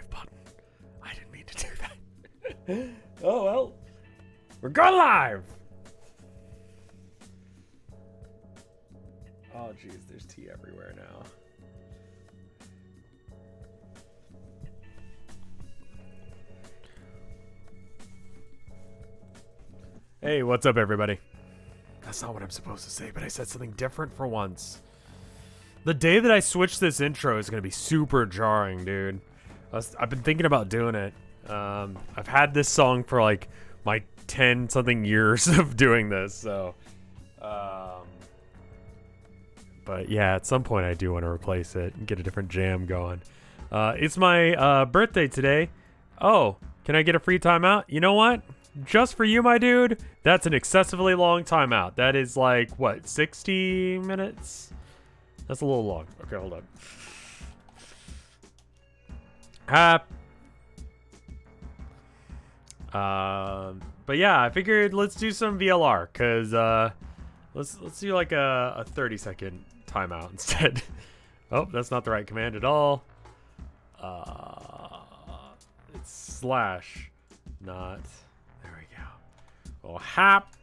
live button. I didn't mean to do that. Oh, well. We're going live. Oh, geez. There's tea everywhere now. Hey, what's up, everybody? That's not what I'm supposed to say, but I said something different for once. The day that I switch this intro is going to be super jarring, dude. I've been thinking about doing it. I've had this song for like my 10-something years of doing this, so... but yeah, at some point I do want to replace it and get a different jam going. It's my birthday today. Oh, can I get a free timeout? You know what? Just for you, my dude, that's an excessively long timeout. That is like, what, 60 minutes? That's a little long. Okay, hold up. But yeah, I figured let's do some VLR, because let's do like a 30-second timeout instead. Oh, that's not the right command at all. It's slash, not... There we go. Oh, hap.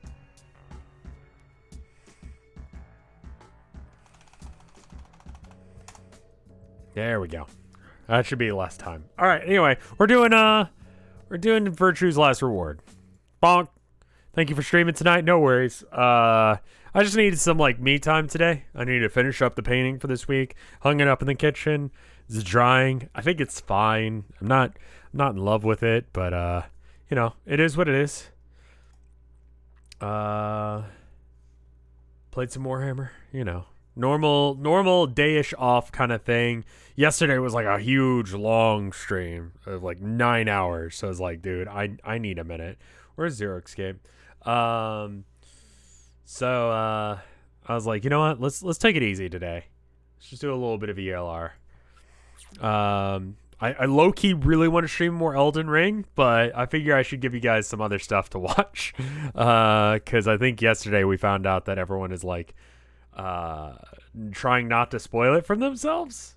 There we go. That should be less time. All right. Anyway, we're doing Virtue's Last Reward. Bonk. Thank you for streaming tonight. No worries. I just needed some like me time today. I needed to finish up the painting for this week. Hung it up in the kitchen. It's drying. I think it's fine. I'm not in love with it, but you know, it is what it is. Played some Warhammer, you know. Normal day-ish off kind of thing. Yesterday was like a huge long stream of like 9 hours. So I was like, dude, I need a minute. Where's Zero Escape? So I was like, you know what? Let's take it easy today. Let's just do a little bit of ELR. I low-key really want to stream more Elden Ring, but I figure I should give you guys some other stuff to watch. Because I think yesterday we found out that everyone is like trying not to spoil it for themselves.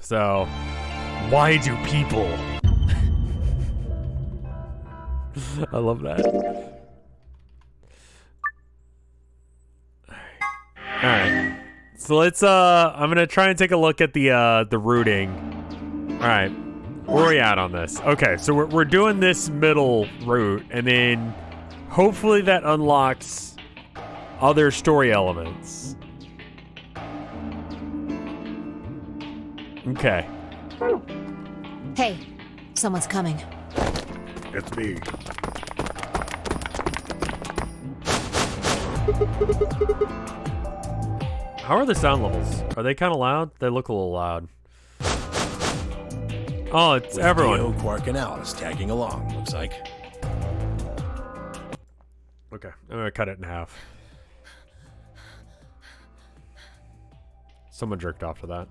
So, why do people? I love that. All right. So let's I'm gonna try and take a look at the routing. All right, where are we at on this? Okay, so we're doing this middle route, and then hopefully that unlocks other story elements. Okay. Hey, someone's coming. It's me. How are the sound levels? Are they kind of loud? They look a little loud. Oh, it's with everyone. Dio, Quark, and Alice tagging along, looks like. Okay, I'm gonna cut it in half. Someone jerked off to that.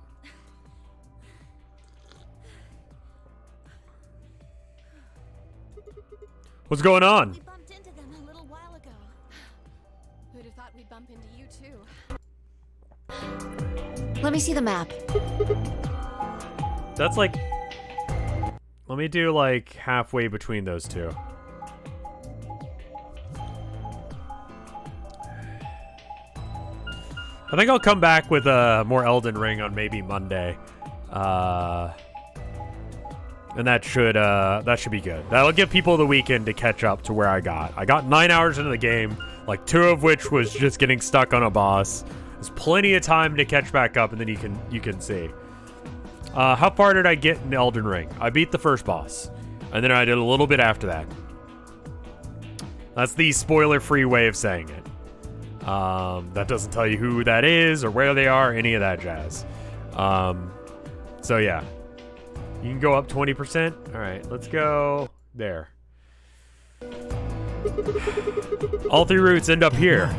What's going on? We bumped into them a little while ago. Who'd have thought we'd bump into you too? Let me see the map. That's like... Let me do like halfway between those two. I think I'll come back with more Elden Ring on maybe Monday. And that should be good. That'll give people the weekend to catch up to where I got. I got 9 hours into the game, like 2 of which was just getting stuck on a boss. There's plenty of time to catch back up, and then you can see. How far did I get in Elden Ring? I beat the first boss, and then I did a little bit after that. That's the spoiler-free way of saying it. That doesn't tell you who that is or where they are, any of that jazz. So yeah. You can go up 20%. All right, let's go there. All 3 routes end up here.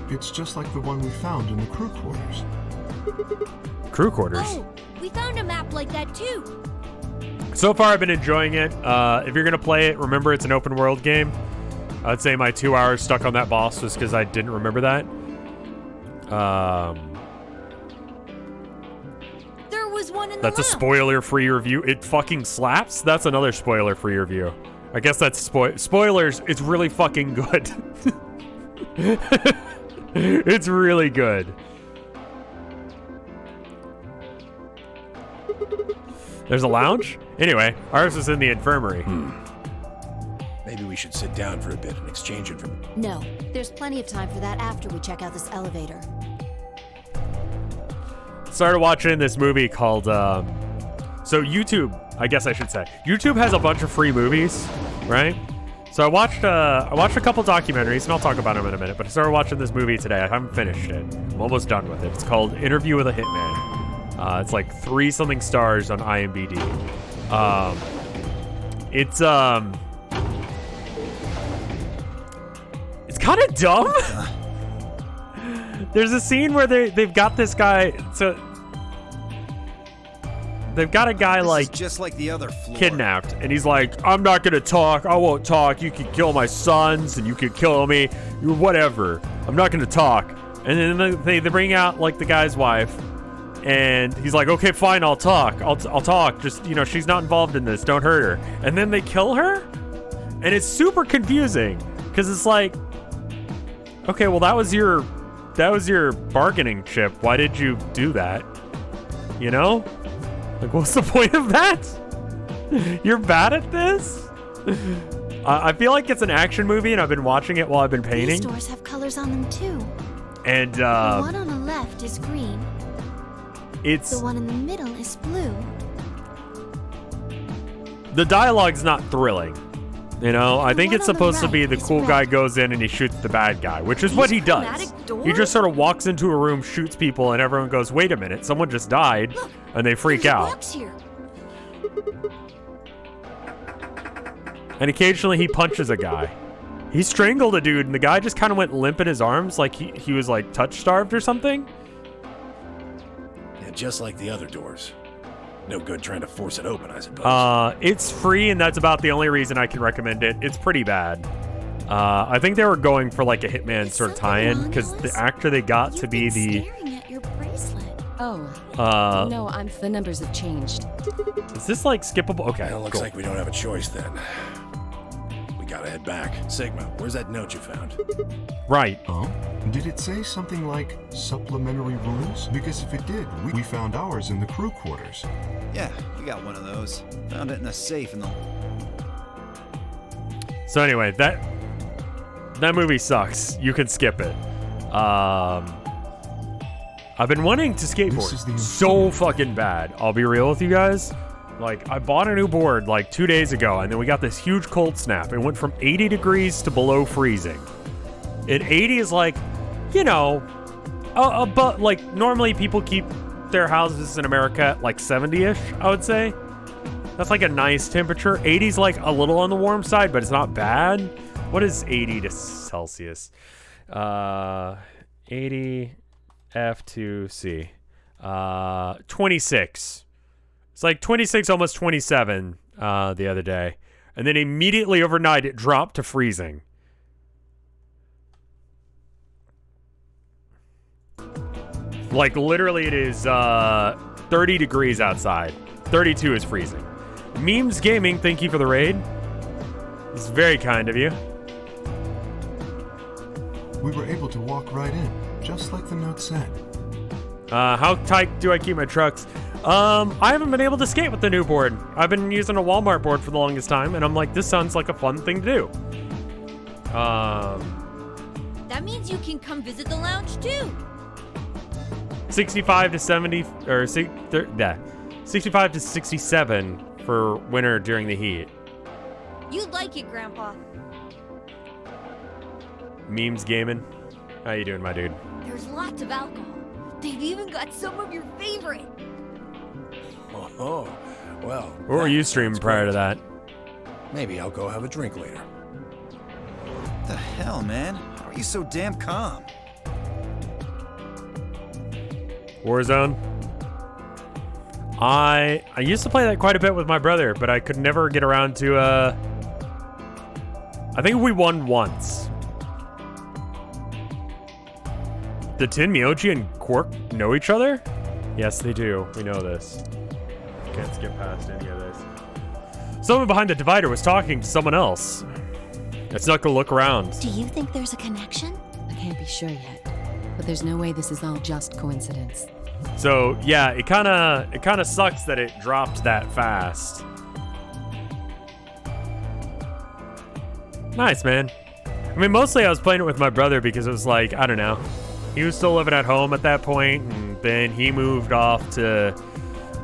It's just like the one we found in the crew quarters. Crew quarters? Oh, we found a map like that too. So far, I've been enjoying it. If you're going to play it, remember it's an open world game. I'd say my 2 hours stuck on that boss was because I didn't remember that. one in That's the a lamp. spoiler-free review. It fucking slaps. That's another spoiler-free review. I guess that's spoilers. It's really fucking good. It's really good. There's a lounge? Anyway, ours is in the infirmary. Maybe we should sit down for a bit and exchange information. No, there's plenty of time for that after we check out this elevator. Started watching this movie called, so YouTube, I guess I should say. YouTube has a bunch of free movies, right? So I watched a couple documentaries, and I'll talk about them in a minute, but I started watching this movie today. I haven't finished it. I'm almost done with it. It's called Interview with a Hitman. It's like 3-something stars on IMDb. It's kind of dumb. There's a scene where they've got this guy. So they've got a guy like just like the other floor. kidnapped, and he's like, "I'm not gonna talk. I won't talk. You can kill my sons, and you can kill me. Whatever. I'm not gonna talk." And then they bring out like the guy's wife. And he's like, okay, fine, I'll talk. I'll talk. Just, you know, she's not involved in this. Don't hurt her. And then they kill her? And it's super confusing. Because it's like, okay, well, that was your bargaining chip. Why did you do that? You know? Like, what's the point of that? You're bad at this? I feel like it's an action movie, and I've been watching it while I've been painting. These doors have colors on them too. And, The one on the left is green. it's... The one in the middle is blue. The dialogue's not thrilling. You know, I think one it's on the supposed to right be the is cool red. guy goes in and he shoots the bad guy, which is what he does. chromatic He doors? just sort of walks into a room, shoots people, and everyone goes, wait a minute, someone just died, Look, and they freak There's a out. box here. And occasionally he punches a guy. He strangled a dude, and the guy just kind of went limp in his arms, like he was like touch-starved or something. Yeah, just like the other doors. No good trying to force it open, I suppose. It's free, and that's about the only reason I can recommend it. It's pretty bad. I think they were going for like a Hitman Is sort of something tie-in, wrong, because the Alice? actor they got to You've be been the... staring at your bracelet. Oh, no, the numbers have changed. Is this like skippable? Okay, Well, looks cool. like we don't have a choice then. We gotta head back. Sigma, where's that note you found? Right. Oh? Did it say something like supplementary rules? Because if it did, we found ours in the crew quarters. Yeah, we got one of those. Found it in a safe in the... So anyway, that movie sucks. You can skip it. I've been wanting to This is skateboard the so Infirmary. fucking bad. I'll be real with you guys. Like, I bought a new board like 2 days ago, and then we got this huge cold snap. It went from 80 degrees to below freezing. And 80 is like, you know, but like normally people keep their houses in America at like 70-ish, I would say. That's like a nice temperature. 80's like a little on the warm side, but it's not bad. What is 80 to Celsius? 80 F to C. 26. It's like 26, almost 27 the other day. And then immediately overnight, it dropped to freezing. Like, literally, it is 30 degrees outside. 32 is freezing. Memes Gaming, thank you for the raid. It's very kind of you. We were able to walk right in, just like the note said. How tight do I keep my trucks? I haven't been able to skate with the new board. I've been using a Walmart board for the longest time, and I'm like, this sounds like a fun thing to do. That means you can come visit the lounge too. 65 to 70, or 65 to 67 for winter during the heat. You'd like it, Grandpa. Memes Gaming. How you doing, my dude? There's lots of alcohol. They've even got some of your favorite. Oh, well. What were you streaming prior to that? Maybe I'll go have a drink later. What the hell, man? How are you so damn calm? Warzone. I used to play that quite a bit with my brother, but I could never get around to I think we won once. Did Tin Miyoji and Quark know each other? Yes, they do. We know this. can't skip past any of this. Someone behind the divider was talking to someone else. I snuck a look around. Do you think there's a connection? I can't be sure yet, but there's no way this is all just coincidence. So yeah, it kind of sucks that it dropped that fast. Nice, man. I mean, mostly I was playing it with my brother because it was like, I don't know, he was still living at home at that point, and then he moved off to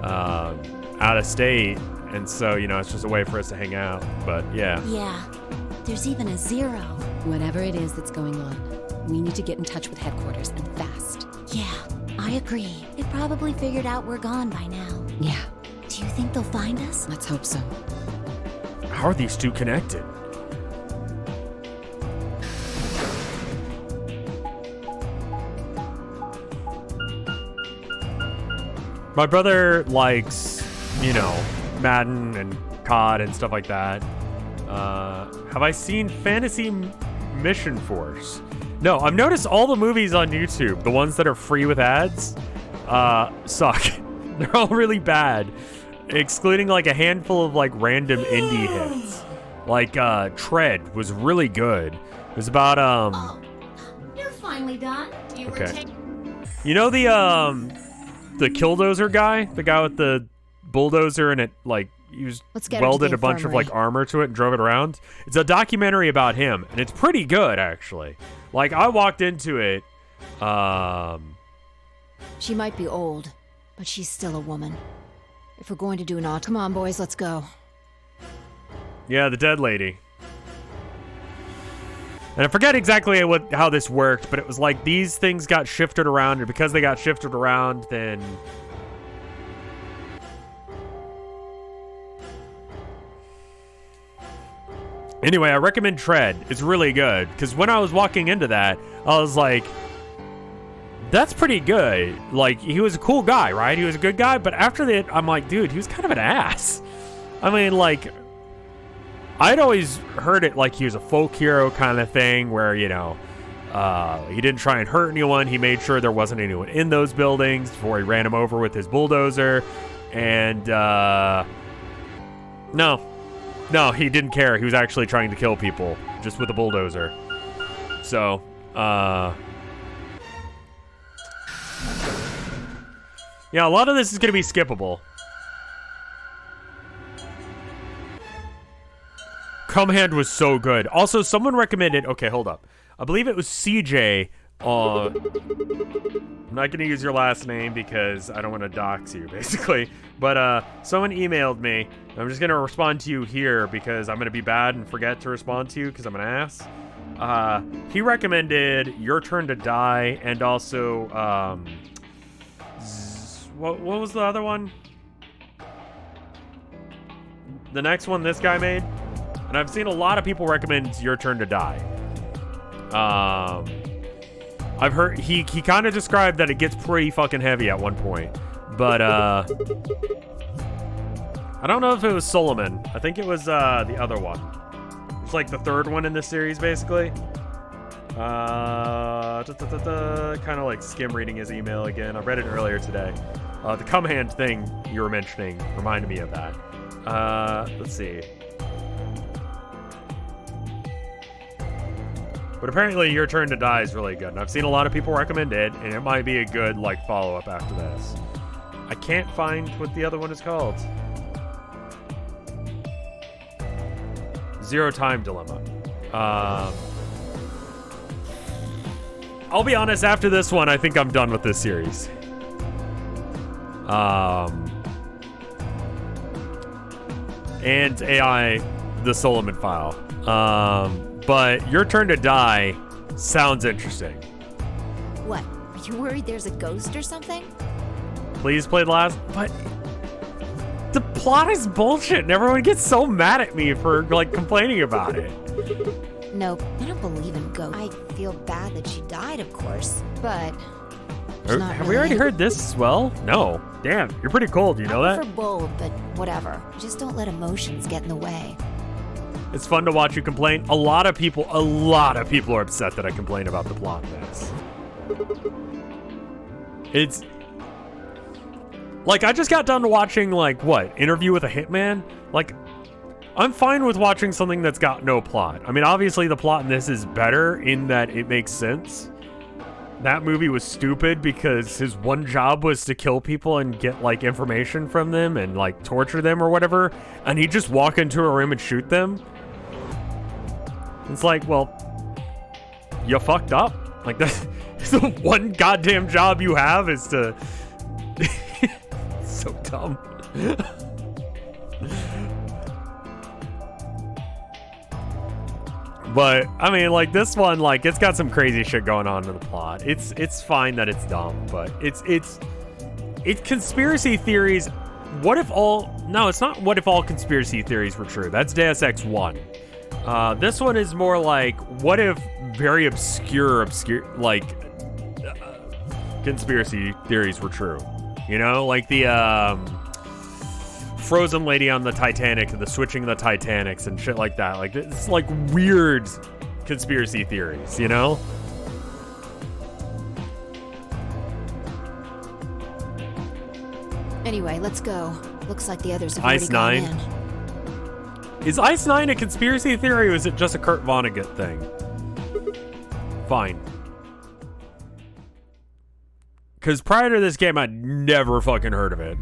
out of state, and so you know it's just a way for us to hang out. But yeah. Yeah. There's even a 0. Whatever it is that's going on, we need to get in touch with headquarters and fast. Yeah, I agree. They probably figured out we're gone by now. Yeah. Do you think they'll find us? Let's hope so. How are these two connected? My brother likes, you know, Madden and COD and stuff like that. Have I seen Fantasy Mission Force? No, I've noticed all the movies on YouTube, the ones that are free with ads, suck. They're all really bad, excluding like a handful of like random indie hits. Like Tread was really good. It was about Oh, you're finally done. You okay. You know the Killdozer guy, the guy with the bulldozer and it like he was welded a bunch of like armor to it and drove it around. It's a documentary about him, and it's pretty good actually. Like I walked into it. She might be old, but she's still a woman. If we're going to do an come on, boys, let's go. Yeah, the dead lady. And I forget exactly how this worked, but it was like these things got shifted around, and because they got shifted around, then anyway, I recommend Tread. It's really good because when I was walking into that, I was like, that's pretty good. Like, he was a cool guy, right? He was a good guy, but after that, I'm like, dude, he was kind of an ass. I mean, like, I'd always heard it like he was a folk hero kind of thing where, you know, he didn't try and hurt anyone. He made sure there wasn't anyone in those buildings before he ran him over with his bulldozer. And, no, he didn't care. He was actually trying to kill people just with a bulldozer. So, yeah, a lot of this is going to be skippable. Come Hand was so good. Also, someone recommended... Okay, hold up. I believe it was CJ. I'm not going to use your last name because I don't want to dox you, basically. But someone emailed me. I'm just going to respond to you here because I'm going to be bad and forget to respond to you because I'm an ass. He recommended Your Turn to Die and also... what was the other one? The next one this guy made? And I've seen a lot of people recommend Your Turn to Die. I've heard he kind of described that it gets pretty fucking heavy at one point. But I don't know if it was Solomon. I think it was the other one. It's like the third one in this series, basically. Kind of like skim reading his email again. I read it earlier today. The Come Hand thing you were mentioning reminded me of that. Let's see. But apparently Your Turn to Die is really good. And I've seen a lot of people recommend it, and it might be a good like follow-up after this. I can't find what the other one is called. Zero Time Dilemma. I'll be honest, after this one, I think I'm done with this series. And AI, the Solomon File. But Your Turn to Die sounds interesting. What? Are you worried there's a ghost or something? Please play the last... But the plot is bullshit, and everyone gets so mad at me for, like, complaining about it. Nope, I don't believe in ghosts. I feel bad that she died, of course, but... Have we already heard this as well? No. Damn, you're pretty cold, you know that? I'm for bold, but whatever. Just don't let emotions get in the way. It's fun to watch you complain. A lot of people are upset that I complain about the plot in this. Like, I just got done watching, like, what? Interview with a Hitman? Like, I'm fine with watching something that's got no plot. I mean, obviously the plot in this is better in that it makes sense. That movie was stupid because his one job was to kill people and get, like, information from them and, like, torture them or whatever. And he'd just walk into a room and shoot them. It's like, well, you fucked up. Like, that's the one goddamn job you have is to... So dumb. But I mean, like, this one, like, it's got some crazy shit going on in the plot. It's fine that it's dumb, but it's conspiracy theories. What if all... No, it's not what if all conspiracy theories were true. That's Deus Ex 1. This one is more like, what if very obscure like conspiracy theories were true? You know, like the frozen lady on the Titanic, the switching the Titanics and shit like that. Like, it's like weird conspiracy theories, you know? Anyway, let's go. Looks like the others have Ice already gone 9. in. Is Ice 9 a conspiracy theory or is it just a Kurt Vonnegut thing? Fine. Because prior to this game, I'd never fucking heard of it.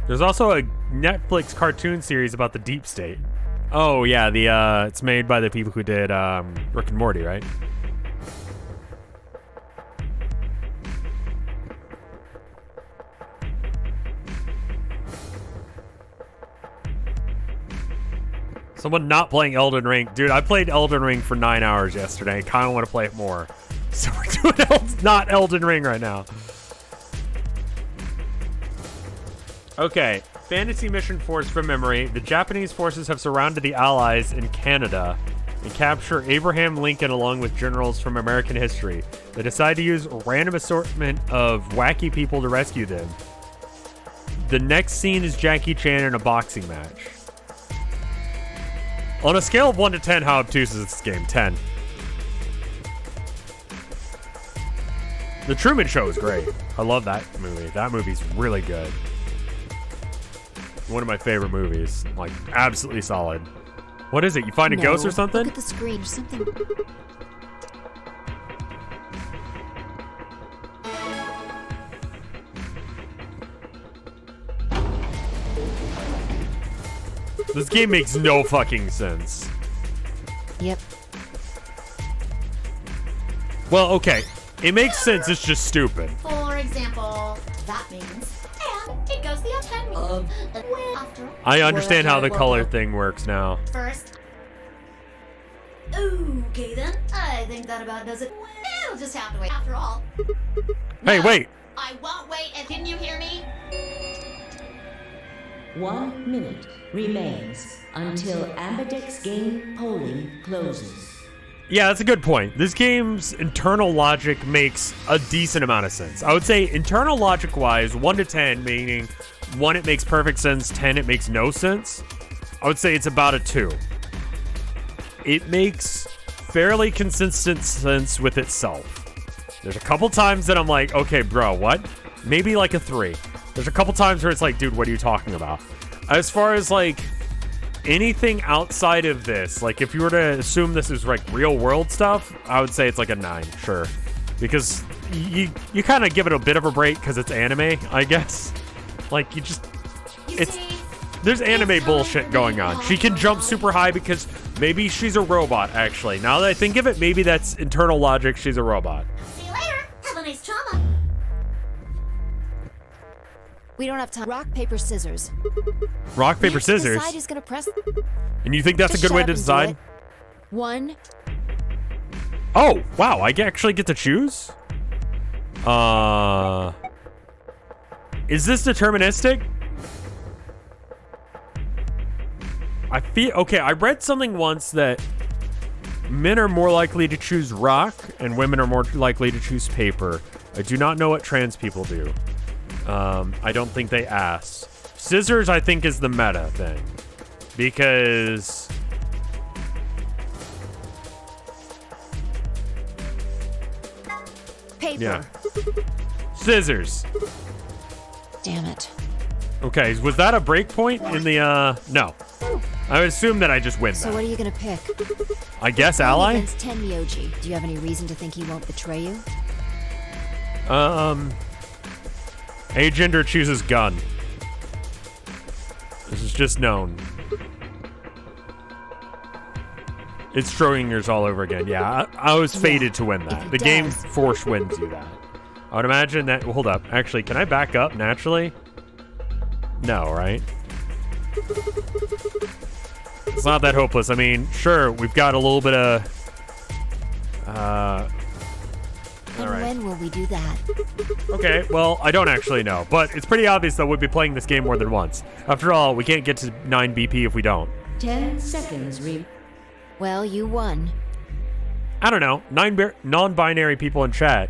There's also a Netflix cartoon series about the Deep State. Oh, yeah, it's made by the people who did Rick and Morty, right? Someone not playing Elden Ring. Dude, I played Elden Ring for 9 hours yesterday. I kind of want to play it more. So we're doing not Elden Ring right now. Okay. Fantasy mission force from memory. The Japanese forces have surrounded the Allies in Canada and capture Abraham Lincoln along with generals from American history. They decide to use a random assortment of wacky people to rescue them. The next scene is Jackie Chan in a boxing match. On a scale of 1 to 10, how obtuse is this game? 10. The Truman Show is great. I love that movie. That movie's really good. One of my favorite movies. Like, absolutely solid. What is it? You find a ghost or something? Look at the screen. Something... This game makes no fucking sense. Yep. Well, okay. It makes sense, it's just stupid. For example, that means, and it goes the E10 means. After I understand how the color thing works now. first. Okay then, I think that about does it. It'll just have to wait after all. Hey, wait. I won't wait, and didn't you hear me? 1 minute remains until Ambidex game polling closes. Yeah, that's a good point. This game's internal logic makes a decent amount of sense. I would say internal logic-wise, 1 to 10, meaning 1, it makes perfect sense, 10, it makes no sense. I would say it's about a 2. It makes fairly consistent sense with itself. There's a couple times that I'm like, okay, bro, what? Maybe like a 3. There's a couple times where it's like, dude, what are you talking about? As far as like anything outside of this, like if you were to assume this is like real world stuff, I would say it's like a 9, sure. Because you kind of give it a bit of a break because it's anime, I guess. Like there's anime bullshit going on. She can jump super high because maybe she's a robot, actually. Now that I think of it, maybe that's internal logic, she's a robot. See you later. Have a nice trauma. We don't have time. Rock, paper, scissors. Rock, paper, scissors? Decide who's gonna press. And you think that's a good way to decide? 1. Oh, wow, I actually get to choose? Is this deterministic? I feel, okay, I read something once that men are more likely to choose rock and women are more likely to choose paper. I do not know what trans people do. I don't think they asked. Scissors, I think, is the meta thing. Because... paper. Yeah. Scissors. Damn it. Okay, was that a break point in the, no. I would assume that I just win So that. what are you gonna pick? I guess ally? Against Tenmyoji. Do you have any reason to think he won't betray you? Agender chooses gun. This is just known. It's Schrodinger's all over again. Yeah, I was fated to win that. The game force wins you that. I would imagine that. Hold up. Actually, can I back up naturally? No, right? It's not that hopeless. I mean, sure, we've got a little bit of. And when will we do that? Okay, well, I don't actually know, but it's pretty obvious that we'll be playing this game more than once. After all, we can't get to 9 BP if we don't. 10 seconds Well, you won. I don't know. Non-binary people in chat.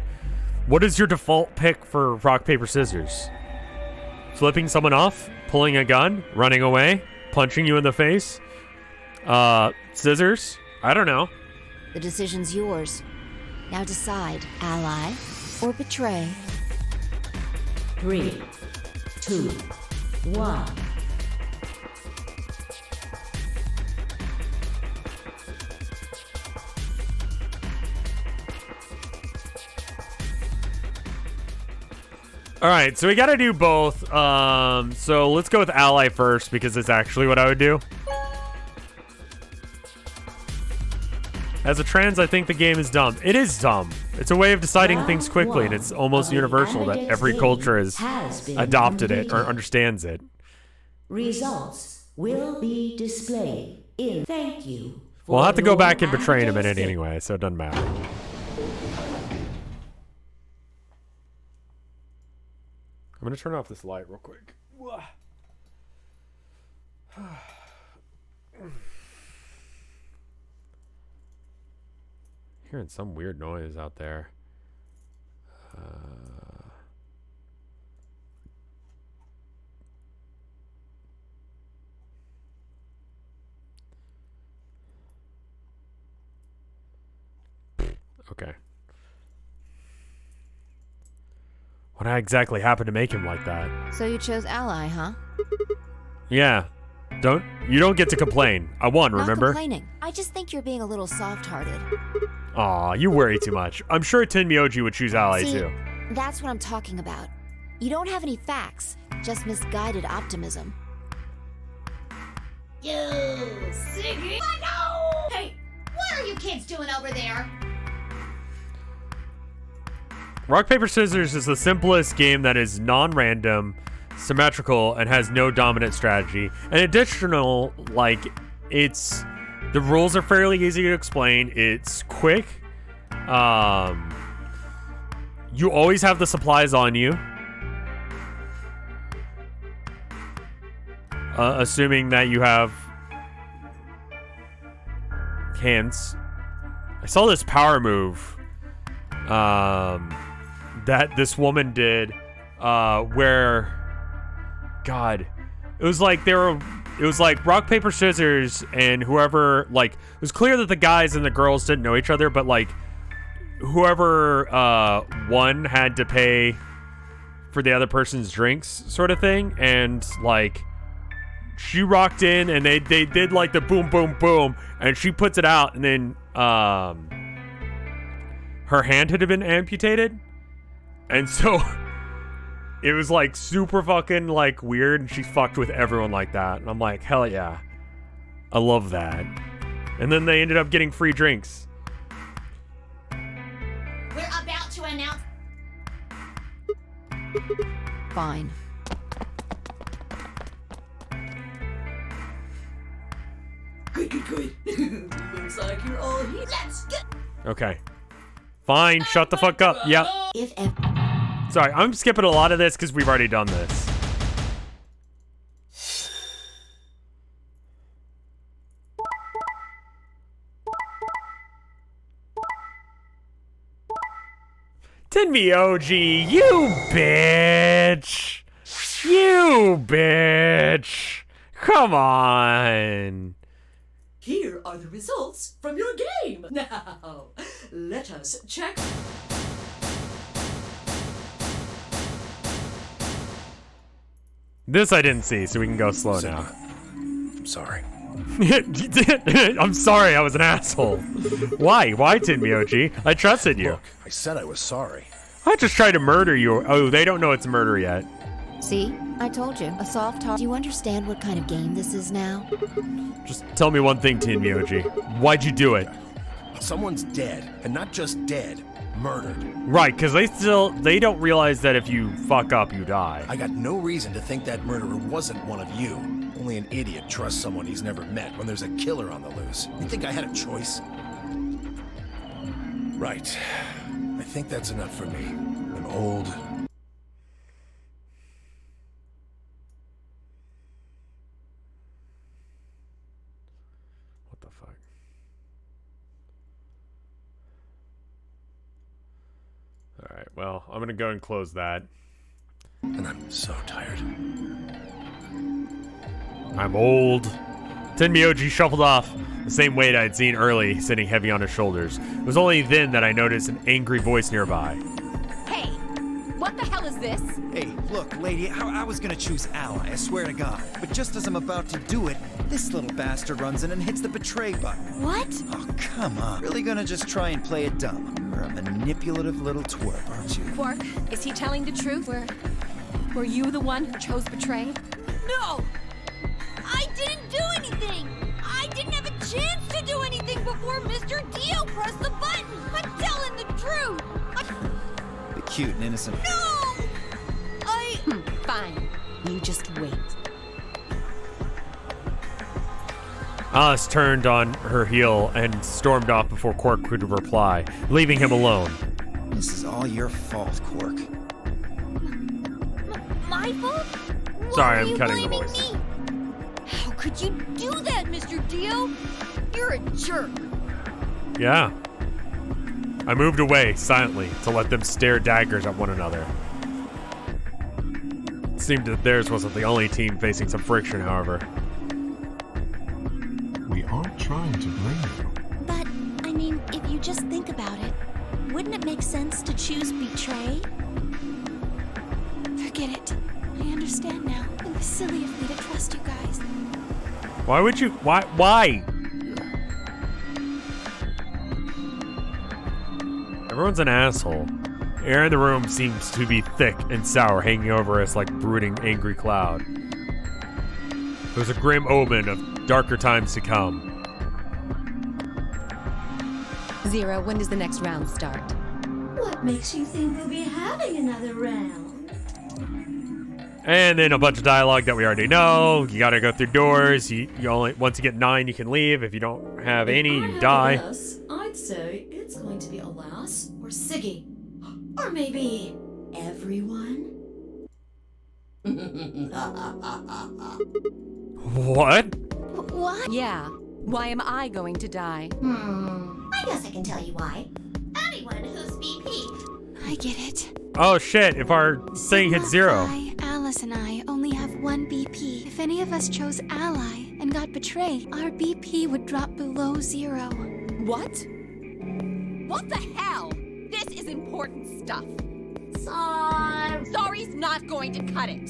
What is your default pick for rock, paper, scissors? Flipping someone off? Pulling a gun? Running away? Punching you in the face? Scissors? I don't know. The decision's yours. Now decide, ally or betray. 3, 2, 1. All right, so we got to do both. So let's go with ally first because it's actually what I would do. As a trans, I think the game is dumb. It is dumb. It's a way of deciding things quickly, and it's almost universal that every culture has adopted it or understands it. Results will be displayed in thank you. We'll have to go back and betray in a minute anyway, so it doesn't matter. I'm gonna turn off this light real quick. Hearing some weird noise out there. Okay. What exactly happened to make him like that? So you chose ally, huh? Yeah. You don't get to complain. I won, remember? Not complaining. I just think you're being a little soft-hearted. Aw, you worry too much. I'm sure Tenmyoji would choose ally too. That's what I'm talking about. You don't have any facts, just misguided optimism. You Siggy! No! Hey, what are you kids doing over there? Rock, paper, scissors is the simplest game that is non-random, symmetrical, and has no dominant strategy. And additional, like, the rules are fairly easy to explain. It's quick. You always have the supplies on you. Assuming that you have hands. I saw this power move that this woman did where, God, it was like rock, paper, scissors, and whoever, like, it was clear that the guys and the girls didn't know each other, but like whoever won had to pay for the other person's drinks sort of thing. And like she rocked in and they did like the boom, boom, boom, and she puts it out, and then her hand had been amputated. And so it was like super fucking like weird, and she fucked with everyone like that. And I'm like, hell yeah. I love that. And then they ended up getting free drinks. We're about to announce. Fine. Good. Looks like you're all here. Let's go. Okay. Fine, shut the fuck up. Yep. Sorry, I'm skipping a lot of this because we've already done this. Tenmyoji, you bitch! You bitch! Come on! Here are the results from your game. Now, let us check. This I didn't see, so we can go slow now. I'm sorry. I'm sorry, I was an asshole. Why? Why, Tinmyoji? I trusted you. Look, I said I was sorry. I just tried to murder you. Oh, they don't know it's murder yet. See? I told you. A soft heart. Do you understand what kind of game this is now? Just tell me one thing, Tinmyoji. Why'd you do it? Someone's dead, and not just dead, murdered. Right, because they don't realize that if you fuck up, you die. I got no reason to think that murderer wasn't one of you. Only an idiot trusts someone he's never met when there's a killer on the loose. You think I had a choice? Right. I think that's enough for me. I'm old. What the fuck? Alright, well, I'm gonna go and close that. And I'm so tired. I'm old. Tinmyoji shuffled off, the same weight I had seen early sitting heavy on his shoulders. It was only then that I noticed an angry voice nearby. Hey, what the hell is this? Hey, look, lady, I was gonna choose ally, I swear to God. But just as I'm about to do it, this little bastard runs in and hits the betray button. What? Oh, come on. Really gonna just try and play it dumb? You're a manipulative little twerp, aren't you? Quark, is he telling the truth? Were you the one who chose Betray? No! I didn't do anything! I didn't have a chance to do anything before Mr. Dio pressed the button! I'm telling the truth! The cute and innocent. No! Fine. You just wait. Alice turned on her heel and stormed off before Quark could reply, leaving him alone. This is all your fault, Quark. My fault? Sorry, Why I'm are you cutting the blaming voice. me? How could you do that, Mr. Dio? You're a jerk. Yeah. I moved away silently to let them stare daggers at one another. It seemed that theirs wasn't the only team facing some friction, however. We aren't trying to blame you. But, I mean, if you just think about it, wouldn't it make sense to choose Betray? Forget it. I understand now. It was silly of me to trust you guys. Why would you? Why? Everyone's an asshole. Air in the room seems to be thick and sour, hanging over us like brooding angry cloud. It was a grim omen of darker times to come. Zero, when does the next round start? What makes you think we'll be having another round? And then a bunch of dialogue that we already know. You gotta go through doors. You only once you get 9, you can leave. If you don't have any, you die. Yes, I'd say it's going to be Alas or Siggy. Or maybe everyone? What? What? Yeah. Why am I going to die? I guess I can tell you why. Anyone who's VP. I get it. Oh shit! If our thing hits 0. Alice and I only have one BP. If any of us chose Ally and got betrayed, our BP would drop below 0. What? What the hell? This is important stuff. Sorry's not going to cut it.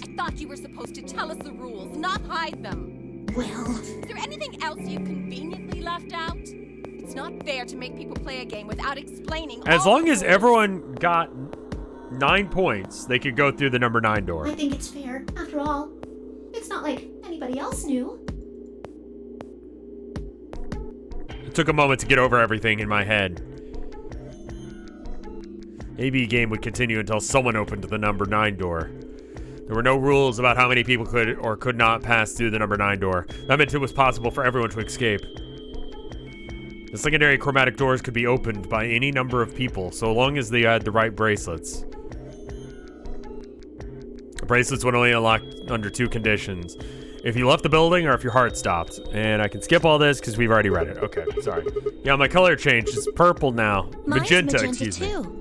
I thought you were supposed to tell us the rules, not hide them. Well, Is there anything else you conveniently left out? It's not fair to make people play a game without explaining. As all long the as rules. everyone got 9 points, they could go through the number 9 door. I think it's fair. After all, it's not like anybody else knew. It took a moment to get over everything in my head. AB game would continue until someone opened the number 9 door. There were no rules about how many people could or could not pass through the number 9 door. That meant it was possible for everyone to escape. The secondary chromatic doors could be opened by any number of people, so long as they had the right bracelets. The bracelets would only unlock under 2 conditions. If you left the building or if your heart stopped. And I can skip all this because we've already read it. Okay, sorry. Yeah, my color changed. It's purple now. Mine's Magenta, excuse me. too.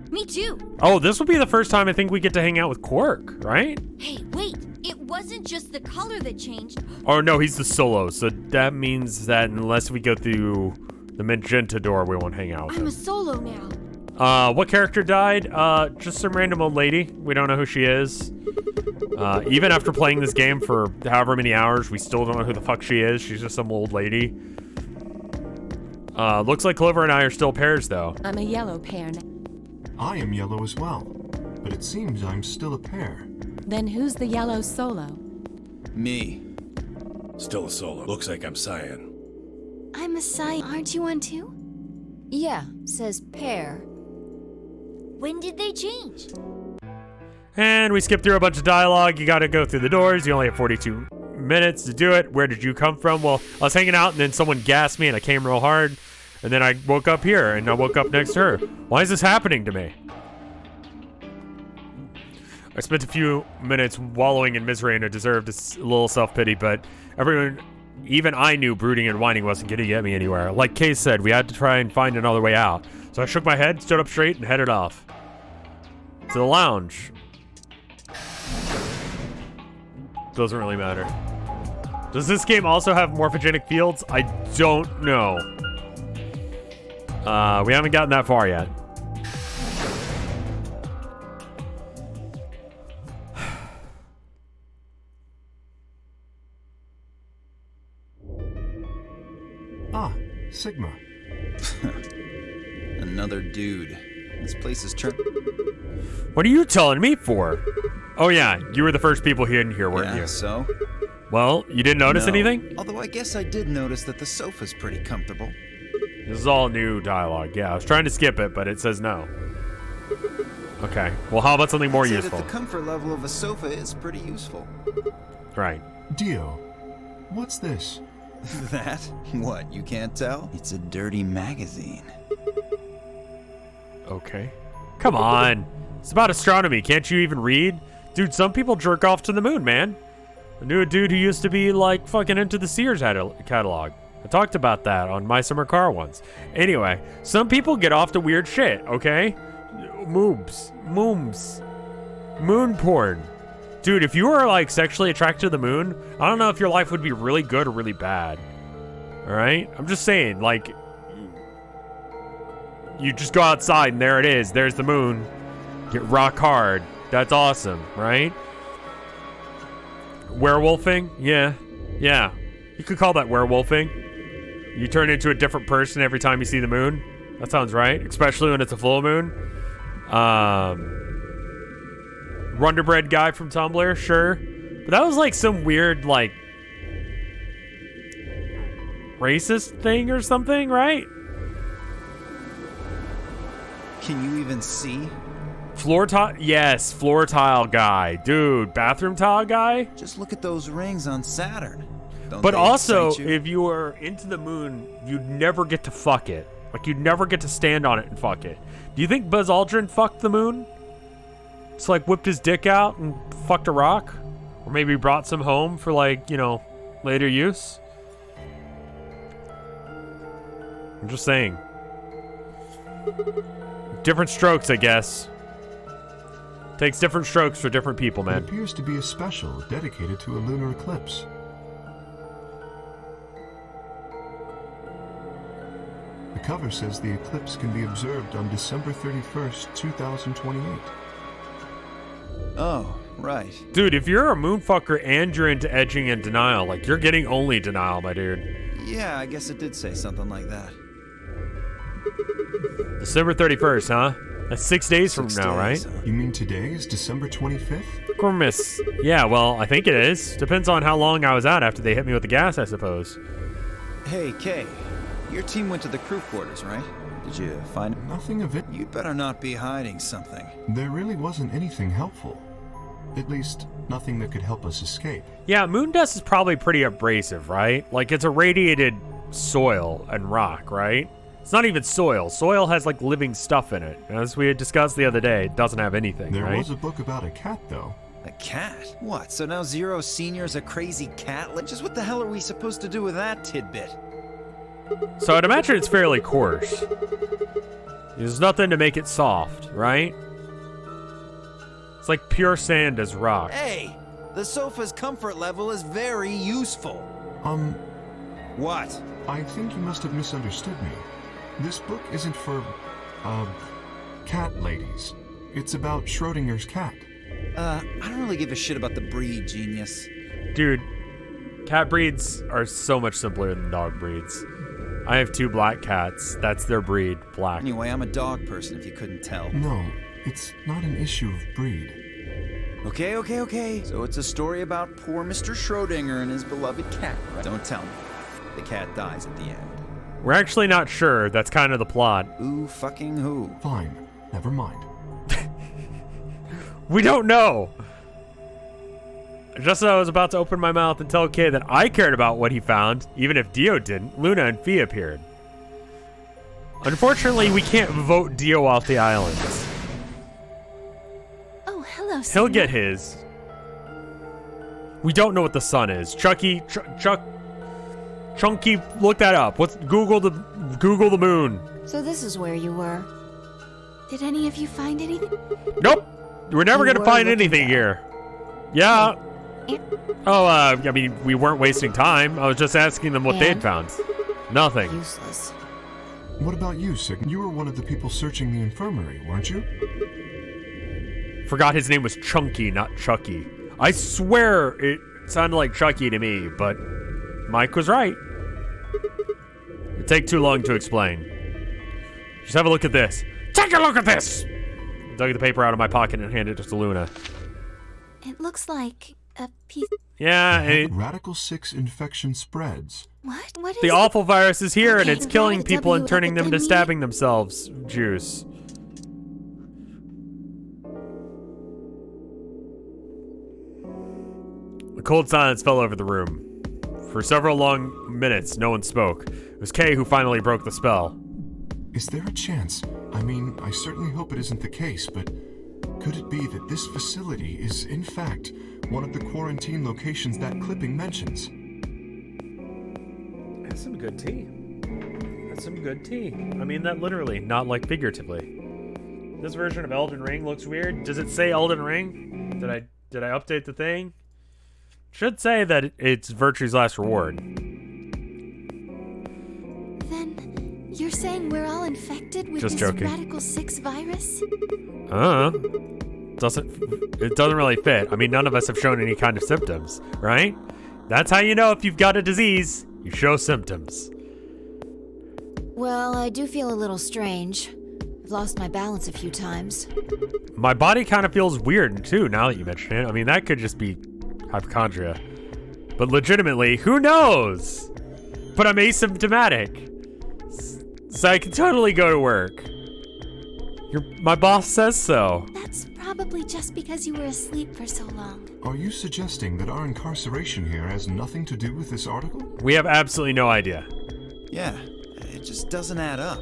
Me too. Oh, this will be the first time I think we get to hang out with Quark, right? Hey, wait. It wasn't just the color that changed. Oh, no, he's the solo. So that means that unless we go through the magenta door, we won't hang out with I'm him. a solo now. What character died? Just some random old lady. We don't know who she is. Even after playing this game for however many hours, we still don't know who the fuck she is. She's just some old lady. Looks like Clover and I are still pairs, though. I'm a yellow pair. I am yellow as well, but it seems I'm still a pair. Then who's the yellow solo? Me. Still a solo. Looks like I'm cyan. I'm a cyan. Aren't you one too? Yeah, says pair. When did they change? And we skipped through a bunch of dialogue. You gotta go through the doors. You only have 42 minutes to do it. Where did you come from? Well, I was hanging out and then someone gassed me and I came real hard. And then I woke up here and I woke up next to her. Why is this happening to me? I spent a few minutes wallowing in misery and I deserved a little self-pity, but everyone, even I knew brooding and whining wasn't gonna get me anywhere. Like Kay said, we had to try and find another way out. So I shook my head, stood up straight, and headed off to the lounge. Doesn't really matter. Does this game also have morphogenic fields? I don't know. We haven't gotten that far yet. Ah, Sigma. Another dude. This place is What are you telling me for? Oh yeah, you were the first people in here, weren't you? So? Well, you didn't notice No. anything? Although I guess I did notice that the sofa's pretty comfortable. This is all new dialogue. Yeah, I was trying to skip it, but it says no. Okay. Well, how about something more I'd say useful? that the comfort level of a sofa is pretty useful. Right. Dio, what's this? That? What, you can't tell? It's a dirty magazine. Okay. Come on. It's about astronomy. Can't you even read? Dude, some people jerk off to the moon, man. I knew a dude who used to be, like, fucking into the Sears catalog. I talked about that on My Summer Car once. Anyway, some people get off to weird shit, okay? Mooms. Moon porn. Dude, if you were, like, sexually attracted to the moon, I don't know if your life would be really good or really bad. Alright? I'm just saying, like, you just go outside and there it is. There's the moon. Get rock hard. That's awesome, right? Werewolfing? Yeah. Yeah. You could call that werewolfing. You turn into a different person every time you see the moon. That sounds right. Especially when it's a full moon. Wonderbread guy from Tumblr, sure. But that was like some weird, like, racist thing or something, right? Can you even see? Floor tile? Yes, floor tile guy. Dude, bathroom tile guy? Just look at those rings on Saturn. Don't But they also, excite you? if you were into the moon, you'd never get to fuck it. Like, you'd never get to stand on it and fuck it. Do you think Buzz Aldrin fucked the moon? Just, like, whipped his dick out and fucked a rock? Or maybe brought some home for, like, you know, later use? I'm just saying. Different strokes, I guess. Takes different strokes for different people, man. It appears to be a special dedicated to a lunar eclipse. The cover says the eclipse can be observed on December 31st, 2028. Oh, right. Dude, if you're a moonfucker and you're into edging and denial, like, you're getting only denial, my dude. Yeah, I guess it did say something like that. December 31st, huh? That's 6 days from now, right? You mean today is December 25th? Grimace. Yeah, well, I think it is. Depends on how long I was out after they hit me with the gas, I suppose. Hey, Kay. Your team went to the crew quarters, right? Did you find it? Nothing of it. You'd better not be hiding something. There really wasn't anything helpful. At least, nothing that could help us escape. Yeah, moon dust is probably pretty abrasive, right? Like, it's irradiated soil and rock, right? It's not even soil. Soil has, like, living stuff in it. As we had discussed the other day, it doesn't have anything, There right? was a book about a cat, though. A cat? What, so now Zero Senior's a crazy cat? Like, just what the hell are we supposed to do with that tidbit? So I'd imagine it's fairly coarse. There's nothing to make it soft, right? It's like pure sand as rock. Hey! The sofa's comfort level is very useful. What? I think you must have misunderstood me. This book isn't for, cat ladies. It's about Schrodinger's cat. I don't really give a shit about the breed, genius. Dude, cat breeds are so much simpler than dog breeds. I have 2 black cats. That's their breed, black. Anyway, I'm a dog person, if you couldn't tell. No, it's not an issue of breed. Okay. So it's a story about poor Mr. Schrodinger and his beloved cat, right? Don't tell me. The cat dies at the end. We're actually not sure. That's kind of the plot. Who fucking who? Fine, never mind. We don't know. Just as I was about to open my mouth and tell Kay that I cared about what he found, even if Dio didn't, Luna and Fee appeared. Unfortunately, we can't vote Dio off the island. Oh, hello, He'll Senna. get his. We don't know what the sun is. Chunky, look that up. Google the moon. So this is where you were. Did any of you find anything? Nope. We're never You gonna were find looking anything back. here. Yeah. I mean, we weren't wasting time. I was just asking them what they'd And? found. Nothing. Useless. What about you, Sig? You were one of the people searching the infirmary, weren't you? Forgot his name was Chunky, not Chucky. I swear it sounded like Chucky to me, but Mike was right. It'd take too long to explain. Just have a look at this. Take a look at this! Dug the paper out of my pocket and handed it to Luna. It looks like a piece. Yeah, Radical 6 infection spreads. What? What is the it? awful virus is here and Okay, it's killing got a people and W turning them to epidemic. stabbing themselves. Juice. A cold silence fell over the room. For several long minutes, no one spoke. It was Kay who finally broke the spell. Is there a chance? I mean, I certainly hope it isn't the case, but could it be that this facility is, in fact, one of the quarantine locations that clipping mentions? That's some good tea. That's some good tea. I mean that literally, not like figuratively. This version of Elden Ring looks weird. Does it say Elden Ring? Did I update the thing? Should say that it's Virtue's Last Reward. Then you're saying we're all infected with Just this joking. Radical 6 virus? It doesn't really fit. I mean, none of us have shown any kind of symptoms, right? That's how you know if you've got a disease. You show symptoms. Well, I do feel a little strange. I've lost my balance a few times. My body kind of feels weird, too, now that you mention it. I mean, that could just be hypochondria. But legitimately, who knows? But I'm asymptomatic. So I can totally go to work. My boss says so. That's probably just because you were asleep for so long. Are you suggesting that our incarceration here has nothing to do with this article? We have absolutely no idea. Yeah, it just doesn't add up.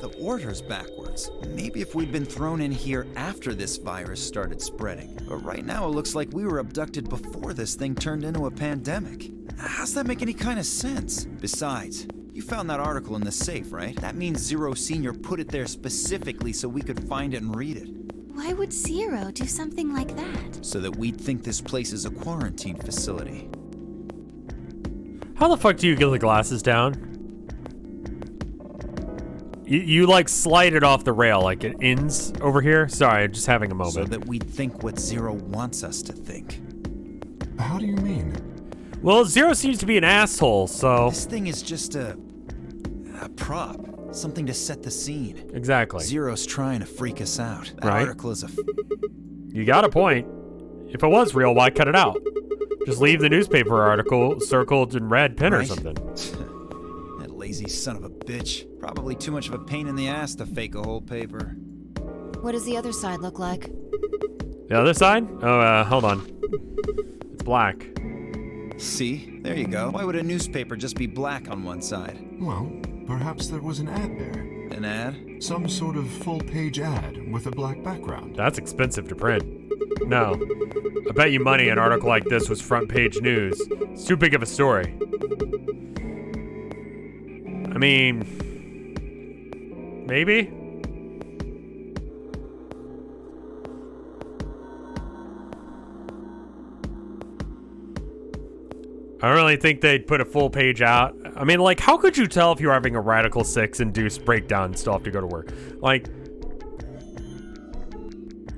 The order's backwards. Maybe if we'd been thrown in here after this virus started spreading. But right now it looks like we were abducted before this thing turned into a pandemic. How's that make any kind of sense? Besides, you found that article in the safe, right? That means Zero Senior put it there specifically so we could find it and read it. Why would Zero do something like that? So that we'd think this place is a quarantine facility. How the fuck do you get the glasses down? You like slide it off the rail like it ends over here? Sorry, just having a moment. So that we'd think what Zero wants us to think. How do you mean? Well, Zero seems to be an asshole, so... This thing is just a prop. Something to set the scene. Exactly. Zero's trying to freak us out. That Right. article is a... You got a point. If it was real, why cut it out? Just leave the newspaper article circled in red pen or Right. something. That lazy son of a bitch. Probably too much of a pain in the ass to fake a whole paper. What does the other side look like? The other side? Oh, hold on. It's black. See? There you go. Why would a newspaper just be black on one side? Well, perhaps there was an ad there. An ad? Some sort of full-page ad with a black background. That's expensive to print. No. I bet you money an article like this was front page news. It's too big of a story. I mean... Maybe? I don't really think they'd put a full page out. I mean, like, how could you tell if you're having a Radical 6 induced breakdown and still have to go to work? Like,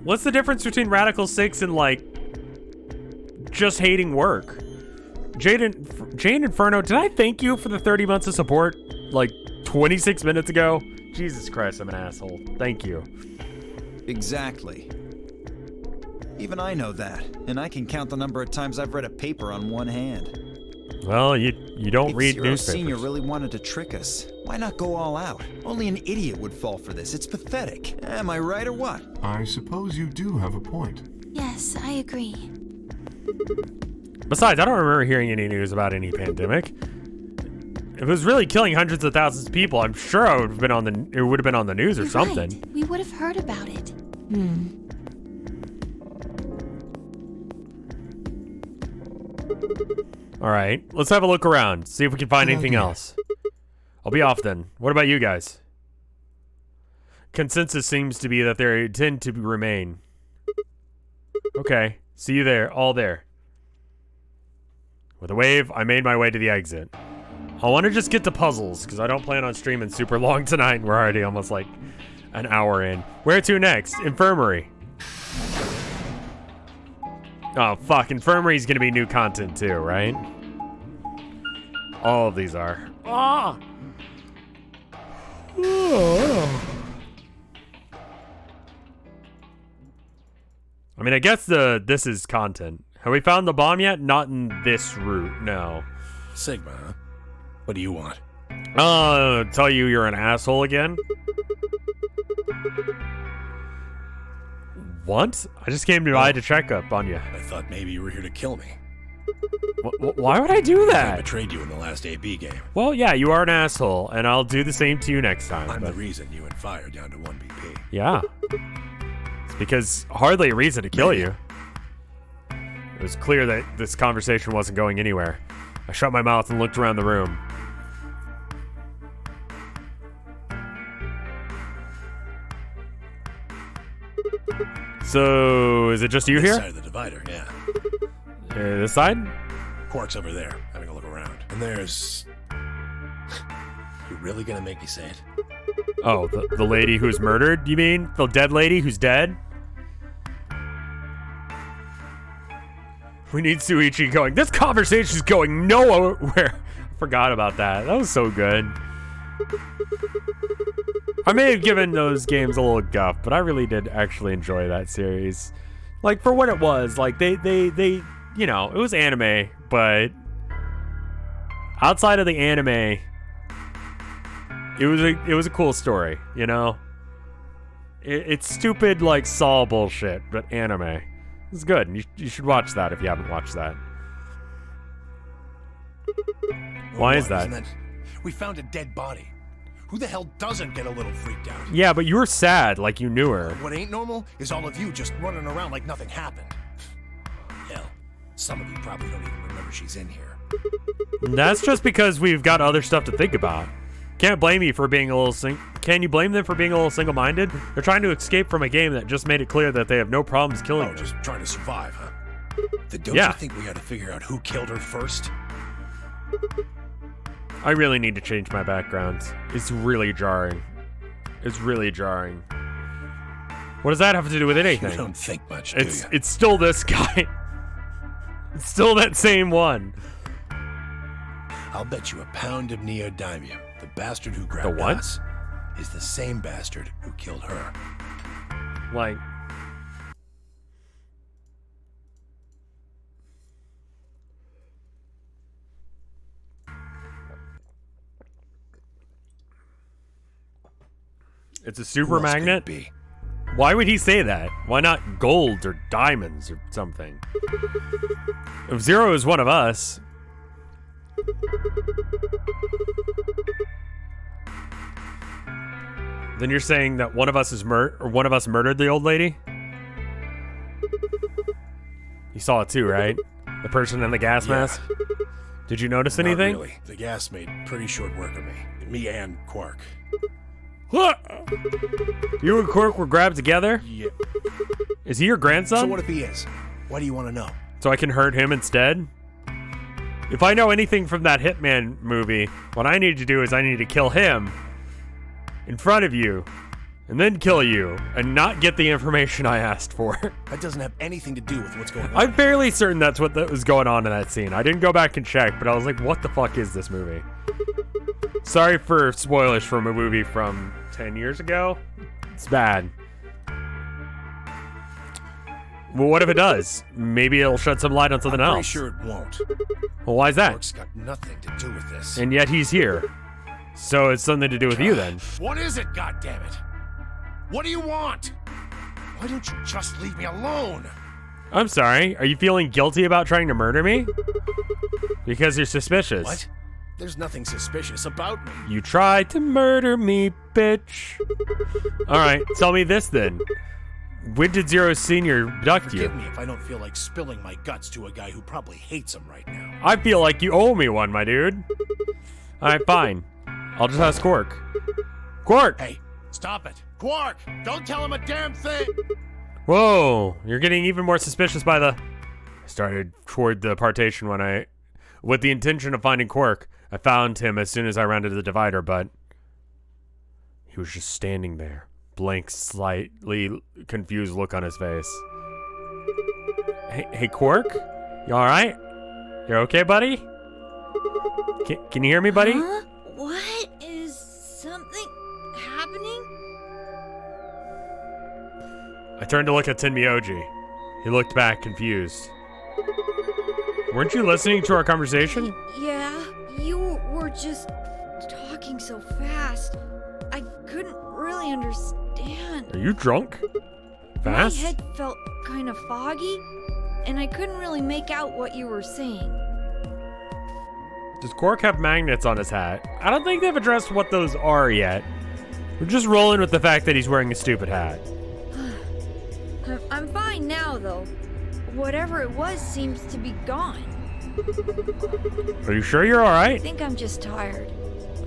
What's the difference between Radical 6 and, like, just hating work? Jane Inferno, did I thank you for the 30 months of support, like, 26 minutes ago? Jesus Christ, I'm an asshole. Thank you. Exactly. Even I know that, and I can count the number of times I've read a paper on one hand. Well, you don't read Zero newspapers. Senior really wanted to trick us. Why not go all out? Only an idiot would fall for this. It's pathetic. Am I right or what? I suppose you do have a point. Yes, I agree. Besides, I don't remember hearing any news about any pandemic. If it was really killing hundreds of thousands of people, I'm sure it would have been on the news or You're something. right. We would have heard about it. All right, let's have a look around, see if we can find anything else. I'll be off then. What about you guys? Consensus seems to be that they tend to remain. Okay, see you there, all there. With a wave, I made my way to the exit. I want to just get to puzzles, because I don't plan on streaming super long tonight, and we're already almost like an hour in. Where to next? Infirmary. Oh, fuck. Infirmary's gonna be new content too, right? All of these are. Ah! Oh. I mean, I guess this is content. Have we found the bomb yet? Not in this route, no. Sigma, huh? What do you want? Tell you you're an asshole again? What? I just came by to check up on you. I thought maybe you were here to kill me. Why would I do I that? betrayed you in the last AB game. Well, yeah, you are an asshole, and I'll do the same to you next time. I'm the reason you and Fire down to 1 BP. Yeah. It's because hardly a reason to kill you. It was clear that this conversation wasn't going anywhere. I shut my mouth and looked around the room. So, is it just you This here? side of the divider, yeah. This side? Quark's over there, having a look around. And there's... You really gonna make me say it? Oh, the lady who's murdered, you mean? The dead lady who's dead? We need Suichi going, this conversation's going nowhere. I forgot about that. That was so good. I may have given those games a little guff, but I really did actually enjoy that series. Like, for what it was, like, they you know, it was anime, but outside of the anime, it was a cool story, you know? It's stupid, like, Saw bullshit, but anime. It's good. You should watch that if you haven't watched that. Why is that? We found a dead body. Who the hell doesn't get a little freaked out? Yeah, but you were sad like you knew her. What ain't normal is all of you just running around like nothing happened. Hell, some of you probably don't even remember she's in here. That's just because we've got other stuff to think about. Can't blame you for being a little Can you blame them for being a little single-minded? They're trying to escape from a game that just made it clear that they have no problems killing her. Just trying to survive, huh? Then don't you think we had to figure out who killed her first? I really need to change my background. It's really jarring. It's really jarring. What does that have to do with anything? You don't think much, do you? It's still this guy. It's still that same one. I'll bet you a pound of neodymium. The bastard who grabbed us is the same bastard who killed her. Like... It's a super magnet? Why would he say that? Why not gold or diamonds or something? If Zero is one of us... Then you're saying that one of us is murdered the old lady? You saw it too, right? The person in the gas mask? Did you notice anything? Not really. The gas made pretty short work of me. Me and Quark. What? You and Quark were grabbed together? Yeah. Is he your grandson? So what if he is? Why do you want to know? So I can hurt him instead? If I know anything from that Hitman movie, what I need to do is I need to kill him in front of you and then kill you and not get the information I asked for. That doesn't have anything to do with what's going on. I'm fairly certain that's what was going on in that scene. I didn't go back and check, but I was like, what the fuck is this movie? Sorry for spoilers from a movie from 10 years ago. It's bad. Well, what if it does? Maybe it'll shed some light on something I'm else. pretty sure it won't. Well, why is that? Quark's got nothing to do with this. And yet he's here. So it's something to do with you then. What is it, goddammit? What do you want? Why don't you just leave me alone? I'm sorry. Are you feeling guilty about trying to murder me? Because you're suspicious. What? There's nothing suspicious about me. You tried to murder me, bitch. Alright, tell me this then. When did Zero Senior abduct you? Forgive me if I don't feel like spilling my guts to a guy who probably hates him right now. I feel like you owe me one, my dude. Alright, fine. I'll just ask Quark. Quark! Hey, stop it. Quark! Don't tell him a damn thing! Whoa, you're getting even more suspicious by the... I started toward the partition with the intention of finding Quark. I found him as soon as I rounded the divider, but... he was just standing there. Blank, slightly confused look on his face. Hey, Quark? You alright? You're okay, buddy? Can you hear me, buddy? Huh? What? Is something happening? I turned to look at Tenmyoji. He looked back, confused. Weren't you listening to our conversation? Yeah, you were just talking so fast. I couldn't really understand. Are you drunk? Fast? My head felt kind of foggy, and I couldn't really make out what you were saying. Does Quark have magnets on his hat? I don't think they've addressed what those are yet. We're just rolling with the fact that he's wearing a stupid hat. I'm fine now, though. Whatever it was seems to be gone. Are you sure you're I alright? think I'm just tired.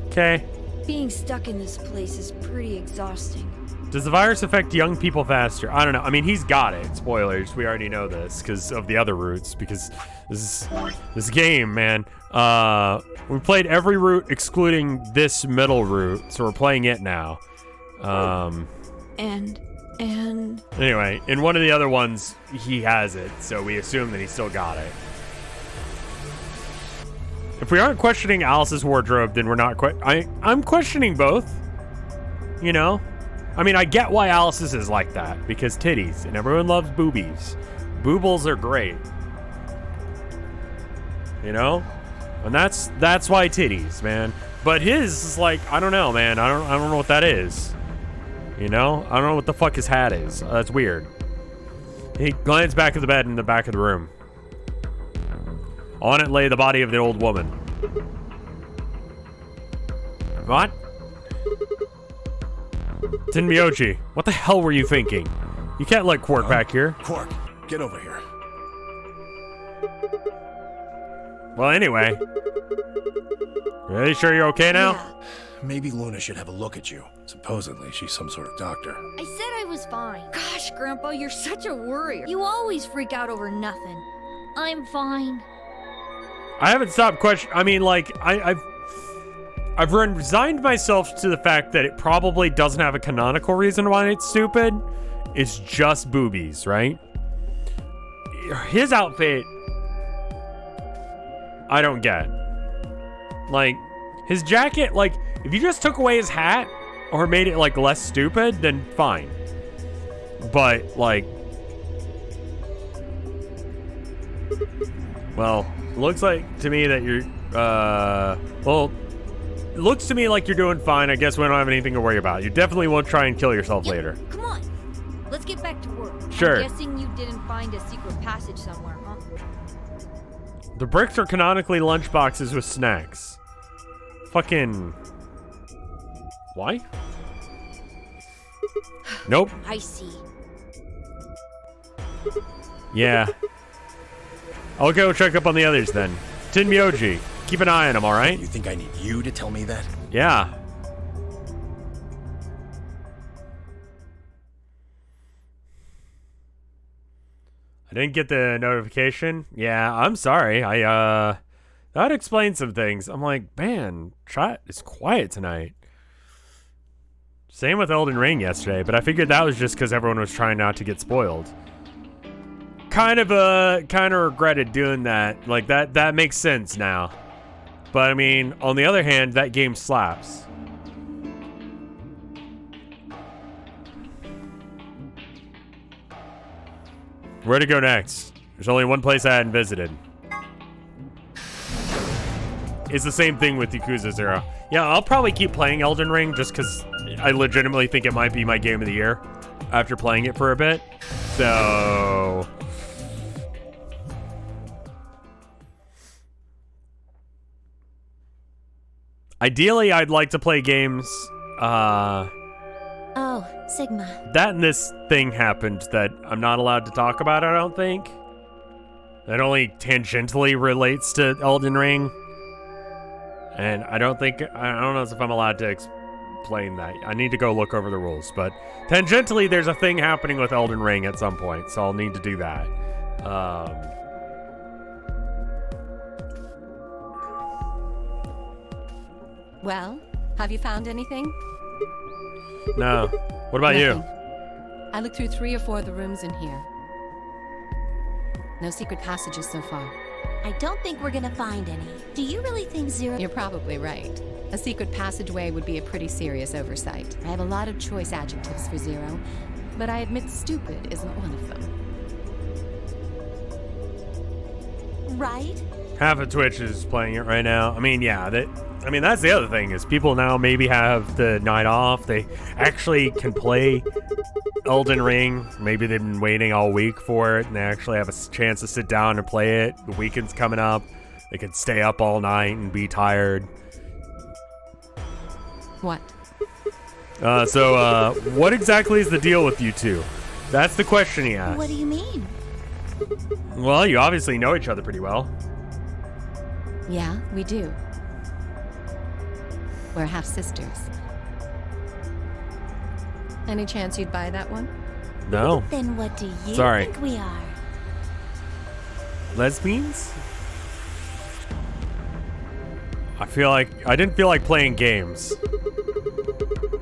Okay. Being stuck in this place is pretty exhausting. Does the virus affect young people faster? I don't know. I mean, he's got it. Spoilers. We already know this because of the other routes. Because this game, man. We played every route excluding this middle route, so we're playing it now. And Anyway, in one of the other ones, he has it, so we assume that he still got it. If we aren't questioning Alice's wardrobe, then we're not I'm questioning both. You know? I mean, I get why Alice's is like that, because titties, and everyone loves boobies. Boobles are great. You know? And that's why titties, man. But his is like, I don't know, man. I don't know what that is. You know? I don't know what the fuck his hat is. That's weird. He glanced back at the bed in the back of the room. On it lay the body of the old woman. What? Tenmyoji, what the hell were you thinking? You can't let Quark back here. Quark, get over here. Well, anyway. Really sure you're okay now? yeah, Maybe Luna should have a look at you. Supposedly, she's some sort of doctor. I said I was fine. Gosh, Grandpa, you're such a worrier. You always freak out over nothing. I'm fine. I haven't stopped questioning. I mean, like, I've resigned myself to the fact that it probably doesn't have a canonical reason why it's stupid. It's just boobies, right? His outfit, I don't get. Like, his jacket, like, if you just took away his hat or made it, like, less stupid, then fine. But, like, well, looks like to me that you're, well, it looks to me like you're doing fine. I guess we don't have anything to worry about. You definitely won't try and kill yourself later. Come on. Let's get back to work. Sure. I'm guessing you didn't find a secret passage somewhere, huh? The bricks are canonically lunchboxes with snacks. Fucking... Why? Nope. I see. Yeah. I'll go check up on the others then. Tenmyoji, keep an eye on him, alright? You think I need you to tell me that? Yeah. I didn't get the notification. Yeah, I'm sorry. That explains some things. I'm like, man, chat is quiet tonight. Same with Elden Ring yesterday, but I figured that was just because everyone was trying not to get spoiled. Kind of regretted doing that. Like, that makes sense now. But, I mean, on the other hand, that game slaps. Where to go next? There's only one place I hadn't visited. It's the same thing with Yakuza 0. Yeah, I'll probably keep playing Elden Ring just because I legitimately think it might be my game of the year after playing it for a bit. So... ideally, I'd like to play games, Oh, Sigma. that and this thing happened that I'm not allowed to talk about, I don't think. That only tangentially relates to Elden Ring. And I don't know if I'm allowed to explain that. I need to go look over the rules, but tangentially there's a thing happening with Elden Ring at some point, so I'll need to do that. Well, have you found anything? No. What about you? Nothing. I looked through 3 or 4 of the rooms in here. No secret passages so far. I don't think we're gonna find any. Do you really think Zero... You're probably right. A secret passageway would be a pretty serious oversight. I have a lot of choice adjectives for Zero, but I admit stupid isn't one of them. Right? Half of Twitch is playing it right now. I mean, yeah, that's the other thing is people now maybe have the night off. They actually can play Elden Ring. Maybe they've been waiting all week for it, and they actually have a chance to sit down and play it. The weekend's coming up. They could stay up all night and be tired. What? So what exactly is the deal with you two? That's the question he asked. What do you mean? Well, you obviously know each other pretty well. Yeah, we do. We're half-sisters. Any chance you'd buy that one? No. Then what do you Sorry. think we are? Lesbians? I didn't feel like playing games.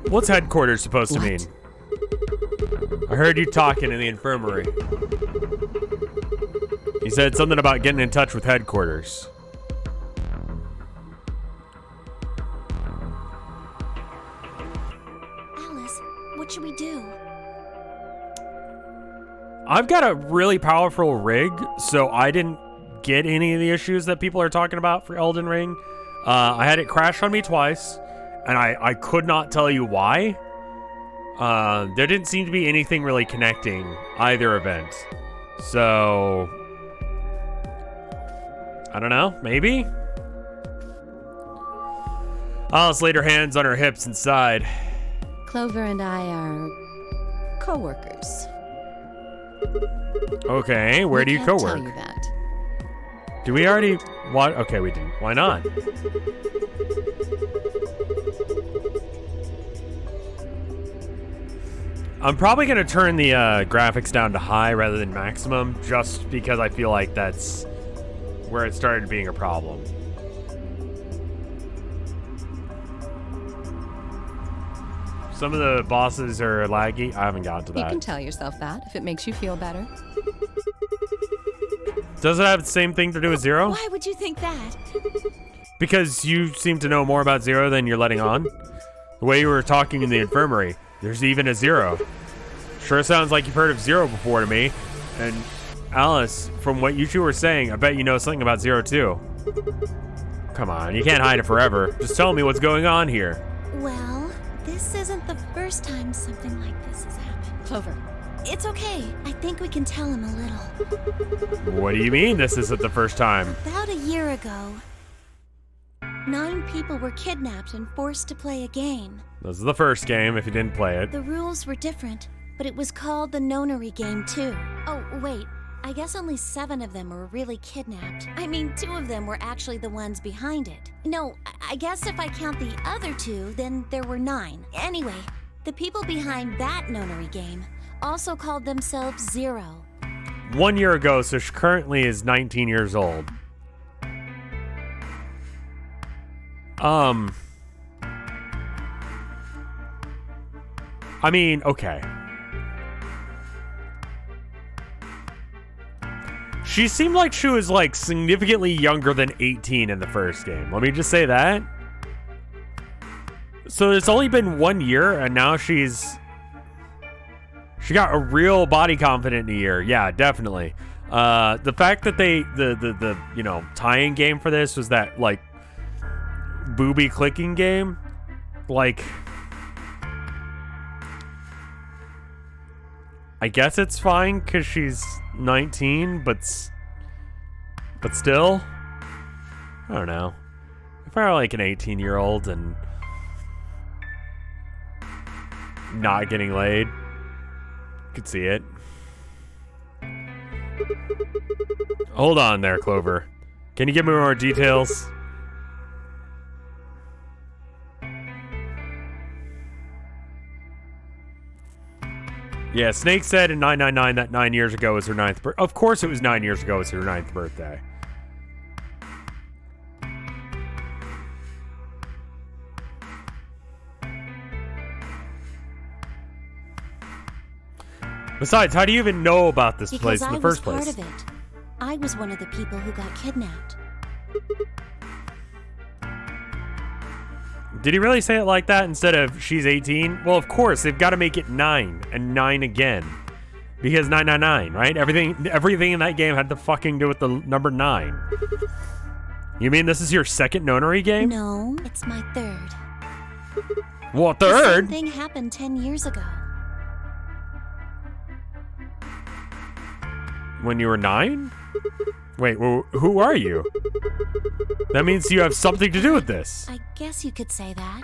What's headquarters supposed to mean? I heard you talking in the infirmary. You said something about getting in touch with headquarters. Alice, what should we do? I've got a really powerful rig, so I didn't get any of the issues that people are talking about for Elden Ring. I had it crash on me twice, and I could not tell you why. There didn't seem to be anything really connecting either event. So, I don't know, maybe? Alice laid her hands on her hips and sighed. Clover and I are co-workers. Okay, where do you co-work? I can't tell you that. Do we already... What? Okay, we didn't. Why not? I'm probably going to turn the graphics down to high rather than maximum, just because I feel like that's where it started being a problem. Some of the bosses are laggy. I haven't gotten to that. You can tell yourself that if it makes you feel better. Does it have the same thing to do with Zero? Why would you think that? Because you seem to know more about Zero than you're letting on. The way you were talking in the infirmary, there's even a Zero. Sure sounds like you've heard of Zero before to me. And Alice, from what you two were saying, I bet you know something about Zero too. Come on, you can't hide it forever. Just tell me what's going on here. Well, this isn't the first time something like this has happened. Clover. It's okay. I think we can tell him a little. What do you mean this isn't the first time? About a year ago, 9 people were kidnapped and forced to play a game. This is the first game if you didn't play it. The rules were different, but it was called the Nonary game too. Oh, wait. I guess only 7 of them were really kidnapped. I mean, 2 of them were actually the ones behind it. No, I guess if I count the other 2, then there were 9. Anyway, the people behind that Nonary game also called themselves Zero. 1 year ago, so she currently is 19 years old. I mean, okay. She seemed like she was like significantly younger than 18 in the first game. Let me just say that. So it's only been 1 year and now she got a real body confident in a year. Yeah, definitely. The fact that the you know, tie-in game for this was that like booby clicking game, like I guess it's fine because she's 19, but still, I don't know. If I were like an 18-year-old and not getting laid, could see it. Hold on there, Clover. Can you give me more details? Yeah, Snake said in 999 that 9 years ago was her 9th birthday. Of course it was 9 years ago was her 9th birthday. Besides, how do you even know about this place in the first place? Because I was part of it. I was one of the people who got kidnapped. Did he really say it like that instead of she's 18? Well, of course, they've got to make it 9 and 9 again. Because 999, right? Everything in that game had to fucking do with the number 9. You mean this is your second nonary game? No, it's my third. What, The third? same thing happened 10 years ago. When you were 9? Wait, who are you? That means you have something to do with this. I guess you could say that.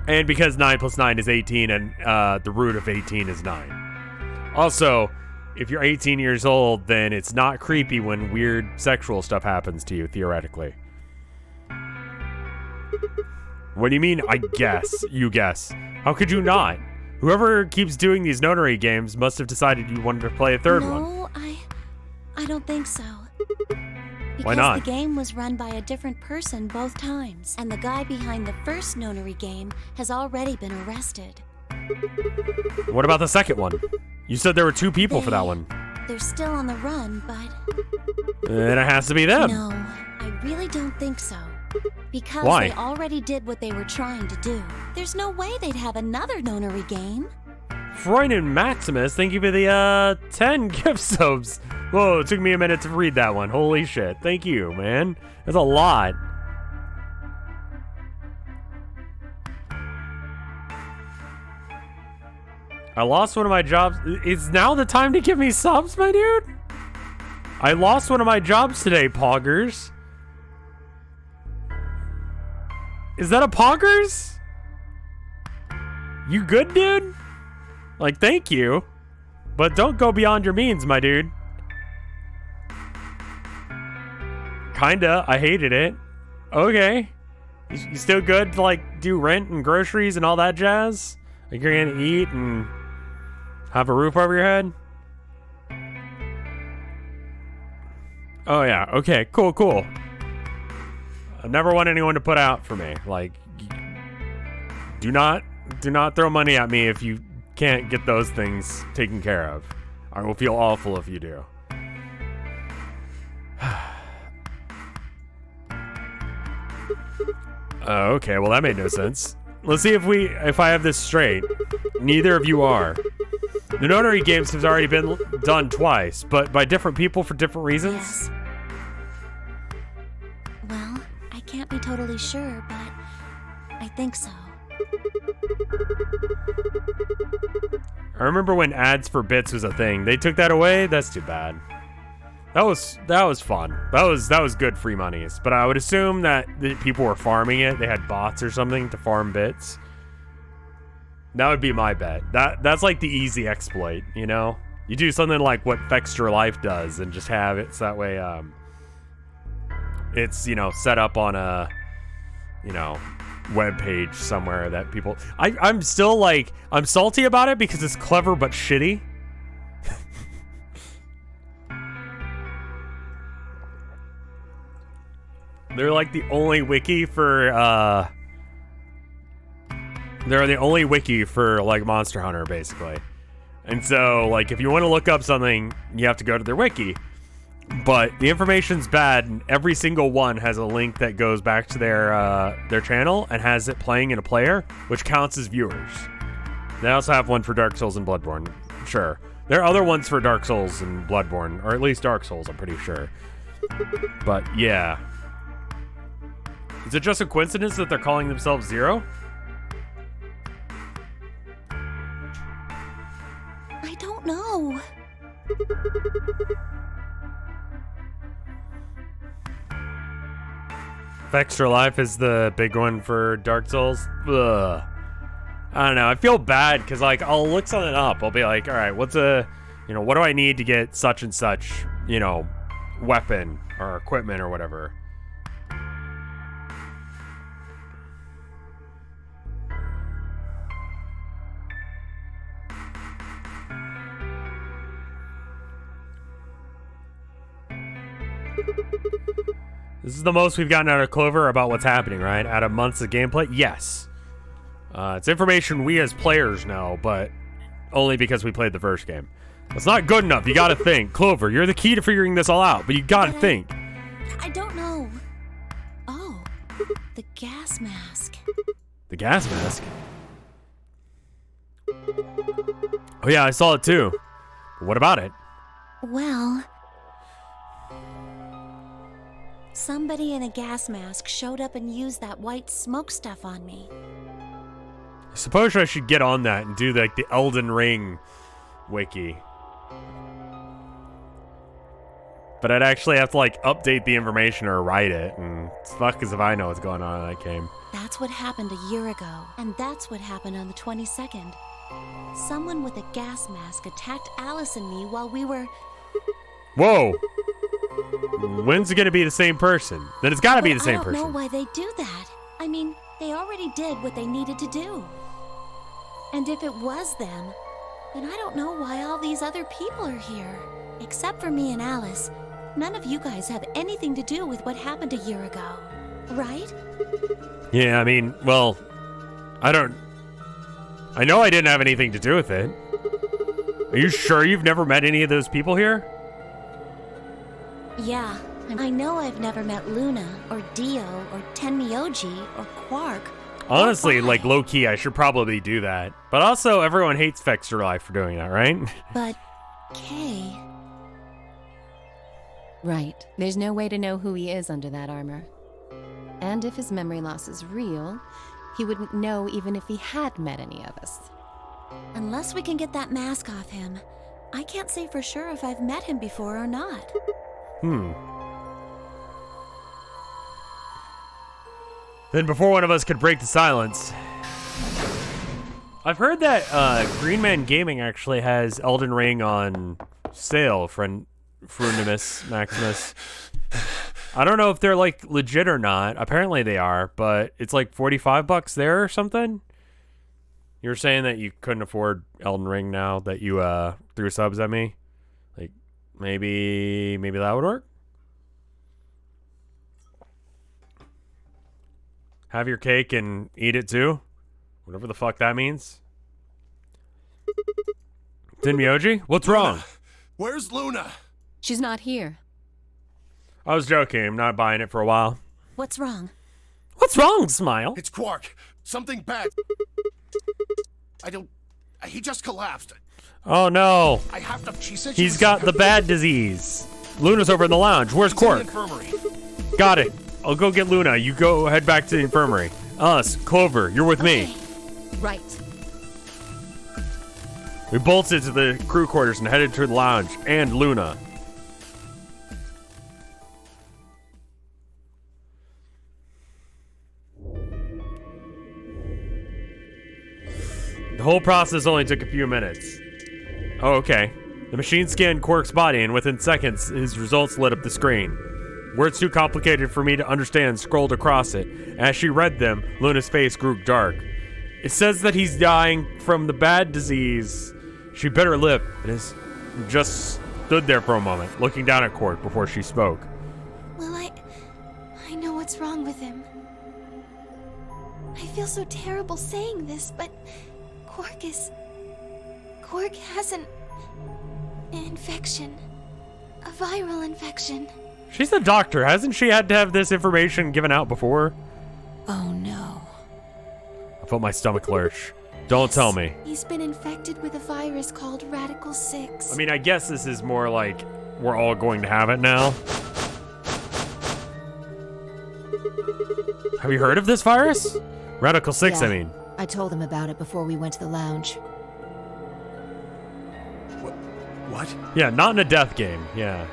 And because 9 plus 9 is 18 and the root of 18 is 9. Also, if you're 18 years old, then it's not creepy when weird sexual stuff happens to you, theoretically. What do you mean, I guess? You guess. How could you not? Whoever keeps doing these notary games must have decided you wanted to play a third one. No, I don't think so. Why not? Because the game was run by a different person both times, and the guy behind the first nonary game has already been arrested. What about the second one? You said there were 2 people for that one. They're still on the run, but... Then it has to be them. No, I really don't think so. Because Why? they already did what they were trying to do. There's no way they'd have another nonary game. Freud and Maximus, thank you for the 10 gift subs. Whoa, it took me a minute to read that one. Holy shit. Thank you, man. That's a lot. I lost one of my jobs. Is now the time to give me subs, my dude? I lost one of my jobs today, Poggers. Is that a Poggers? You good, dude? Like, thank you. But don't go beyond your means, my dude. Kinda. I hated it. Okay. You still good to, like, do rent and groceries and all that jazz? Like, you're gonna eat and have a roof over your head? Oh, yeah. Okay. Cool, cool. I never want anyone to put out for me. Like, do not throw money at me if you can't get those things taken care of. I will feel awful if you do. Okay, well that made no sense. Let's see if I have this straight. Neither of you are. The notary games have already been done twice, but by different people for different reasons. Yes. Well, I can't be totally sure, but I think so. I remember when ads for bits was a thing. They took that away. That's too bad. That was fun. That was good free monies. But I would assume that the people were farming it. They had bots or something to farm bits. That would be my bet. That's like the easy exploit, you know? You do something like what Fextra Life does and just have it so that way it's, you know, set up on a, you know, web page somewhere that people... I'm still like... I'm salty about it because it's clever but shitty. They're like the only wiki for They're the only wiki for like Monster Hunter, basically. And so, like, if you want to look up something, you have to go to their wiki. But the information's bad, and every single one has a link that goes back to their channel and has it playing in a player, which counts as viewers. They also have one for Dark Souls and Bloodborne. Sure. There are other ones for Dark Souls and Bloodborne, or at least Dark Souls, I'm pretty sure. But, yeah. Is it just a coincidence that they're calling themselves Zero? I don't know. Extra Life is the big one for Dark Souls. Ugh. I don't know. I feel bad because, like, I'll look something up. I'll be like, all right, what do I need to get such and such, weapon or equipment or whatever. This is the most we've gotten out of Clover about what's happening, right? Out of months of gameplay? Yes. It's information we as players know, but only because we played the first game. It's not good enough. You gotta think. Clover, you're the key to figuring this all out, but you gotta think. I don't know. Oh, the gas mask. The gas mask? Oh yeah, I saw it too. But what about it? Well, somebody in a gas mask showed up and used that white smoke stuff on me. I suppose I should get on that and do like the Elden Ring wiki. But I'd actually have to like update the information or write it, and fuck as if I know what's going on in that game. That's what happened a year ago, and that's what happened on the 22nd. Someone with a gas mask attacked Alice and me while we were... Whoa! When's it gonna be the same person? Then it's gotta be the same person. I don't know why they do that. I mean, they already did what they needed to do. And if it was them, then I don't know why all these other people are here. Except for me and Alice, none of you guys have anything to do with what happened a year ago, right? Yeah, I mean, well, I know I didn't have anything to do with it. Are you sure you've never met any of those people here? Yeah, I know I've never met Luna, or Dio, or Tenmyoji, or Quark. Honestly, like, low-key, I should probably do that. But also, everyone hates Vexter Life for doing that, right? But, Kay... Right. There's no way to know who he is under that armor. And if his memory loss is real, he wouldn't know even if he had met any of us. Unless we can get that mask off him, I can't say for sure if I've met him before or not. Then before one of us could break the silence... I've heard that Green Man Gaming actually has Elden Ring on sale, Frunimus Maximus. I don't know if they're like legit or not. Apparently they are, but it's like $45 there or something. You were saying that you couldn't afford Elden Ring now that you threw subs at me. Like maybe that would work. Have your cake and eat it too. Whatever the fuck that means. Tenmyoji, what's wrong? Where's Luna? She's not here. I was joking. I'm not buying it for a while. What's wrong? What's wrong, Smile? It's Quark. Something bad. He just collapsed. Oh no. I have to. She said he's got the bad disease. Luna's over in the lounge. Where's Quark? In the infirmary. Got it. I'll go get Luna. You go head back to the infirmary. Us, Clover, you're with me. Right. We bolted to the crew quarters and headed to the lounge. And Luna. The whole process only took a few minutes. Oh, okay. The machine scanned Quark's body, and within seconds, his results lit up the screen. Words too complicated for me to understand scrolled across it. As she read them, Luna's face grew dark. It says that he's dying from the bad disease. She bit her lip and just stood there for a moment, looking down at Quark before she spoke. Well, I know what's wrong with him. I feel so terrible saying this, but Quark has an infection. A viral infection. She's the doctor. Hasn't she had to have this information given out before? Oh no. I felt my stomach lurch. Don't tell me. He's been infected with a virus called Radical 6. I mean, I guess this is more like we're all going to have it now. Have you heard of this virus? Radical 6, Yeah, I mean. I told him about it before we went to the lounge. What? Yeah, not in a death game. Yeah.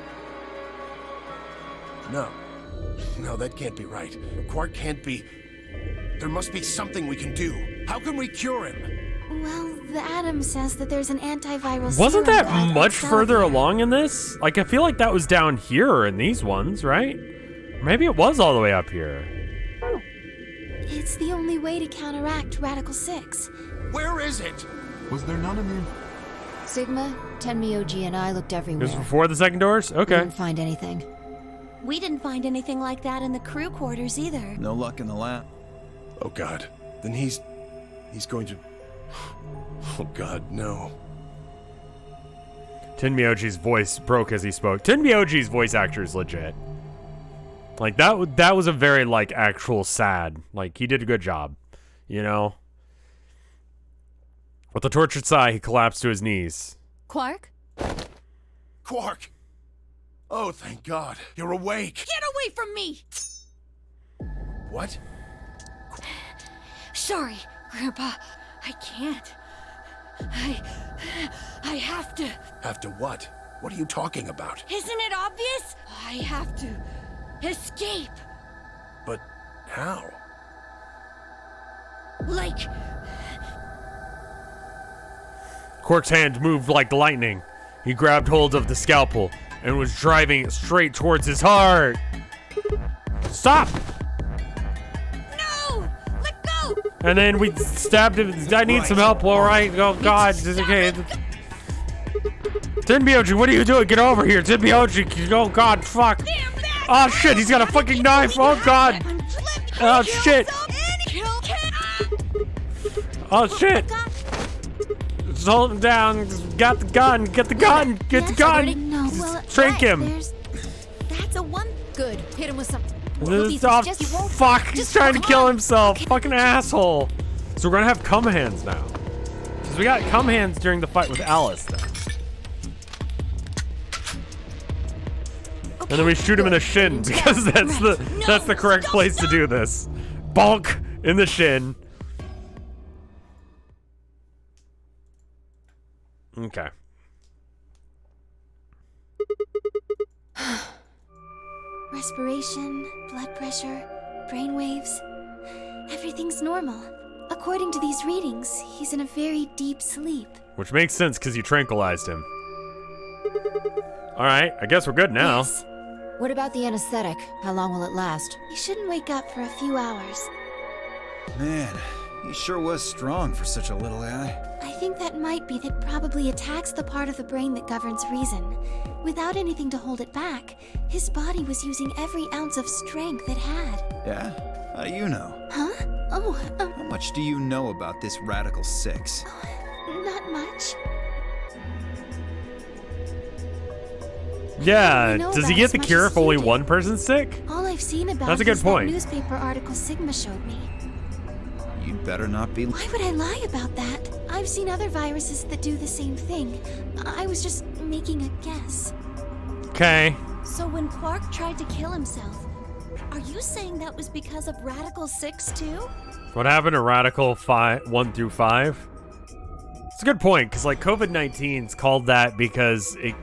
No, that can't be right. Quark can't be... There must be something we can do. How can we cure him? Well, the Atom says that there's an antiviral Wasn't serum that much further along in this? Like, I feel like that was down here in these ones, right? Maybe it was all the way up here. It's the only way to counteract Radical 6. Where is it? Was there none in there? Sigma, Tenmyoji, and I looked It everywhere. was before the second doors? We Okay. didn't find anything. We didn't find anything like that in the crew quarters either. No luck in the lab. Oh God. Then he's going to... Oh God, no. Tenmyoji's voice broke as he spoke. Tenmyoji's voice actor is legit. Like, that was a very, like, actual sad. Like, he did a good job, you know? With a tortured sigh, he collapsed to his knees. Quark? Quark! Oh, thank God. You're awake. Get away from me! What? Sorry, Grandpa. I can't. I have to. Have to what? What are you talking about? Isn't it obvious? I have to escape. But how? Like, Quark's hand moved like lightning. He grabbed hold of the scalpel and was driving it straight towards his heart. Stop! no! Let go! And then we stabbed him. I need some help, all right? Oh, God. Okay. Tenmyoji, what are you doing? Get over here. Tenmyoji. Oh, God. Fuck. Oh, shit. He's got a fucking knife. Oh, God. Oh, shit. Oh, shit. Just hold him down. Got the gun. Get the gun. Get the gun. No, Just well, trank him. That's a one. Good. Hit him with some. Oh, fuck. He's trying to kill himself. Fucking asshole. So we're going to have cum hands now. Because we got cum hands during the fight with Alice, then. And then we shoot him in the shin because that's the correct place to do this. Bonk in the shin. Okay. Respiration, blood pressure, brain waves. Everything's normal. According to these readings, he's in a very deep sleep. Which makes sense because you tranquilized him. All right, I guess we're good now. Yes. What about the anesthetic? How long will it last? He shouldn't wake up for a few hours. Man, he sure was strong for such a little guy. I think that might be that probably attacks the part of the brain that governs reason. Without anything to hold it back, his body was using every ounce of strength it had. Yeah? How do you know? Huh? Oh, How much do you know about this Radical 6? not much. Yeah, I know does he about get as the much cure as if you only do. one person's sick? All I've seen about That's a it good is point. that newspaper article Sigma showed me. You'd better not be... Why would I lie about that? I've seen other viruses that do the same thing. I was just making a guess. Okay. So when Quark tried to kill himself, are you saying that was because of Radical 6 too? What happened to Radical 1 through 5? It's a good point, because like COVID-19's called that because it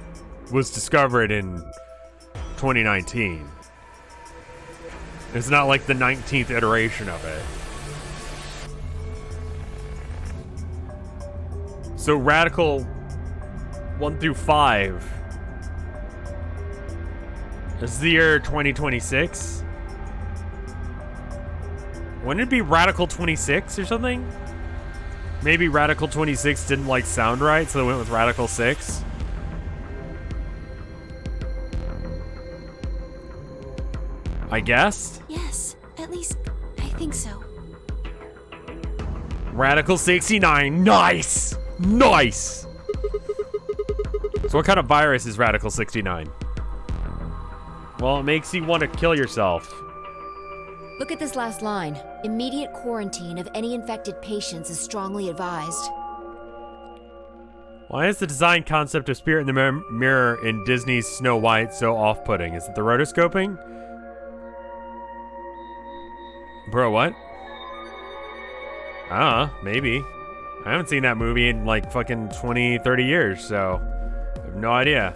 was discovered in 2019. It's not like the 19th iteration of it. So Radical 1 through 5 is the year 2026. Wouldn't it be Radical 26 or something? Maybe Radical 26 didn't like sound right, so they went with Radical 6. I guess? Yes, at least I think so. Radical 69. Nice! Nice! So what kind of virus is Radical 69? Well, it makes you want to kill yourself. Look at this last line. Immediate quarantine of any infected patients is strongly advised. Why is the design concept of Spirit in the Mirror in Disney's Snow White so off-putting? Is it the rotoscoping? Bro, what? Maybe. I haven't seen that movie in like fucking 20, 30 years, so I have no idea.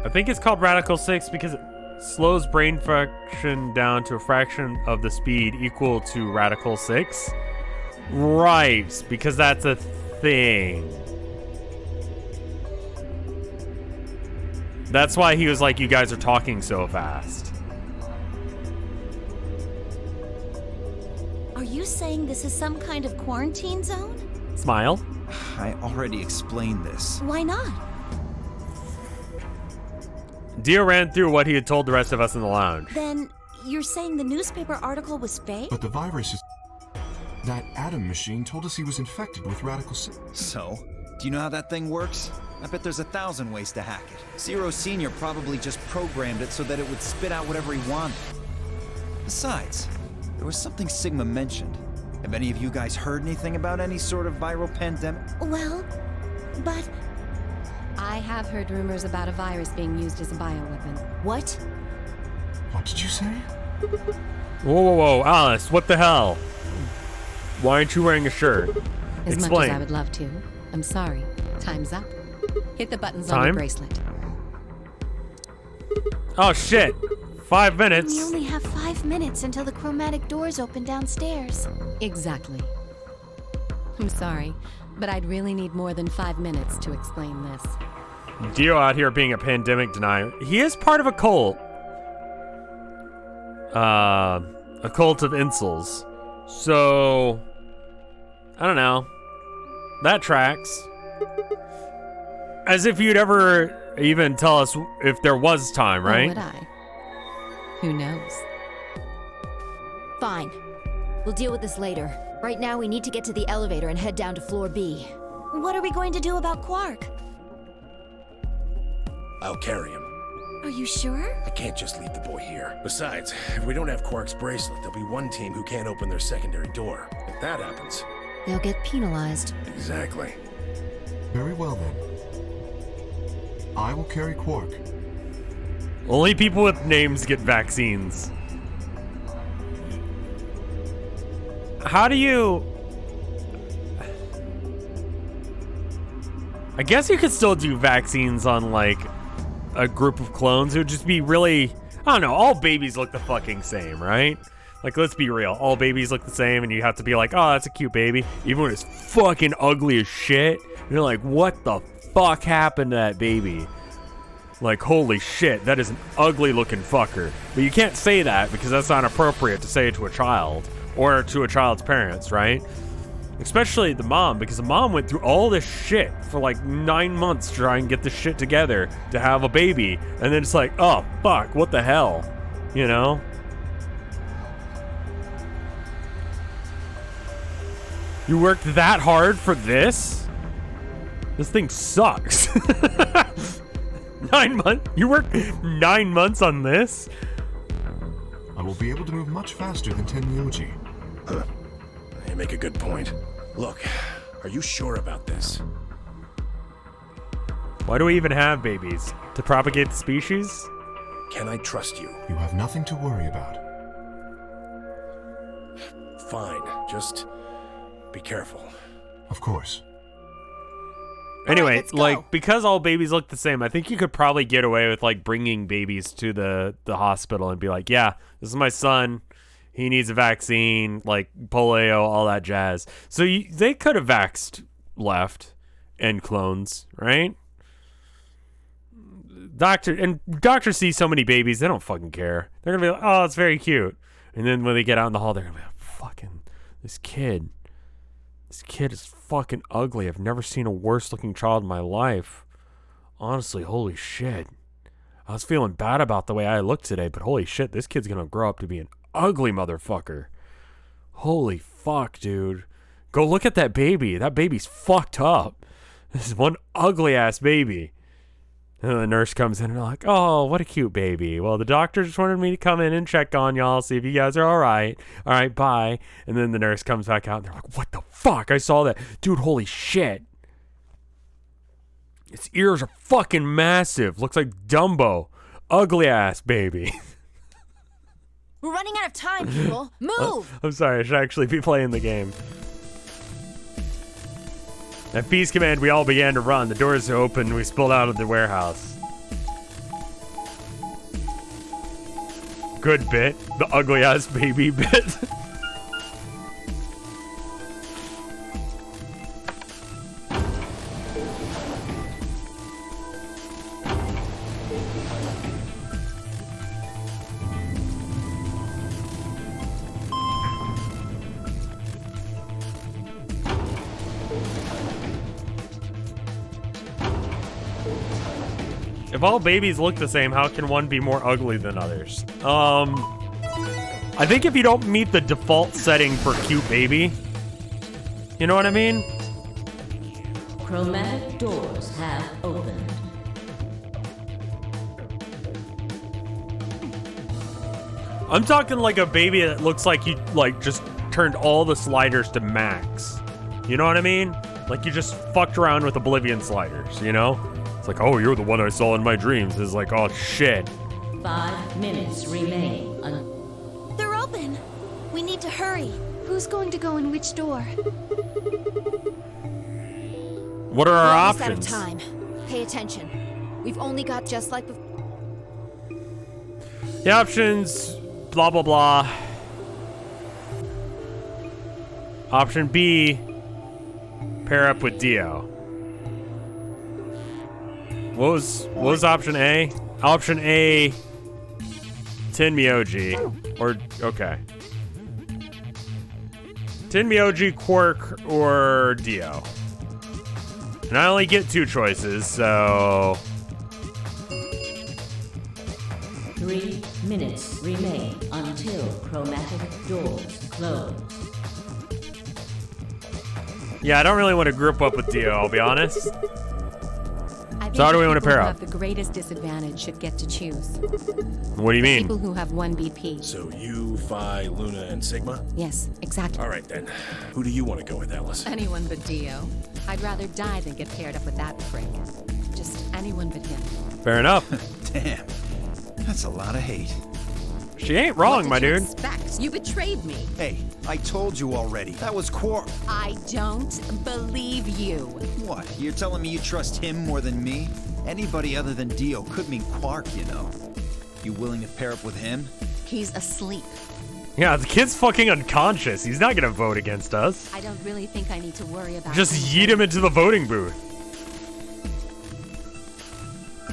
I think it's called Radical 6 because it slows brain function down to a fraction of the speed equal to Radical 6. Right, because that's a thing. That's why he was like, you guys are talking so fast. Are you saying this is some kind of quarantine zone? Smile. I already explained this. Why not? Dio ran through what he had told the rest of us in the lounge. Then you're saying the newspaper article was fake? But the virus is... That Adam machine told us he was infected with Radical 6. So, do you know how that thing works? I bet there's 1,000 ways to hack it. Zero Senior probably just programmed it so that it would spit out whatever he wanted. Besides, there was something Sigma mentioned. Have any of you guys heard anything about any sort of viral pandemic? Well, but... I have heard rumors about a virus being used as a bioweapon. What? What did you say? Whoa, whoa, whoa, Alice, what the hell? Why aren't you wearing a shirt? As Explain. much as I would love to. I'm sorry. Time's up. Hit the buttons on your bracelet. Oh shit! 5 minutes. We only have 5 minutes until the chromatic doors open downstairs. Exactly. I'm sorry, but I'd really need more than 5 minutes to explain this. Dio out here being a pandemic denier. He is part of a cult. A cult of incels. So, I don't know. That tracks. As if you'd ever even tell us if there was time, right? Or would I? Who knows? Fine. We'll deal with this later. Right now, we need to get to the elevator and head down to floor B. What are we going to do about Quark? I'll carry him. Are you sure? I can't just leave the boy here. Besides, if we don't have Quark's bracelet, there'll be one team who can't open their secondary door. If that happens... They'll get penalized. Exactly. Very well then. I will carry Quark. Only people with names get vaccines. How do you... I guess you could still do vaccines on, like, a group of clones. It would just be really... I don't know, all babies look the fucking same, right? Like, let's be real. All babies look the same, and you have to be like, oh, that's a cute baby. Even when it's fucking ugly as shit. You're like, what the fuck happened to that baby? Like, holy shit, that is an ugly looking fucker. But you can't say that because that's not appropriate to say it to a child or to a child's parents, right? Especially the mom, because the mom went through all this shit for like 9 months to try and get this shit together to have a baby. And then it's like, oh, fuck, what the hell? You know? You worked that hard for this? This thing sucks. 9 months? You worked 9 months on this? I will be able to move much faster than Tenmyoji. You make a good point. Look, are you sure about this? Why do we even have babies? To propagate the species? Can I trust you? You have nothing to worry about. Fine, just be careful. Of course. Anyway, let's go. like, because all babies look the same, I think you could probably get away with, like, bringing babies to the hospital and be like, yeah, this is my son. He needs a vaccine, like, polio, all that jazz. So they could have vaxxed left and clones, right? Doctors see so many babies, they don't fucking care. They're going to be like, oh, it's very cute. And then when they get out in the hall, they're going to be like, fucking, this kid is fucking ugly. I've never seen a worse looking child in my life. Honestly, holy shit. I was feeling bad about the way I looked today, but holy shit, this kid's gonna grow up to be an ugly motherfucker. Holy fuck, dude. Go look at that baby. That baby's fucked up. This is one ugly-ass baby. And the nurse comes in and they're like, oh, what a cute baby. Well, the doctor just wanted me to come in and check on y'all, see if you guys are all right. All right, bye. And then the nurse comes back out and they're like, what the fuck? I saw that. Dude, holy shit. Its ears are fucking massive. Looks like Dumbo. Ugly-ass baby. We're running out of time, people. Move! I'm sorry, I should actually be playing the game. At Peace Command, we all began to run. The doors opened, we spilled out of the warehouse. Good bit. The ugly-ass baby bit. If all babies look the same, how can one be more ugly than others? I think if you don't meet the default setting for cute baby, you know what I mean? Chromatic doors have opened. I'm talking like a baby that looks like you just turned all the sliders to max. You know what I mean? Like you just fucked around with Oblivion sliders, you know? It's like, oh, you're the one I saw in my dreams. It's like, oh, shit. 5 minutes remain. They're open. We need to hurry. Who's going to go in which door? What are our We're options? almost out of time. Pay attention. We've only got just like before. The options, blah, blah, blah. Option B, pair up with Dio. What was option A? Option A, Tin Myoji. Or, okay. Tin Myoji, Quark, or Dio. And I only get 2 choices, so... 3 minutes remain until chromatic doors close. Yeah, I don't really want to group up with Dio, I'll be honest. I So how do we want to people pair who up? have the greatest disadvantage should get to choose. What do you mean? People who have 1 BP. So you, Phi, Luna, and Sigma? Yes, exactly. All right, then. Who do you want to go with, Alice? Anyone but Dio. I'd rather die than get paired up with that prick. Just anyone but him. Fair enough. Damn. That's a lot of hate. She ain't wrong, my What did you dude. expect? You betrayed me. Hey, I told you already. That was Quark. I don't believe you. What? You're telling me you trust him more than me? Anybody other than Dio could mean Quark, you know. You willing to pair up with him? He's asleep. Yeah, the kid's fucking unconscious. He's not gonna vote against us. I don't really think I need to worry about Just him. yeet him into the voting booth.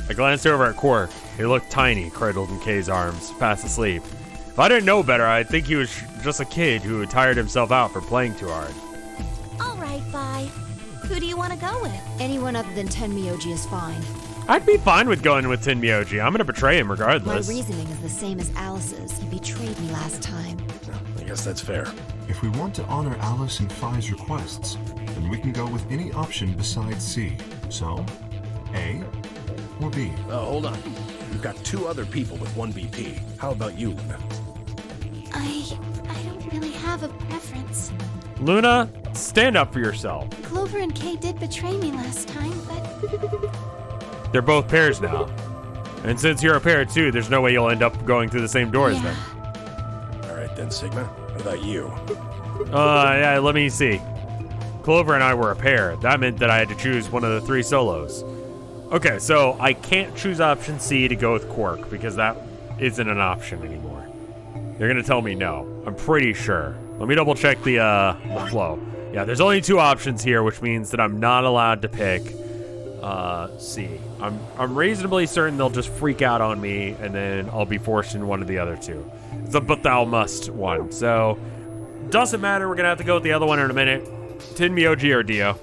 I glanced over at Quark. He looked tiny, cradled in Kay's arms, fast asleep. If I didn't know better, I'd think he was just a kid who had tired himself out for playing too hard. All right, bye. Who do you want to go with? Anyone other than Ten Myoji is fine. I'd be fine with going with Tin Myoji. I'm gonna betray him My regardless. reasoning is the same as Alice's. He betrayed me last time. I guess that's fair. If we want to honor Alice and Phi's requests, then we can go with any option besides C. So, A or B? Hold on. We've got 2 other people with 1 BP. How about you, Luna? I don't really have a preference. Luna, stand up for yourself. Clover and Kay did betray me last time, but They're both pairs now. And since you're a pair too, there's no way you'll end up going through the same doors yeah. All right, then, Sigma. What about you? Yeah, let me see. Clover and I were a pair. That meant that I had to choose one of the 3 solos. Okay, so I can't choose option C to go with Quark because that isn't an option anymore. They're gonna tell me no. I'm pretty sure. Let me double check the flow. Yeah, there's only 2 options here, which means that I'm not allowed to pick C. I'm reasonably certain they'll just freak out on me, and then I'll be forced in one of the other 2. It's a but thou must one. So doesn't matter. We're gonna have to go with the other one in a minute. Tin Myoji or Dio.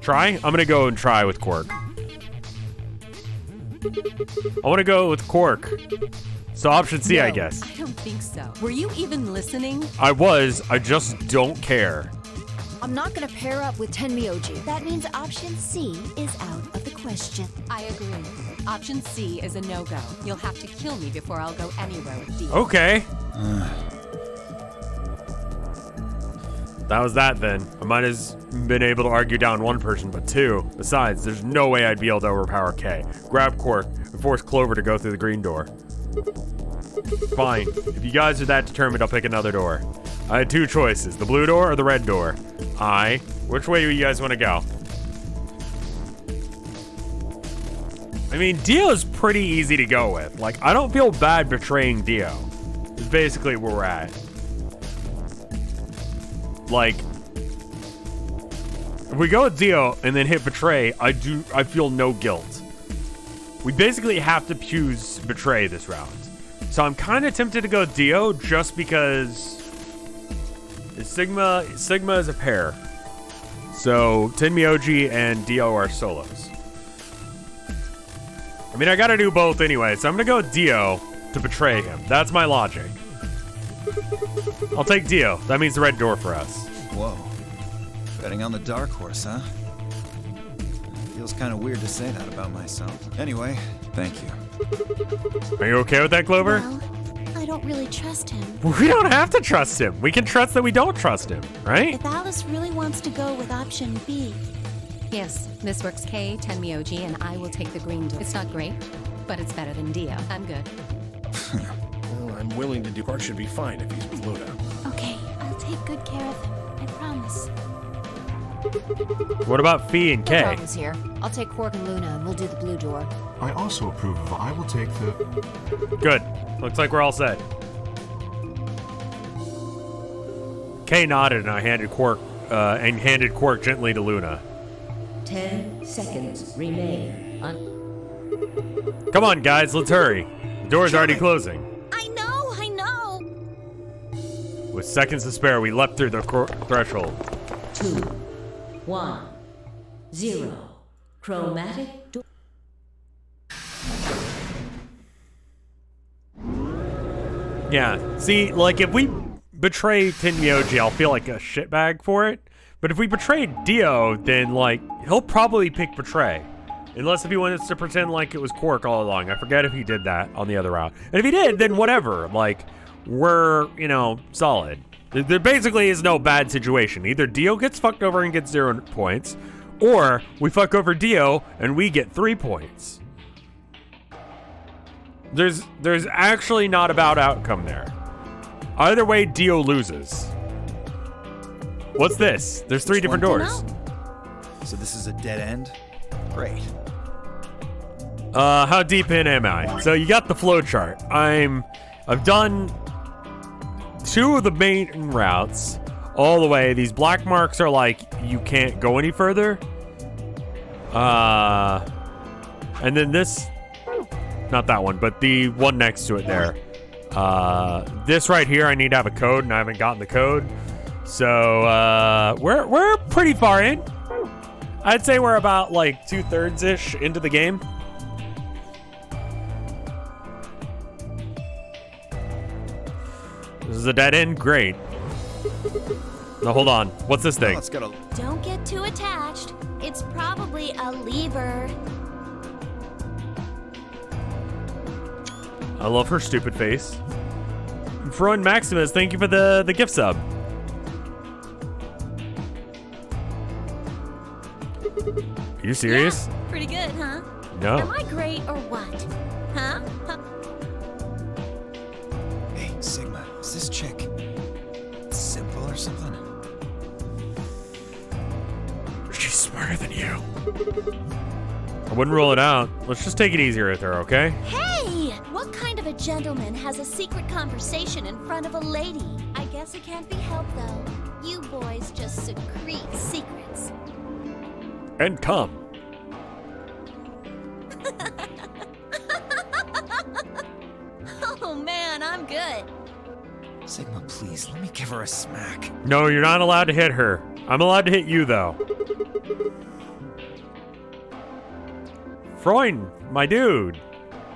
Try? I'm gonna go and try with Quark. I want to go with Quark. So option C, I No, guess. I don't think so. Were you even listening? I just don't care. I'm not gonna pair up with Tenmyoji. That means option C is out of the question. I agree. Option C is a no-go. You'll have to kill me before I'll go anywhere with D. Okay. That was that then. I might have been able to argue down one person, but two. Besides, there's no way I'd be able to overpower K. Grab Quark and force Clover to go through the green door. Fine. If you guys are that determined, I'll pick another door. I had two choices, the blue door or the red door. Which way do you guys want to go? I mean, Dio's pretty easy to go with. Like, I don't feel bad betraying Dio. It's basically where we're at. Like, if we go with Dio and then hit Betray, I feel no guilt. We basically have to choose Betray this round. So I'm kind of tempted to go Dio just because Sigma is a pair. So Tenmyoji and Dio are solos. I mean, I gotta do both anyway, so I'm gonna go Dio to betray him. That's my logic. I'll take Dio. That means the red door for us. Whoa. Betting on the dark horse, huh? Feels kind of weird to say that about myself. Anyway, thank you. Are you okay with that, Clover? Well, I don't really trust him. We don't have to trust him. We can trust that we don't trust him, right? If Alice really wants to go with option B, Yes, this works K, Tenmyoji, and I will take the green door. It's not great, but it's better than Dio. I'm good. Well, I'm willing to do. Quark should be fine if he's with Luna. okay, I'll take good care of him. I promise. What about Fee and No K? problems here. I'll take Quark and Luna, and we'll do the blue door. I also approve of I will take the... Good. Looks like we're all set. K nodded, and I handed Quark gently to Luna. 10 seconds remain. Come on, guys, let's hurry. The door's already closing. I know. With seconds to spare, we leapt through the threshold. 2, 1, 0. Chromatic door. Yeah, see, like, if we betray Tenmyoji, I'll feel like a shitbag for it. But if we betray Dio, then, like, he'll probably pick Betray. Unless if he wants to pretend like it was Quark all along. I forget if he did that on the other route. And if he did, then whatever. Like, we're, solid. There basically is no bad situation. Either Dio gets fucked over and gets 0 points, or we fuck over Dio and we get 3 points. There's actually not a bad outcome there. Either way, Dio loses. What's this? There's 3 different doors. So this is a dead end? Great. How deep in am I? So you got the flow chart. I've done 2 of the main routes all the way. These black marks are like you can't go any further. And then this, not that one, but the one next to it there. This right here, I need to have a code, and I haven't gotten the code. So we're pretty far in. I'd say we're about like 2/3-ish into the game. This is a dead end. Great. Now hold on. What's this thing? Let's go. Don't get too attached. It's probably a lever. I love her stupid face. Froen Maximus, thank you for the gift sub. Are you serious? Yeah, pretty good, huh? No. Am I great or what? Huh? Hey, Sigma, is this chick simple or something? She's smarter than you. I wouldn't rule it out. Let's just take it easier with her, okay? Hey! What kind of a gentleman has a secret conversation in front of a lady? I guess it can't be helped, though. You boys just secrete secrets. And come. Oh man, I'm good. Sigma, please, let me give her a smack. No, you're not allowed to hit her. I'm allowed to hit you, though. Freund, my dude.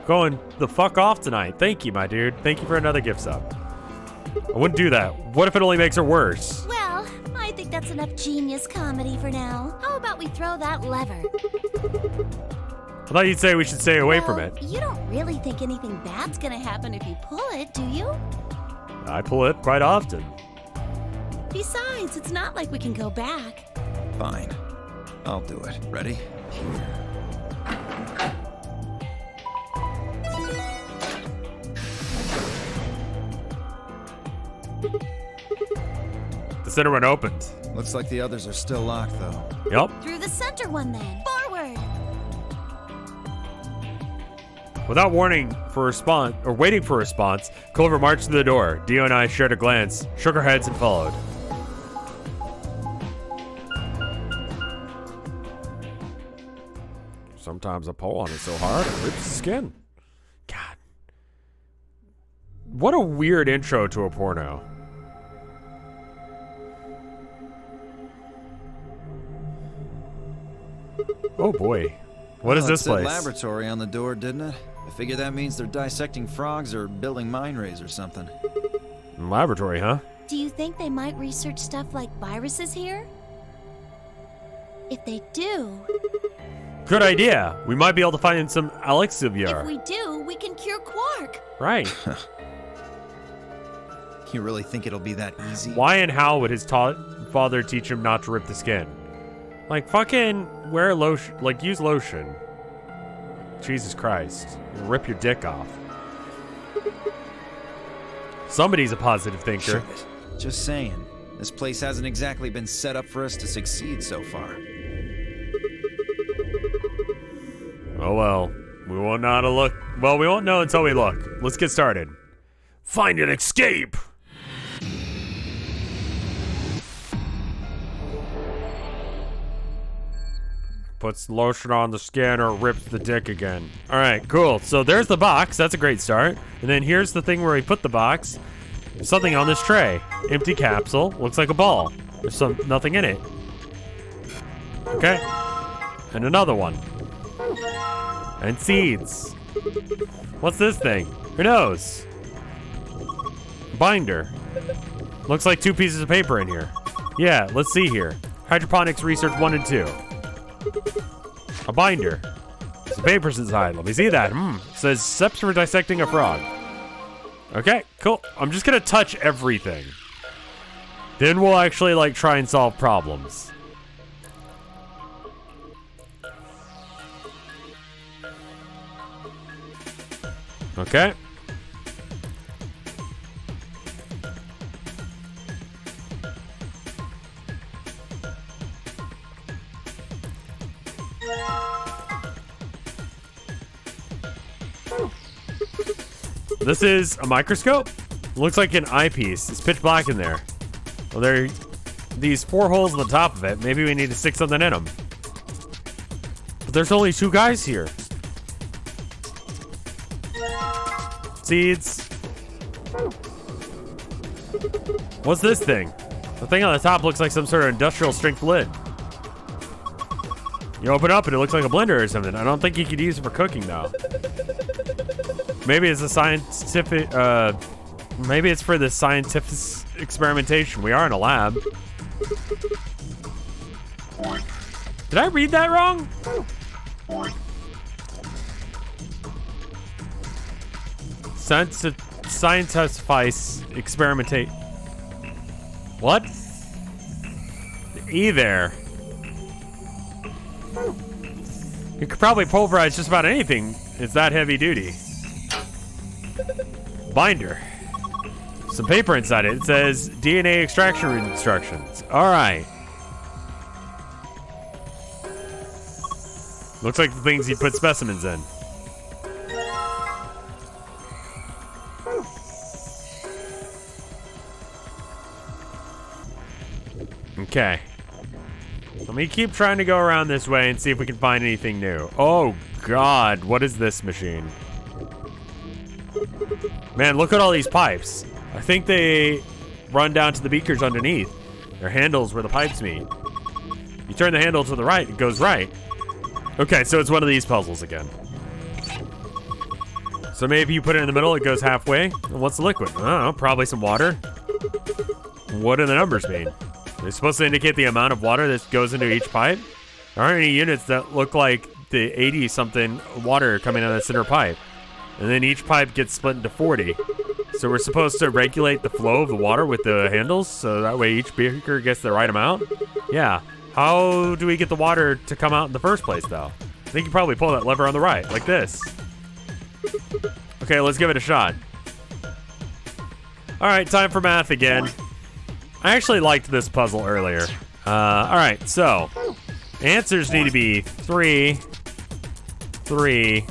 Going the fuck off tonight. Thank you, my dude. Thank you for another gift sub. I wouldn't do that. What if it only makes her worse? Well, I think that's enough genius comedy for now. How about we throw that lever? I thought you'd say we should stay away from it. You don't really think anything bad's gonna happen if you pull it, do you? I pull it quite often. Besides, it's not like we can go back. Fine. I'll do it. Ready? The center one opened. Looks like the others are still locked, though. Yup. Through the center one, then. Forward! Without warning for response, or waiting for a response, Culver marched to the door. Dio and I shared a glance, shook our heads, and followed. Sometimes I pull on it so hard it rips the skin. God. What a weird intro to a porno. Oh boy. What is this place? It said laboratory on the door, didn't it? I figure that means they're dissecting frogs or building mine rays or something. Laboratory, huh? Do you think they might research stuff like viruses here? If they do... Good idea. We might be able to find some If elixir. we do, we can cure Quark. Right. You really think it'll be that easy? Why and how would his father teach him not to rip the skin? Like, fucking wear lotion. Like, use lotion. Jesus Christ. You'll rip your dick off. Somebody's a positive thinker. Shit. Just saying. This place hasn't exactly been set up for us to succeed so far. Oh well. We won't know how to look. Well, we won't know until we look. Let's get started. Find an escape! Puts lotion on the skin or rips the dick again. All right, cool. So there's the box. That's a great start. And then here's the thing where we put the box. There's something on this tray. Empty capsule. Looks like a ball. There's nothing in it. Okay. And another one. And seeds. What's this thing? Who knows? Binder. Looks like 2 pieces of paper in here. Yeah, let's see here. Hydroponics Research 1 and 2. A binder. Some papers inside. Let me see that. It says steps for dissecting a frog. Okay, cool. I'm just gonna touch everything. Then we'll actually like try and solve problems. Okay. This is a microscope. Looks like an eyepiece. It's pitch black in there. Well, there are these 4 holes on the top of it. Maybe we need to stick something in them. But there's only 2 guys here. Seeds. What's this thing? The thing on the top looks like some sort of industrial strength lid. You open up and it looks like a blender or something. I don't think you could use it for cooking though. Maybe it's a scientific, maybe it's for the scientific experimentation. We are in a lab. Did I read that wrong? Scientifice experimentate. What? The E there. You could probably pulverize just about anything. It's that heavy duty. Binder. Some paper inside it. It says DNA extraction instructions. All right. Looks like the things you put specimens in. Okay. Let me keep trying to go around this way and see if we can find anything new. Oh, God. What is this machine? Man, look at all these pipes. I think they run down to the beakers underneath. They're handles where the pipes meet. You turn the handle to the right, it goes right. Okay, so it's one of these puzzles again. So maybe you put it in the middle, it goes halfway. What's the liquid? I don't know, probably some water. What do the numbers mean? They're supposed to indicate the amount of water that goes into each pipe. There aren't any units that look like the 80-something water coming out of the center pipe. And then each pipe gets split into 40. So we're supposed to regulate the flow of the water with the handles, so that way each beaker gets the right amount? Yeah. How do we get the water to come out in the first place, though? I think you probably pull that lever on the right, like this. Okay, let's give it a shot. All right, time for math again. I actually liked this puzzle earlier. All right, so answers need to be 3, 3.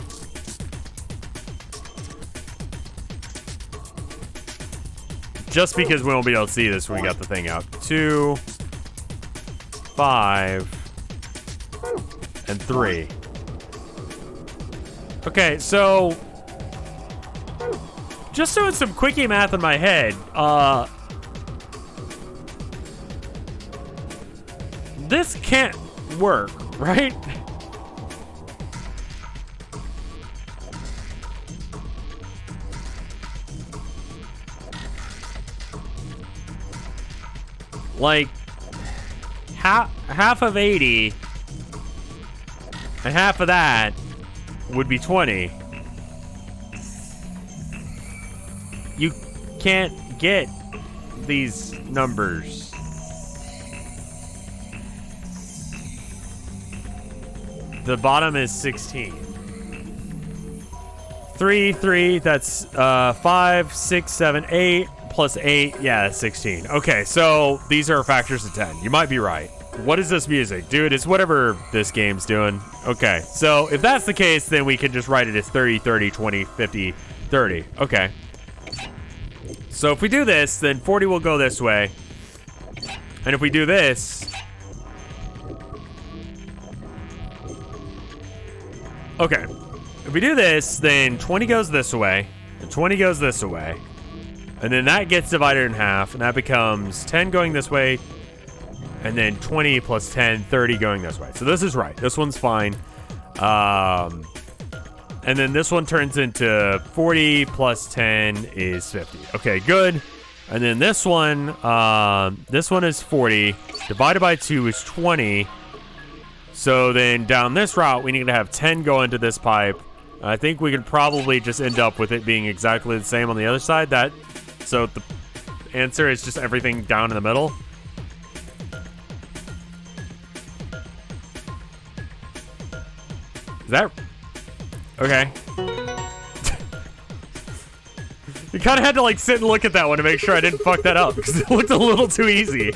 Just because we won't be able to see this when we got the thing out. 2, 5, and 3. Okay, so just doing some quickie math in my head, this can't work, right? Like, half of 80 and half of that would be 20. You can't get these numbers. The bottom is 16. 3, 3, that's 5, 6, 7, 8, plus 8, yeah, that's 16. Okay, so these are factors of 10. You might be right. What is this music? Dude, it's whatever this game's doing. Okay, so if that's the case, then we can just write it as 30, 30, 20, 50, 30. Okay. So if we do this, then 40 will go this way. And if we do this... Okay. If we do this, then 20 goes this way, and 20 goes this way. And then that gets divided in half, and that becomes 10 going this way, and then 20 plus 10, 30 going this way. So this is right. This one's fine. And then this one turns into 40 plus 10 is 50. Okay, good. And then this one is 40. Divided by 2 is 20. So then down this route, we need to have 10 go into this pipe. I think we could probably just end up with it being exactly the same on the other side. So the answer is just everything down in the middle. Is that... Okay. You kind of had to like sit and look at that one to make sure I didn't fuck that up because it looked a little too easy.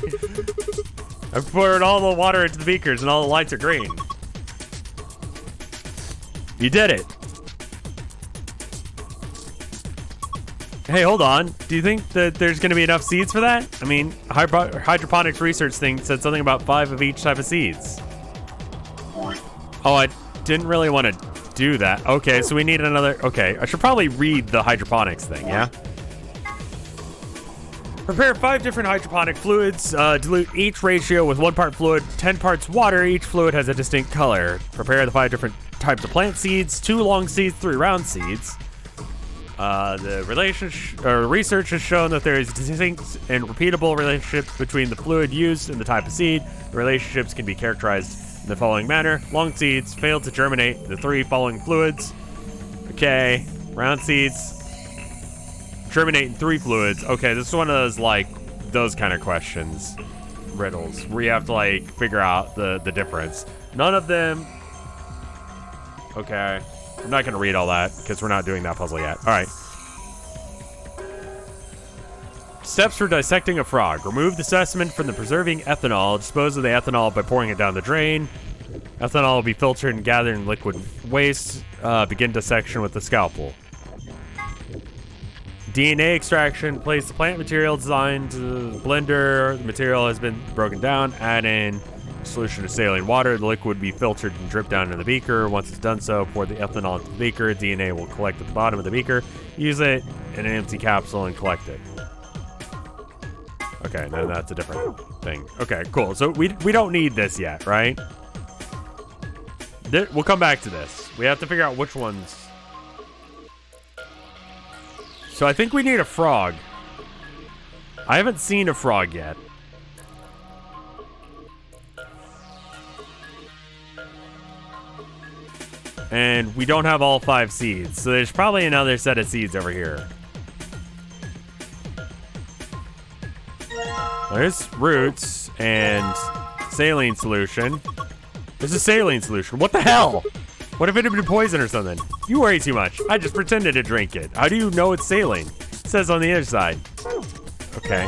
I poured all the water into the beakers and all the lights are green. You did it. Hey, hold on. Do you think that there's going to be enough seeds for that? I mean, hydroponics research thing said something about 5 of each type of seeds. Oh, I didn't really want to do that. Okay, so we need another... Okay, I should probably read the hydroponics thing, yeah? Prepare 5 different hydroponic fluids. Dilute each ratio with 1 part fluid, 10 parts water. Each fluid has a distinct color. Prepare the 5 different types of plant seeds, 2 long seeds, 3 round seeds. The research has shown that there is a distinct and repeatable relationship between the fluid used and the type of seed. The relationships can be characterized in the following manner. Long seeds failed to germinate the 3 following fluids. Okay. Round seeds germinate in 3 fluids. Okay, this is one of those, like, those kind of questions. Riddles. Where you have to, like, figure out the difference. None of them... Okay. I'm not going to read all that, because we're not doing that puzzle yet. All right. Steps for dissecting a frog. Remove the specimen from the preserving ethanol. Dispose of the ethanol by pouring it down the drain. Ethanol will be filtered and gathered in liquid waste. Begin dissection with the scalpel. DNA extraction. Place the plant material designed to the blender. The material has been broken down. Add in solution of saline water. The liquid will be filtered and dripped down into the beaker. Once it's done so, pour the ethanol into the beaker. DNA will collect at the bottom of the beaker. Use it in an empty capsule and collect it. Okay, no, that's a different thing. Okay, cool. So we don't need this yet, right? We'll come back to this. We have to figure out which ones. So I think we need a frog. I haven't seen a frog yet. And we don't have all 5 seeds, so there's probably another set of seeds over here. There's roots and saline solution. There's a saline solution. What the hell? What if it had been poison or something? You worry too much. I just pretended to drink it. How do you know it's saline? It says on the other side. Okay.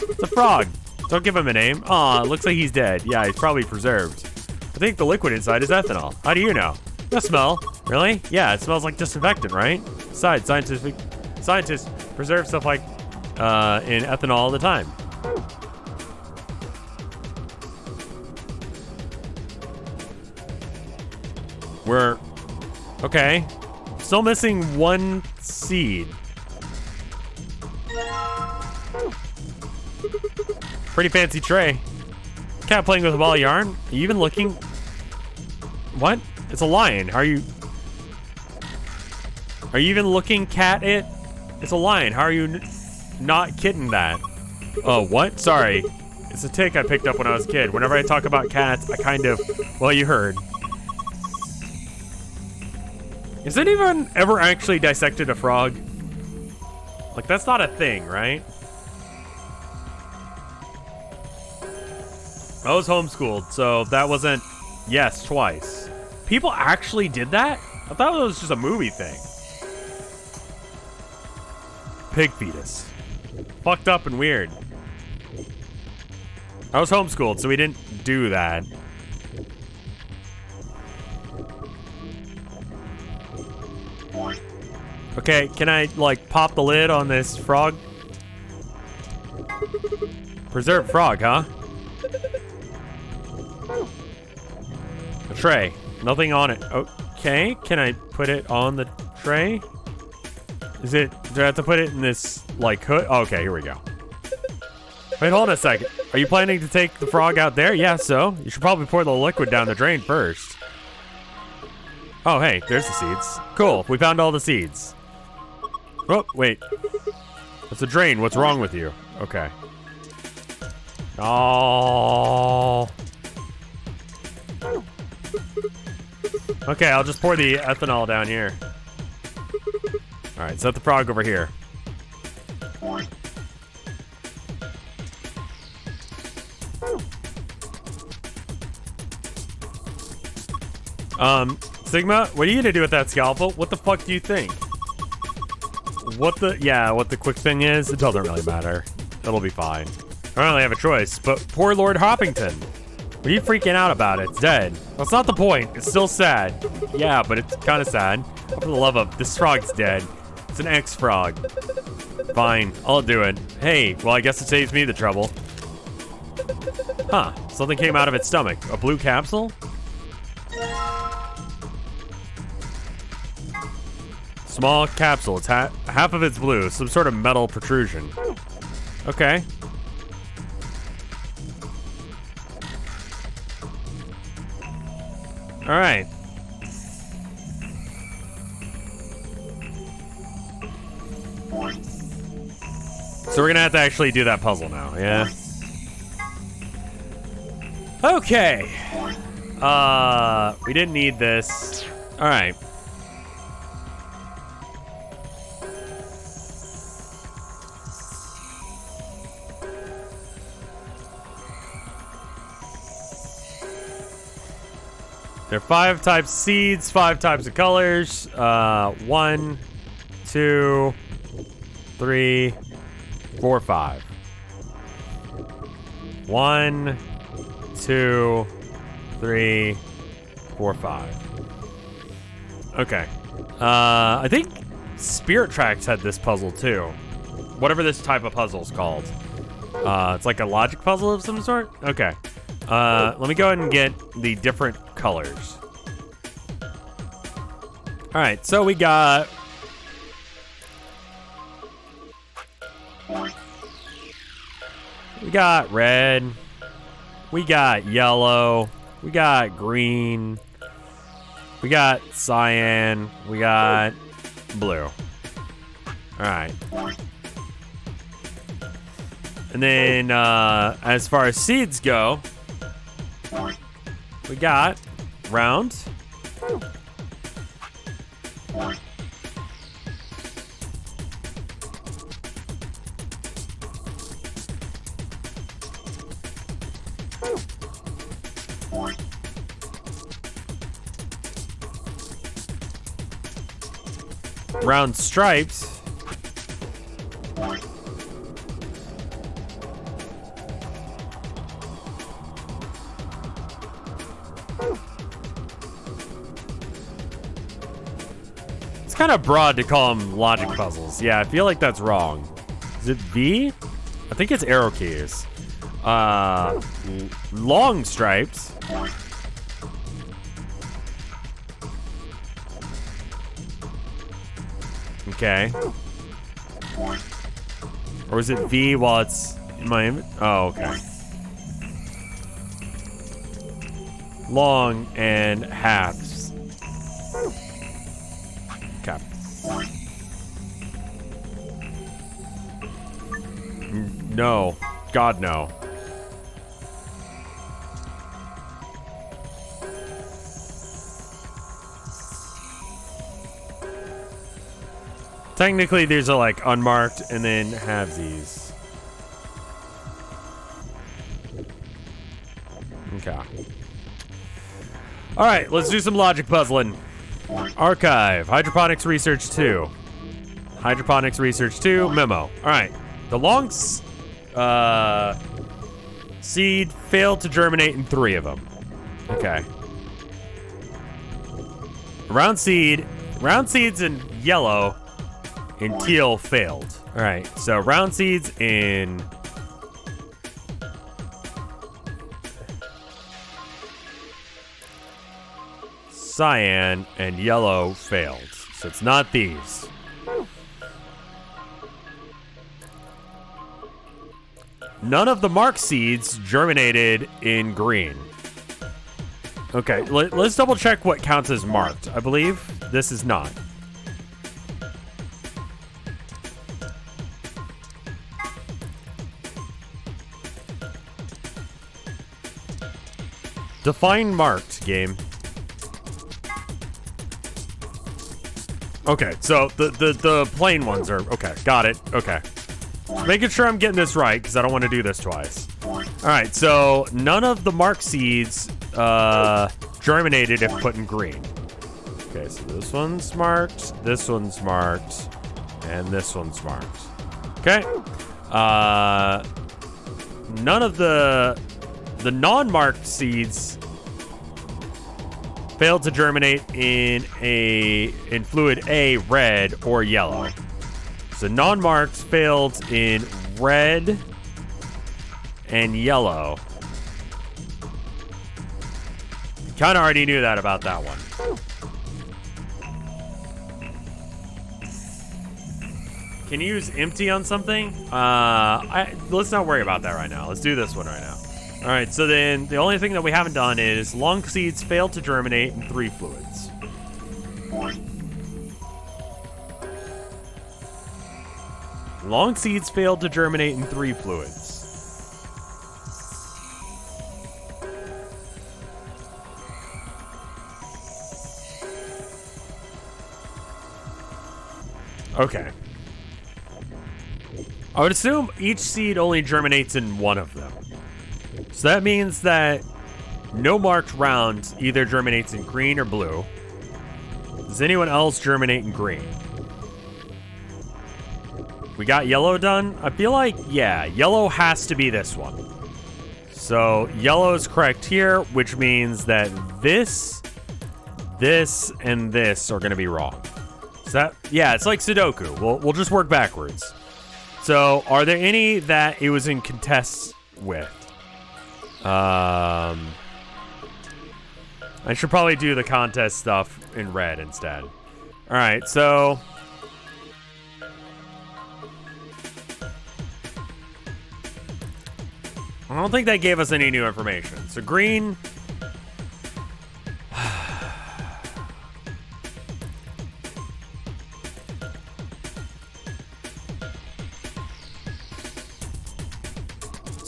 It's a frog. Don't give him a name. Aw, looks like he's dead. Yeah, he's probably preserved. I think the liquid inside is ethanol. How do you know? The smell. Really? Yeah, it smells like disinfectant, right? Besides, scientists preserve stuff like in ethanol all the time. We're okay. Still missing 1 seed. Pretty fancy tray. Cat playing with a ball of yarn. Are you even looking? What? It's a lion. Are you even looking, cat? It's a lion. How are you not kidding that? Oh, what? Sorry. It's a tick I picked up when I was a kid. Whenever I talk about cats, I kind of, well, you heard. Has anyone ever actually dissected a frog? Like, that's not a thing, right? I was homeschooled, so that wasn't, yes, twice. People actually did that? I thought it was just a movie thing. Pig fetus. Fucked up and weird. I was homeschooled, so we didn't do that. Okay, can I, like, pop the lid on this frog? Preserved frog, huh? A tray. Nothing on it. Okay, can I put it on the tray? Do I have to put it in this, like, hood? Oh, okay, here we go. Wait, hold on a second. Are you planning to take the frog out there? Yeah, so. You should probably pour the liquid down the drain first. Oh, hey, there's the seeds. Cool, we found all the seeds. Oh, wait. It's a drain. What's wrong with you? Okay. Oh. Okay, I'll just pour the ethanol down here. All right, set the frog over here. Sigma, what are you gonna do with that scalpel? What the fuck do you think? What the quick thing is, it doesn't really matter. It'll be fine. I don't really have a choice, but poor Lord Hoppington. What are you freaking out about? It's dead. That's not the point. It's still sad. Yeah, but it's kind of sad. For the love of, this frog's dead. It's an ex-frog. Fine, I'll do it. Hey, well, I guess it saves me the trouble. Huh, something came out of its stomach. A blue capsule? Small capsule. It's half of it's blue. Some sort of metal protrusion. Okay. All right. So we're gonna have to actually do that puzzle now, yeah? Okay. We didn't need this. All right. There are 5 types of seeds, 5 types of colors. 1, 2, 3, 4, 5. 1, 2, 3, 4, 5. Okay. I think Spirit Tracks had this puzzle too. Whatever this type of puzzle is called. It's like a logic puzzle of some sort? Okay. Let me go ahead and get the different colors. All right, so we got red, we got yellow, we got green, We got cyan. We got blue. All right. And then as far as seeds go, we got round. Round stripes. It's kind of broad to call them logic puzzles. Yeah, I feel like that's wrong. Is it V? I think it's arrow keys. Long stripes. Okay. Or is it V while it's in my image? Oh, okay. Long and halves. Okay. No. God, no. Technically, these are like unmarked and then halvesies. Okay. All right, let's do some logic puzzling. Archive, Hydroponics Research 2. Hydroponics Research 2, memo. All right, the long seed failed to germinate in 3 of them. Okay. Round seeds in yellow and teal failed. All right, so round seeds in cyan and yellow failed. So it's not these. None of the marked seeds germinated in green. Okay, let's double check what counts as marked. I believe this is not. Define marked, game. Okay, so the plain ones are okay. Got it. Okay, making sure I'm getting this right because I don't want to do this twice. All right, so none of the marked seeds germinated if put in green. Okay, so this one's marked, this one's marked, and this one's marked. Okay. None of the non-marked seeds failed to germinate in fluid A, red, or yellow. So non-marked failed in red and yellow. Kind of already knew that about that one. Can you use empty on something? Let's not worry about that right now. Let's do this one right now. All right, so then the only thing that we haven't done is long seeds failed to germinate in 3 fluids. Long seeds failed to germinate in 3 fluids. Okay. I would assume each seed only germinates in 1 of them. So that means that no marked round either germinates in green or blue. Does anyone else germinate in green? We got yellow done? I feel like, yeah, yellow has to be this one. So yellow is correct here, which means that this, and this are going to be wrong. So that, yeah, it's like Sudoku. We'll just work backwards. So are there any that it was in contest with? I should probably do the contest stuff in red instead. All right, so I don't think that gave us any new information. So green,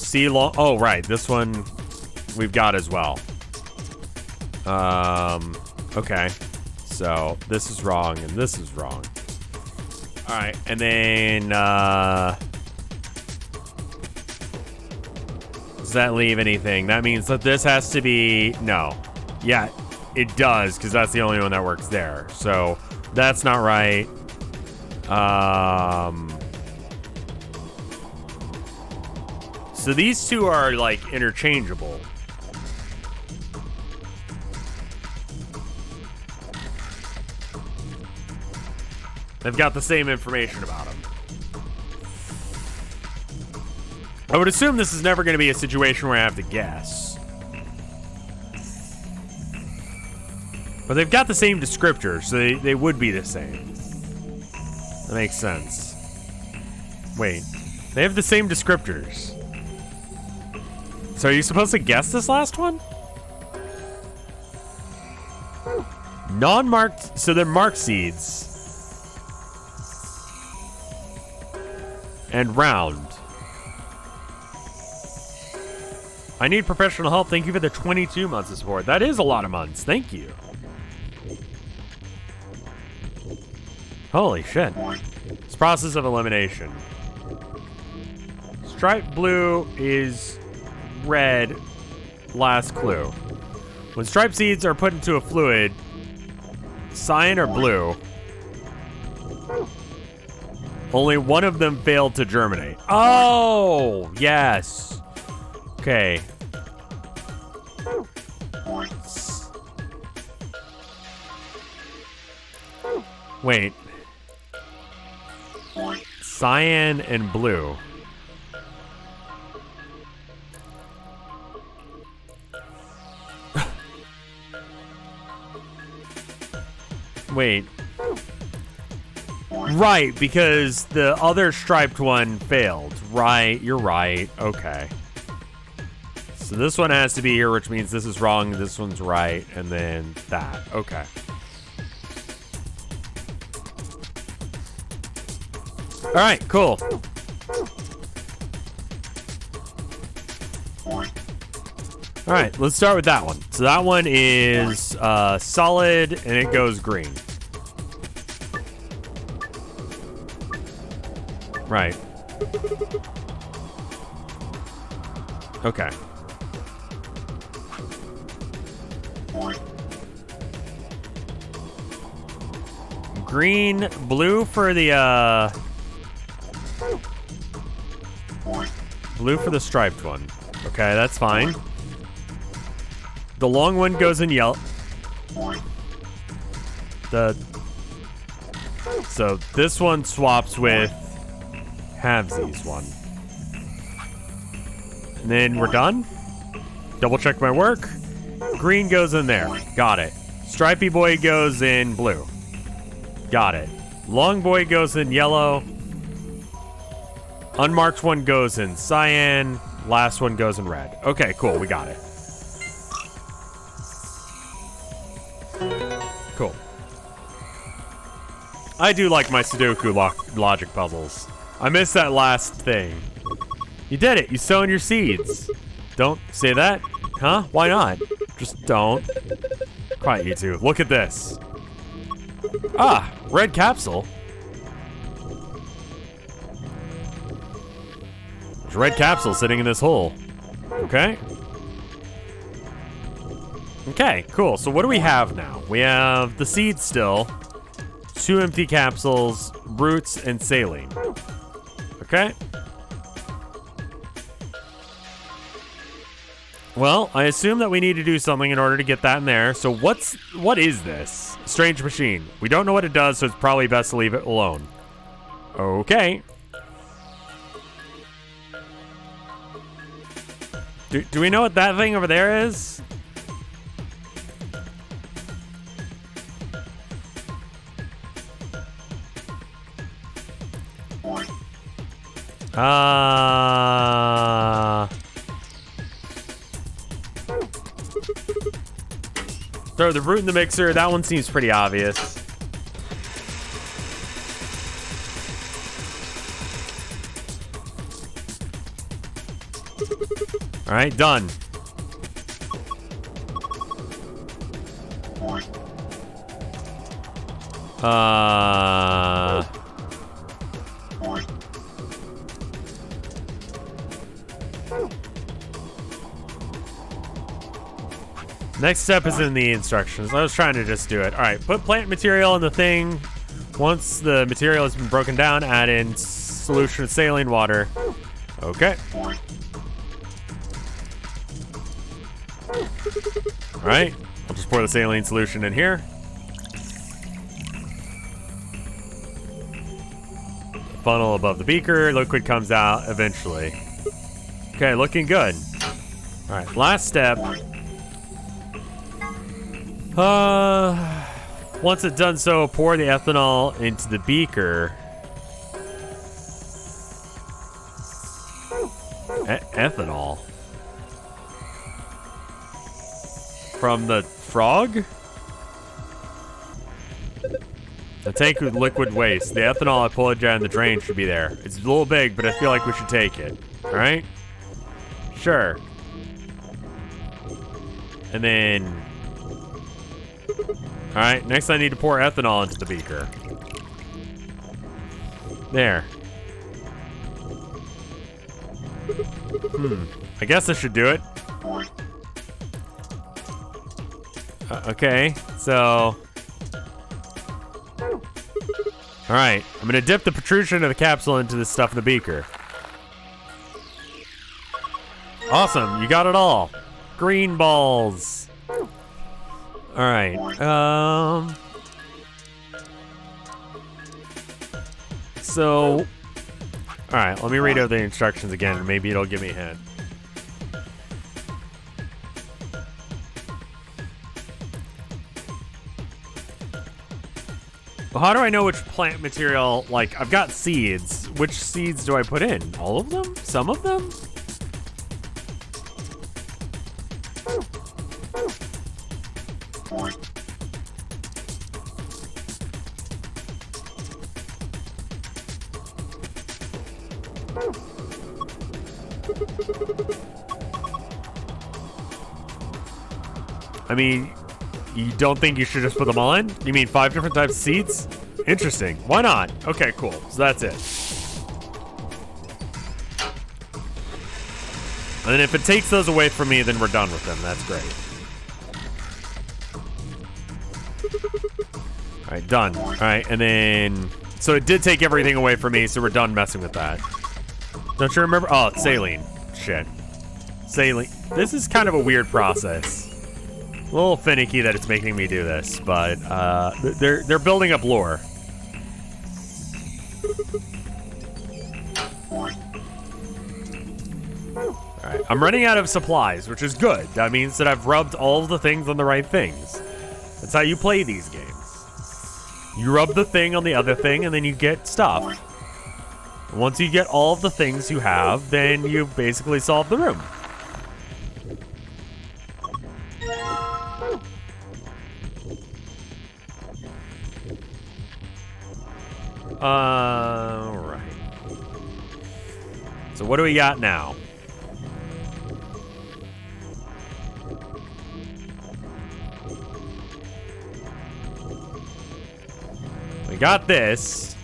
C long. Oh, right. This one we've got as well. Okay. So this is wrong and this is wrong. All right. And then, does that leave anything? That means that this has to be, no. Yeah, it does, because that's the only one that works there. So that's not right. So these two are like interchangeable. They've got the same information about them. I would assume this is never going to be a situation where I have to guess. But they've got the same descriptors, so they would be the same. That makes sense. Wait, they have the same descriptors. So are you supposed to guess this last one? Non-marked, so they're marked seeds. And round. I need professional help. Thank you for the 22 months of support. That is a lot of months. Thank you. Holy shit. It's process of elimination. Stripe blue is red. Last clue. When stripe seeds are put into a fluid, cyan or blue, only one of them failed to germinate. Oh, yes. Okay. Wait. Cyan and blue. Wait. Right, because the other striped one failed. Right, you're right. Okay. So this one has to be here, which means this is wrong, this one's right, and then that. Okay. All right, cool. All right, let's start with that one. So that one is solid, and it goes green. Right. Okay. Green, blue for the blue for the striped one. Okay, that's fine. The long one goes in yellow. So this one swaps with Halvesies one. And then we're done. Double check my work. Green goes in there. Got it. Stripey boy goes in blue. Got it. Long boy goes in yellow. Unmarked one goes in cyan. Last one goes in red. Okay, cool. We got it. Cool. I do like my Sudoku logic puzzles. I missed that last thing. You did it. You sown your seeds. Don't say that. Huh? Why not? Just don't. Quiet, you two. Look at this. Ah, red capsule. There's a red capsule sitting in this hole. Okay. Okay, cool. So what do we have now? We have the seeds still. 2 empty capsules, roots, and saline. Okay. Well, I assume that we need to do something in order to get that in there. So what is this? Strange machine. We don't know what it does, so it's probably best to leave it alone. Okay. Do we know what that thing over there is? Throw the root in the mixer. That one seems pretty obvious. All right, done. Next step is in the instructions. I was trying to just do it. All right, put plant material in the thing. Once the material has been broken down, add in solution of saline water. Okay. All right, I'll just pour the saline solution in here. Funnel above the beaker. Liquid comes out eventually. Okay, looking good. All right, last step. Once it's done so, pour the ethanol into the beaker. Ethanol? From the frog? The tank with liquid waste. The ethanol I pulled down the drain should be there. It's a little big, but I feel like we should take it. Alright? Sure. And then... Alright, next I need to pour ethanol into the beaker. There. I guess I should do it. Okay, so... Alright, I'm gonna dip the protrusion of the capsule into this stuff in the beaker. Awesome, you got it all. Green balls. Alright, so... Alright, let me read over the instructions again, and maybe it'll give me a hint. Well, how do I know which plant material, like, I've got seeds. Which seeds do I put in? All of them? Some of them? I mean, you don't think you should just put them all in? You mean 5 different types of seeds? Interesting. Why not? Okay, cool. So that's it. And then if it takes those away from me, then we're done with them. That's great. All right, done. All right, and then... So it did take everything away from me, so we're done messing with that. Don't you remember? Oh, saline. Shit. Saline. This is kind of a weird process. A little finicky that it's making me do this, but they're building up lore. Alright, I'm running out of supplies, which is good. That means that I've rubbed all the things on the right things. That's how you play these games. You rub the thing on the other thing, and then you get stuff. And once you get all of the things you have, then you basically solve the room. Alright. So what do we got now? We got this.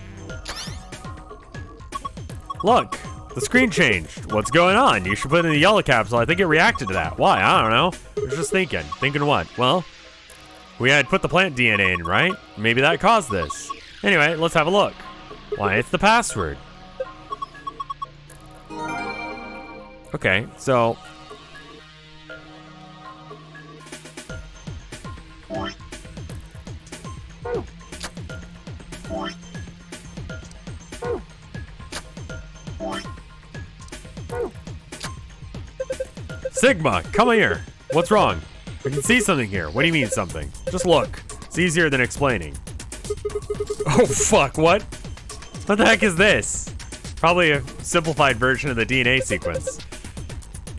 Look, the screen changed. What's going on? You should put it in the yellow capsule. I think it reacted to that. Why? I don't know. I was just thinking. Thinking what? Well, we had put the plant DNA in, right? Maybe that caused this. Anyway, let's have a look. Why, it's the password. Okay, so... Sigma, come here. What's wrong? I can see something here. What do you mean something? Just look. It's easier than explaining. Oh, fuck, what? What the heck is this? Probably a simplified version of the DNA sequence.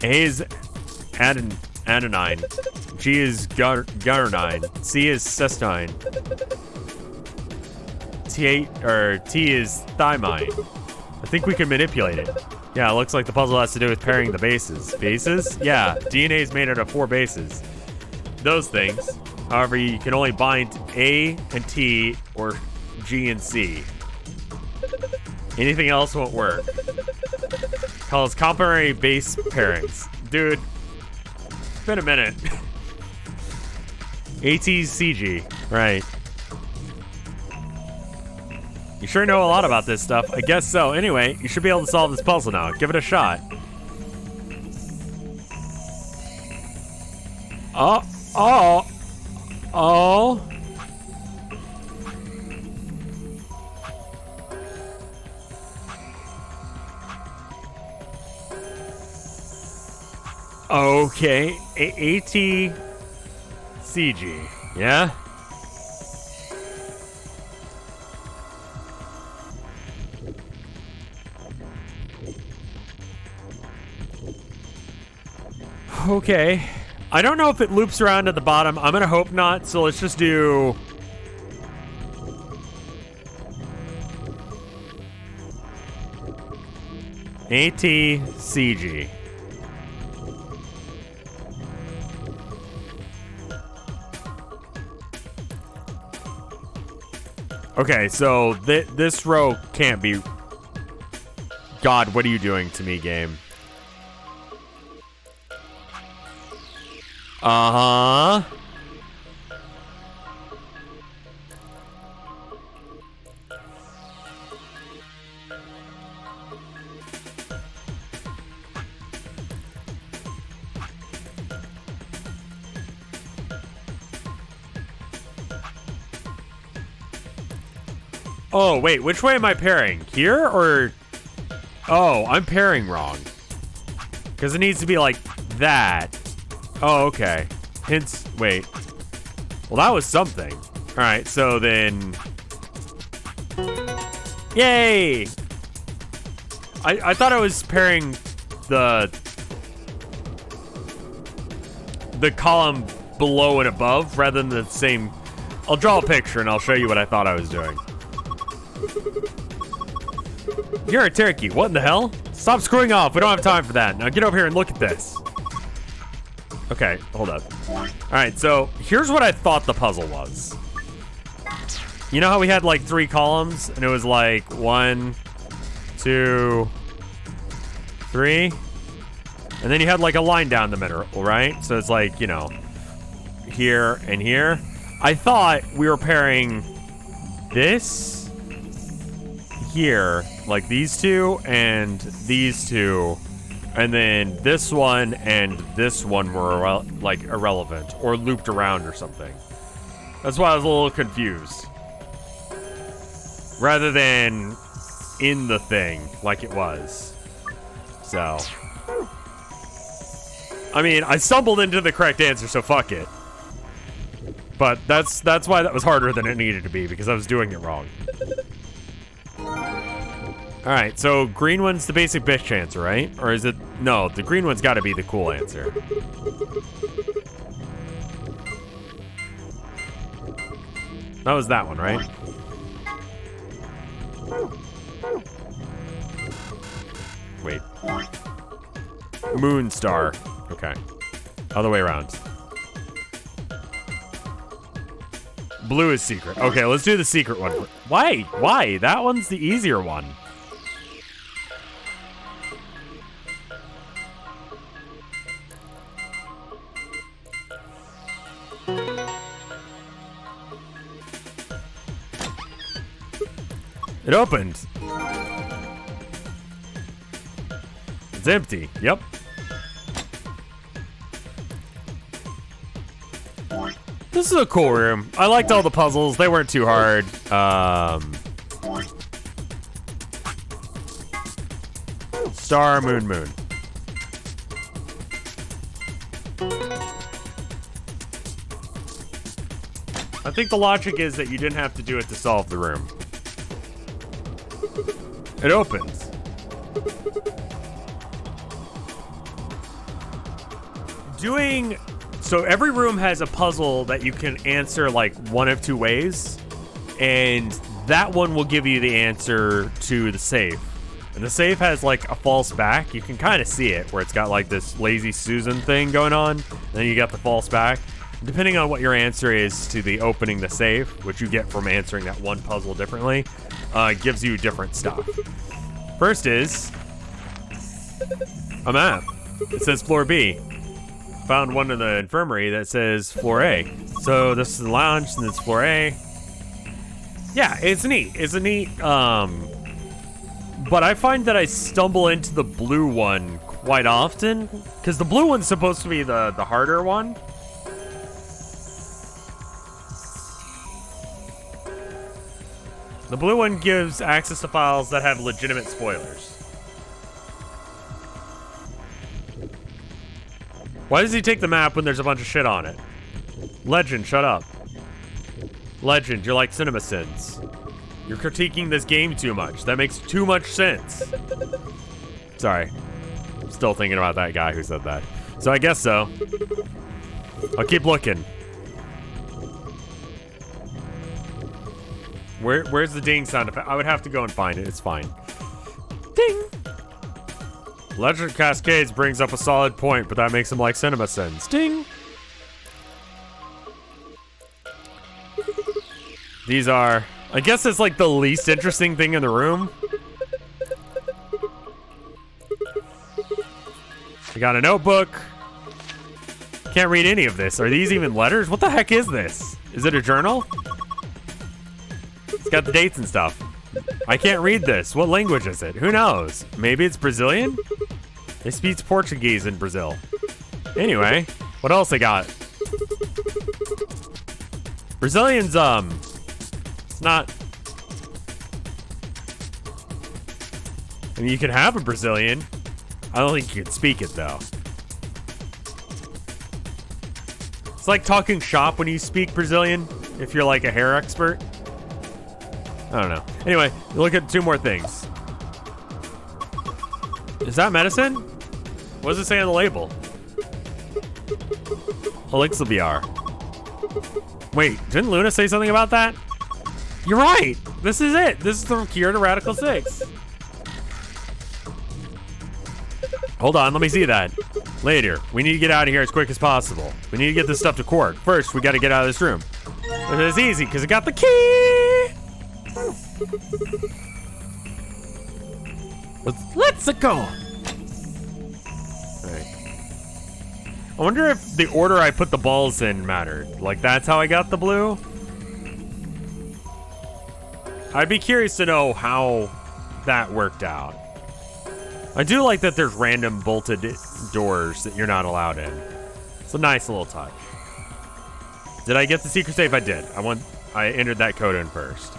A is adenine. G is guanine. C is cystine. T is thymine. I think we can manipulate it. Yeah, it looks like the puzzle has to do with pairing the bases. Bases? Yeah, DNA is made out of 4 bases. Those things. However, you can only bind A and T or G and C. Anything else won't work. Calls complementary base pairings. Dude, it's been a minute. ATCG, right. You sure know a lot about this stuff. I guess so. Anyway, you should be able to solve this puzzle now. Give it a shot. Oh. Okay. ATCG. Yeah? Okay. I don't know if it loops around at the bottom. I'm gonna hope not, so let's just do... ATCG. Okay, so this row can't be... God, what are you doing to me, game? Uh-huh. Oh, wait, which way am I pairing? Here or... Oh, I'm pairing wrong. Because it needs to be like that. Oh, okay. Hints, wait. Well, that was something. All right, so then... Yay! I thought I was pairing the column below and above rather than the same... I'll draw a picture and I'll show you what I thought I was doing. You're a turkey. What in the hell? Stop screwing off. We don't have time for that. Now get over here and look at this. Okay, hold up. All right, so here's what I thought the puzzle was. You know how we had like 3 columns and it was like 1, 2, 3? And then you had like a line down the middle, right? So it's like, you know, here and here. I thought we were pairing this here, like these two and these two, and then this one and this one were like irrelevant or looped around or something. That's why I was a little confused. Rather than in the thing like it was. So, I mean, I stumbled into the correct answer, so fuck it. But that's why that was harder than it needed to be, because I was doing it wrong. Alright, so green one's the basic bitch answer, right? Or is it... No, the green one's gotta be the cool answer. That was that one, right? Wait. Moon star. Okay. Other way around. Blue is secret. Okay, let's do the secret one. Why? Why? That one's the easier one. It opened. It's empty. Yep. This is a cool room. I liked all the puzzles. They weren't too hard. Star, moon, moon. I think the logic is that you didn't have to do it to solve the room. It opens. So every room has a puzzle that you can answer like one of 2 ways, and that one will give you the answer to the safe. And the safe has like a false back. You can kind of see it where it's got like this lazy Susan thing going on. And then you got the false back. Depending on what your answer is to the opening the safe, which you get from answering that one puzzle differently, gives you different stuff. First is a map. It says floor B. Found one in the infirmary that says floor A. So this is the lounge and it's floor A. Yeah, it's neat. It's a neat, but I find that I stumble into the blue one quite often, because the blue one's supposed to be the harder one. The blue one gives access to files that have legitimate spoilers. Why does he take the map when there's a bunch of shit on it? Legend, shut up. Legend, you're like CinemaSins. You're critiquing this game too much. That makes too much sense. Sorry. I'm still thinking about that guy who said that. So I guess so. I'll keep looking. Where's the ding sound effect? I would have to go and find it. It's fine. Ding! Legend Cascades brings up a solid point, but that makes him like CinemaSins. Ding! These are... I guess it's like the least interesting thing in the room. We got a notebook. Can't read any of this. Are these even letters? What the heck is this? Is it a journal? It's got the dates and stuff. I can't read this. What language is it? Who knows? Maybe it's Brazilian? They speak Portuguese in Brazil. Anyway, what else I got? Brazilians, it's not... I mean, you can have a Brazilian. I don't think you can speak it, though. It's like talking shop when you speak Brazilian, if you're like a hair expert. I don't know. Anyway, look at two more things. Is that medicine? What does it say on the label? Elixir. Wait, didn't Luna say something about that? You're right. This is it. This is the cure to Radical 6. Hold on, let me see that. Later. We need to get out of here as quick as possible. We need to get this stuff to Quark. First, we got to get out of this room. But it's easy, because I got the key. Let's go. Right. I wonder if the order I put the balls in mattered. Like, that's how I got the blue? I'd be curious to know how that worked out. I do like that there's random bolted doors that you're not allowed in. It's a nice little touch. Did I get the secret safe? I did. I entered that code in first.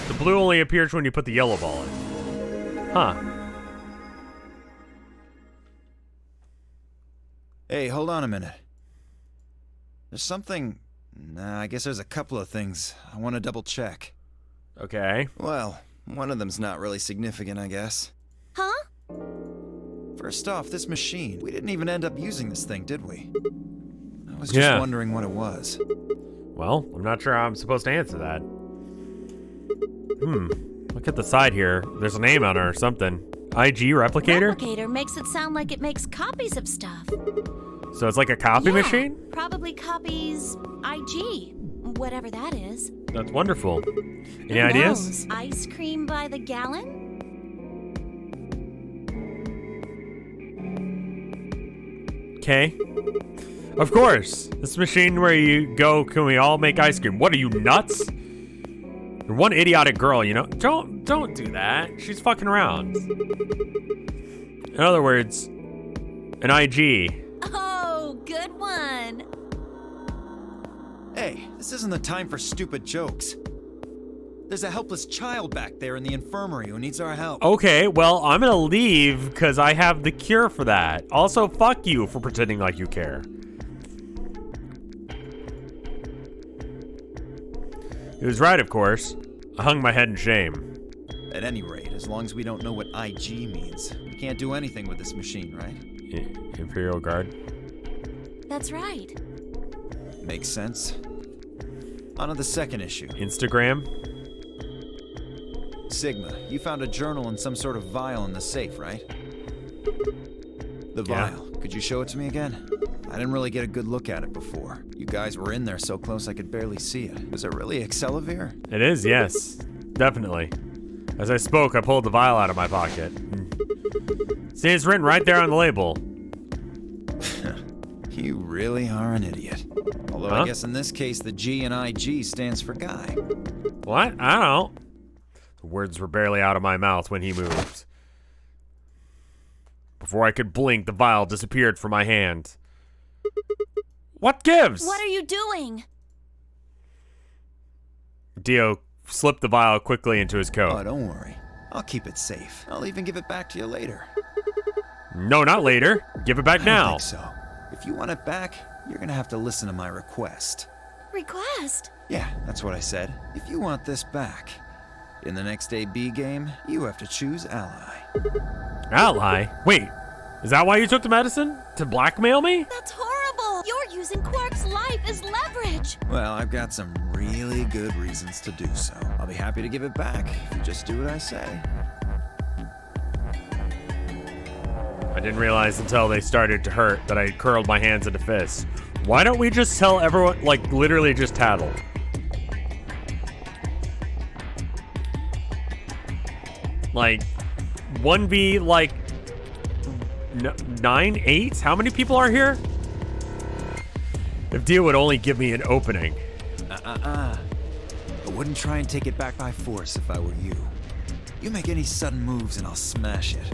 The blue only appears when you put the yellow ball in. Huh. Hey, hold on a minute. There's something... Nah, I guess there's a couple of things I want to double check. Okay. Well, one of them's not really significant, I guess. Huh? First off, this machine. We didn't even end up using this thing, did we? I was just wondering what it was. Well, I'm not sure how I'm supposed to answer that. Look at the side here. There's a name on it or something. IG Replicator? Replicator makes it sound like it makes copies of stuff. So it's like a copy machine? Probably copies IG, whatever that is. That's wonderful. Any Who ideas? knows? Ice cream by the gallon? Okay. Of course. This machine where you go, can we all make ice cream? What are you, nuts? You're one idiotic girl, you know? Don't do that. She's fucking around. In other words, an IG. Oh, good one. Hey, this isn't the time for stupid jokes. There's a helpless child back there in the infirmary who needs our help. Okay, well, I'm gonna leave because I have the cure for that. Also, fuck you for pretending like you care. He was right, of course. I hung my head in shame. At any rate, as long as we don't know what IG means, we can't do anything with this machine, right? Imperial Guard. That's right. Makes sense. On to the second issue. Instagram. Sigma, you found a journal and some sort of vial in the safe, right? The vial. Could you show it to me again? I didn't really get a good look at it before. You guys were in there so close I could barely see it. Was it really Accelavir? It is, yes. Definitely. As I spoke, I pulled the vial out of my pocket. See, it's written right there on the label. You really are an idiot. Although I guess in this case, the G in IG stands for guy. What? I don't know. The words were barely out of my mouth when he moved. Before I could blink, the vial disappeared from my hand. What gives? What are you doing? Dio slipped the vial quickly into his coat. Oh, don't worry. I'll keep it safe. I'll even give it back to you later. No, not later. Give it back now. I don't think so. If you want it back, you're gonna have to listen to my request. Request? Yeah, that's what I said. If you want this back, in the next AB game, you have to choose ally. Ally? Wait, is that why you took the medicine? To blackmail me? That's horrible! You're using Quark's life as leverage! Well, I've got some really good reasons to do so. I'll be happy to give it back if you just do what I say. I didn't realize until they started to hurt that I curled my hands into fists. Why don't we just tell everyone, like, literally just tattle? Like, 1v, like, 9, 8? How many people are here? If Dio would only give me an opening. I wouldn't try and take it back by force if I were you. You make any sudden moves and I'll smash it.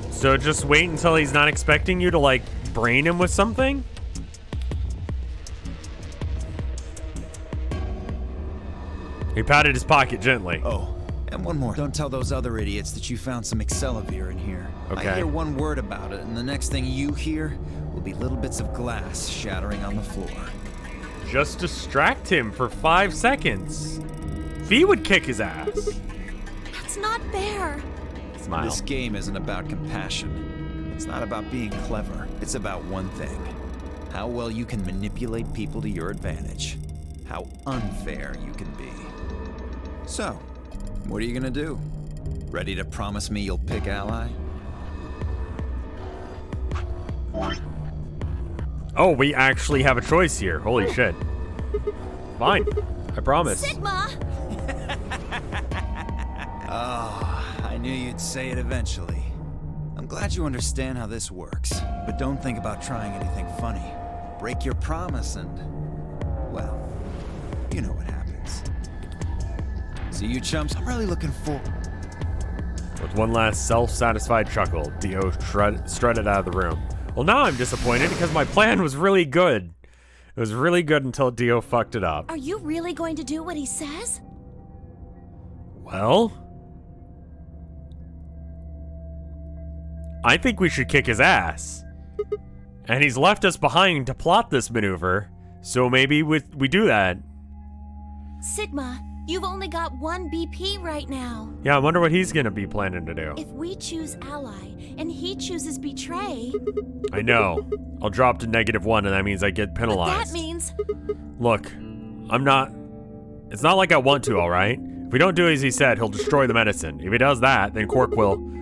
So just wait until he's not expecting you to, like, brain him with something? He patted his pocket gently. Oh, and one more. Don't tell those other idiots that you found some Accelavir in here. Okay. I hear one word about it, and the next thing you hear will be little bits of glass shattering on the floor. Just distract him for 5 seconds. V would kick his ass. That's not fair. Smile. This game isn't about compassion. It's not about being clever. It's about one thing. How well you can manipulate people to your advantage. How unfair you can be. So, what are you gonna do? Ready to promise me you'll pick ally? Oh, we actually have a choice here. Holy shit. Fine. I promise. Sigma! I knew you'd say it eventually. I'm glad you understand how this works, but don't think about trying anything funny. Break your promise and, well, you know what happens. See you chumps, I'm really looking for... With one last self-satisfied chuckle, Dio strutted out of the room. Well, now I'm disappointed because my plan was really good. It was really good until Dio fucked it up. Are you really going to do what he says? Well, I think we should kick his ass. And he's left us behind to plot this maneuver, so maybe we do that. Sigma, you've only got one BP right now. Yeah, I wonder what he's gonna be planning to do. If we choose ally and he chooses betray... I know. I'll drop to -1 and that means I get penalized. But that means... Look, I'm not... It's not like I want to, alright? If we don't do as he said, he'll destroy the medicine. If he does that, then Quark will...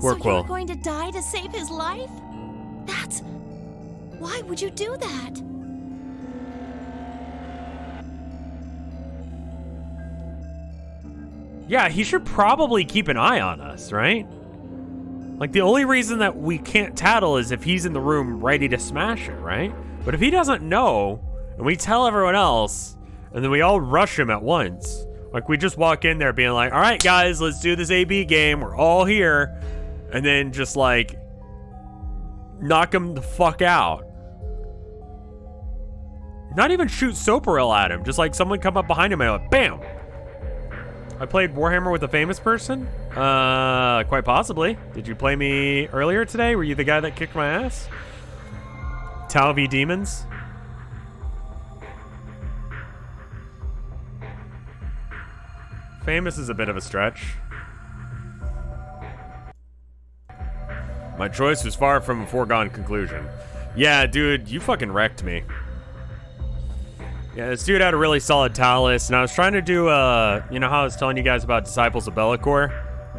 So you're going to die to save his life? That's... Why would you do that? Yeah, he should probably keep an eye on us, right? Like, the only reason that we can't tattle is if he's in the room ready to smash it, right? But if he doesn't know, and we tell everyone else, and then we all rush him at once, like we just walk in there being like, all right, guys, let's do this AB game. We're all here. And then just, like, knock him the fuck out. Not even shoot Soparil at him. Just, like, someone come up behind him and like, bam! I played Warhammer with a famous person? Quite possibly. Did you play me earlier today? Were you the guy that kicked my ass? Tau v Demons? Famous is a bit of a stretch. My choice was far from a foregone conclusion. Yeah, dude, you fucking wrecked me. Yeah, this dude had a really solid talus, and I was trying to do, you know how I was telling you guys about Disciples of Be'lakor,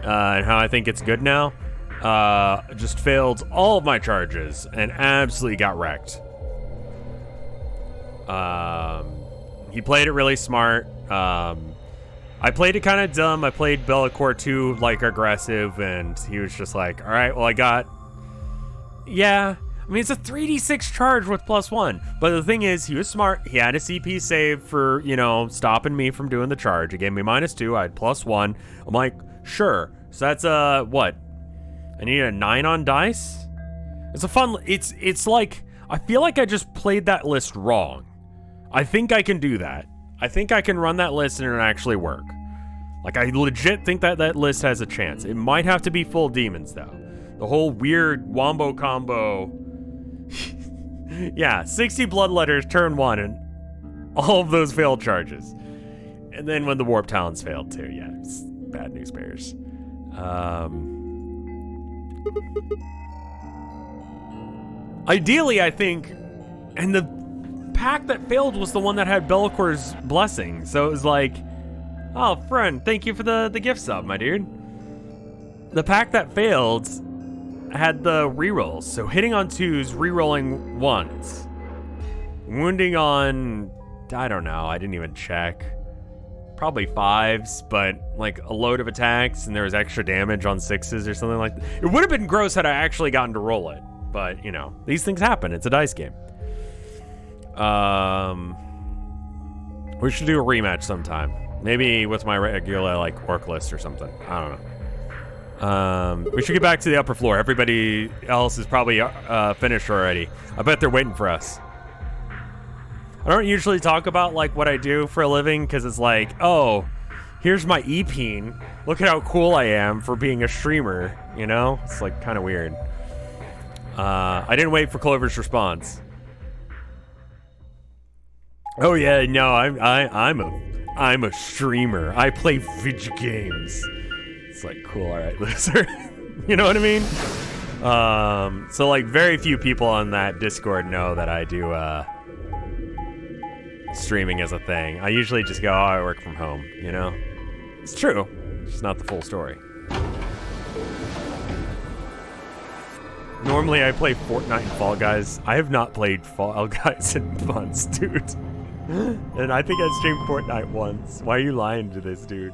and how I think it's good now? Just failed all of my charges, and absolutely got wrecked. He played it really smart. I played it kind of dumb. I played Be'lakor 2 like aggressive, and he was just like, all right, well, I got... Yeah, I mean, it's a 3d6 charge with +1. But the thing is, he was smart. He had a CP save for, you know, stopping me from doing the charge. He gave me -2. I had +1. I'm like, sure. So that's, what? I need a 9 on dice? It's a fun... It's like... I feel like I just played that list wrong. I think I can do that. I think I can run that list and it'll actually work. Like, I legit think that that list has a chance. It might have to be full demons, though. The whole weird wombo combo. Yeah, 60 bloodletters turn 1, and all of those failed charges. And then when the warp talons failed, too. Yeah, it's bad news bears. Ideally, I think, and the pack that failed was the one that had Be'lakor's blessing. So it was like, oh, friend, thank you for the gift sub, my dude. The pack that failed had the rerolls. So hitting on 2s, rerolling 1s. Wounding on, I don't know, I didn't even check. Probably 5s, but like a load of attacks, and there was extra damage on 6s or something like that. It would have been gross had I actually gotten to roll it. But, you know, these things happen. It's a dice game. We should do a rematch sometime. Maybe with my regular, like, orc list or something. I don't know. We should get back to the upper floor. Everybody else is probably finished already. I bet they're waiting for us. I don't usually talk about, like, what I do for a living, because it's like, oh, here's my e10. Look at how cool I am for being a streamer, you know? It's, like, kind of weird. I didn't wait for Clover's response. Oh yeah, no, I'm a streamer. I play video games. It's like, cool, all right, loser. You know what I mean? So like very few people on that Discord know that I do streaming as a thing. I usually just go, oh, I work from home, you know? It's true. It's just not the full story. Normally I play Fortnite and Fall Guys. I have not played Fall Guys in months, dude. And I think I streamed Fortnite once. Why are you lying to this, dude?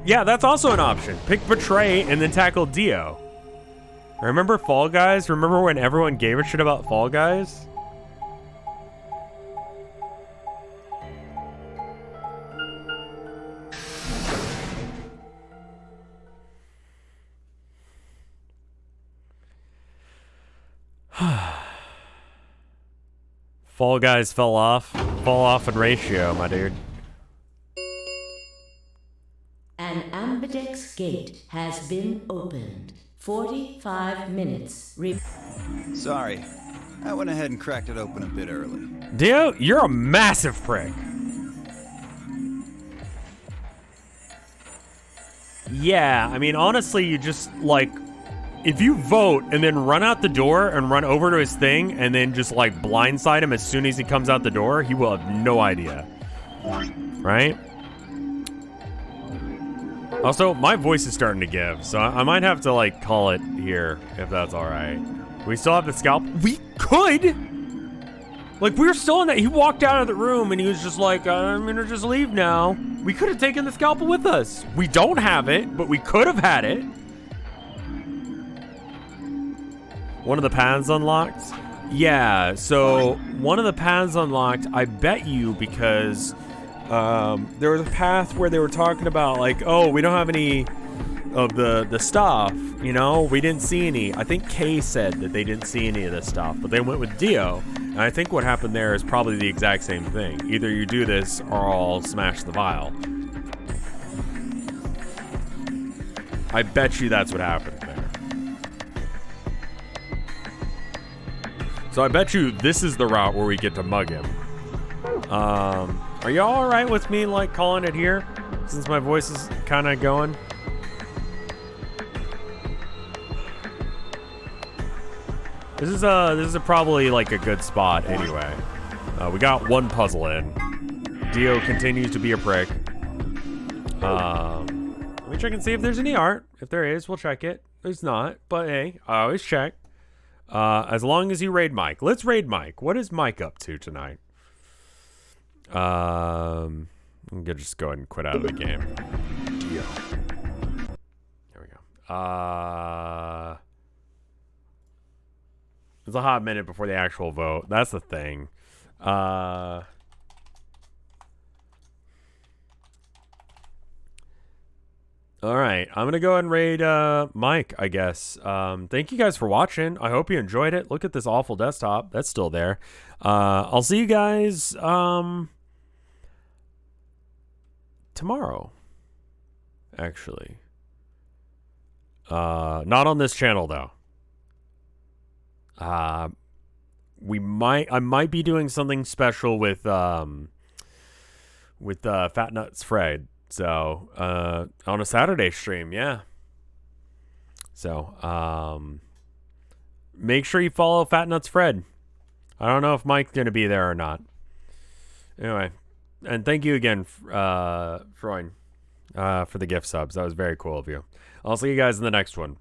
Yeah, that's also an option. Pick Betray and then tackle Dio. Remember Fall Guys? Remember when everyone gave a shit about Fall Guys? Fall Guys fell off in ratio, my dude. An Ambidex gate has been opened. 45 minutes. Sorry, I went ahead and cracked it open a bit early. Dio, you're a massive prick. Yeah, I mean, honestly, you just, like, if you vote and then run out the door and run over to his thing and then just, like, blindside him as soon as he comes out the door, he will have no idea. Right? Also, my voice is starting to give, so I might have to, like, call it here, if that's alright. We still have the scalp? We could! Like, we were still in that. He walked out of the room and he was just like, I'm gonna just leave now. We could have taken the scalpel with us. We don't have it, but we could have had it. One of the paths unlocked? Yeah, so one of the paths unlocked, I bet you, because there was a path where they were talking about, like, oh, we don't have any of the stuff, you know? We didn't see any. I think Kay said that they didn't see any of this stuff, but they went with Dio. And I think what happened there is probably the exact same thing. Either you do this or I'll smash the vial. I bet you that's what happened there. So I bet you this is the route where we get to mug him. Are y'all alright with me, like, calling it here? Since my voice is kind of going? This is probably like a good spot anyway. We got one puzzle in. Dio continues to be a prick. Let me check and see if there's any art. If there is, we'll check it. There's not, but hey, I always check. As long as you raid Mike. Let's raid Mike. What is Mike up to tonight? I'm gonna just go ahead and quit out of the game. Dio. There we go. It's a hot minute before the actual vote. That's the thing. All right, I'm gonna go ahead and raid Mike, I guess. Thank you guys for watching. I hope you enjoyed it. Look at this awful desktop. That's still there. I'll see you guys tomorrow. Actually. Not on this channel though. I might be doing something special with Fat Nuts Fred. So, on a Saturday stream, yeah. So, make sure you follow Fat Nuts Fred. I don't know if Mike's going to be there or not. Anyway, and thank you again, Freud, for the gift subs. That was very cool of you. I'll see you guys in the next one.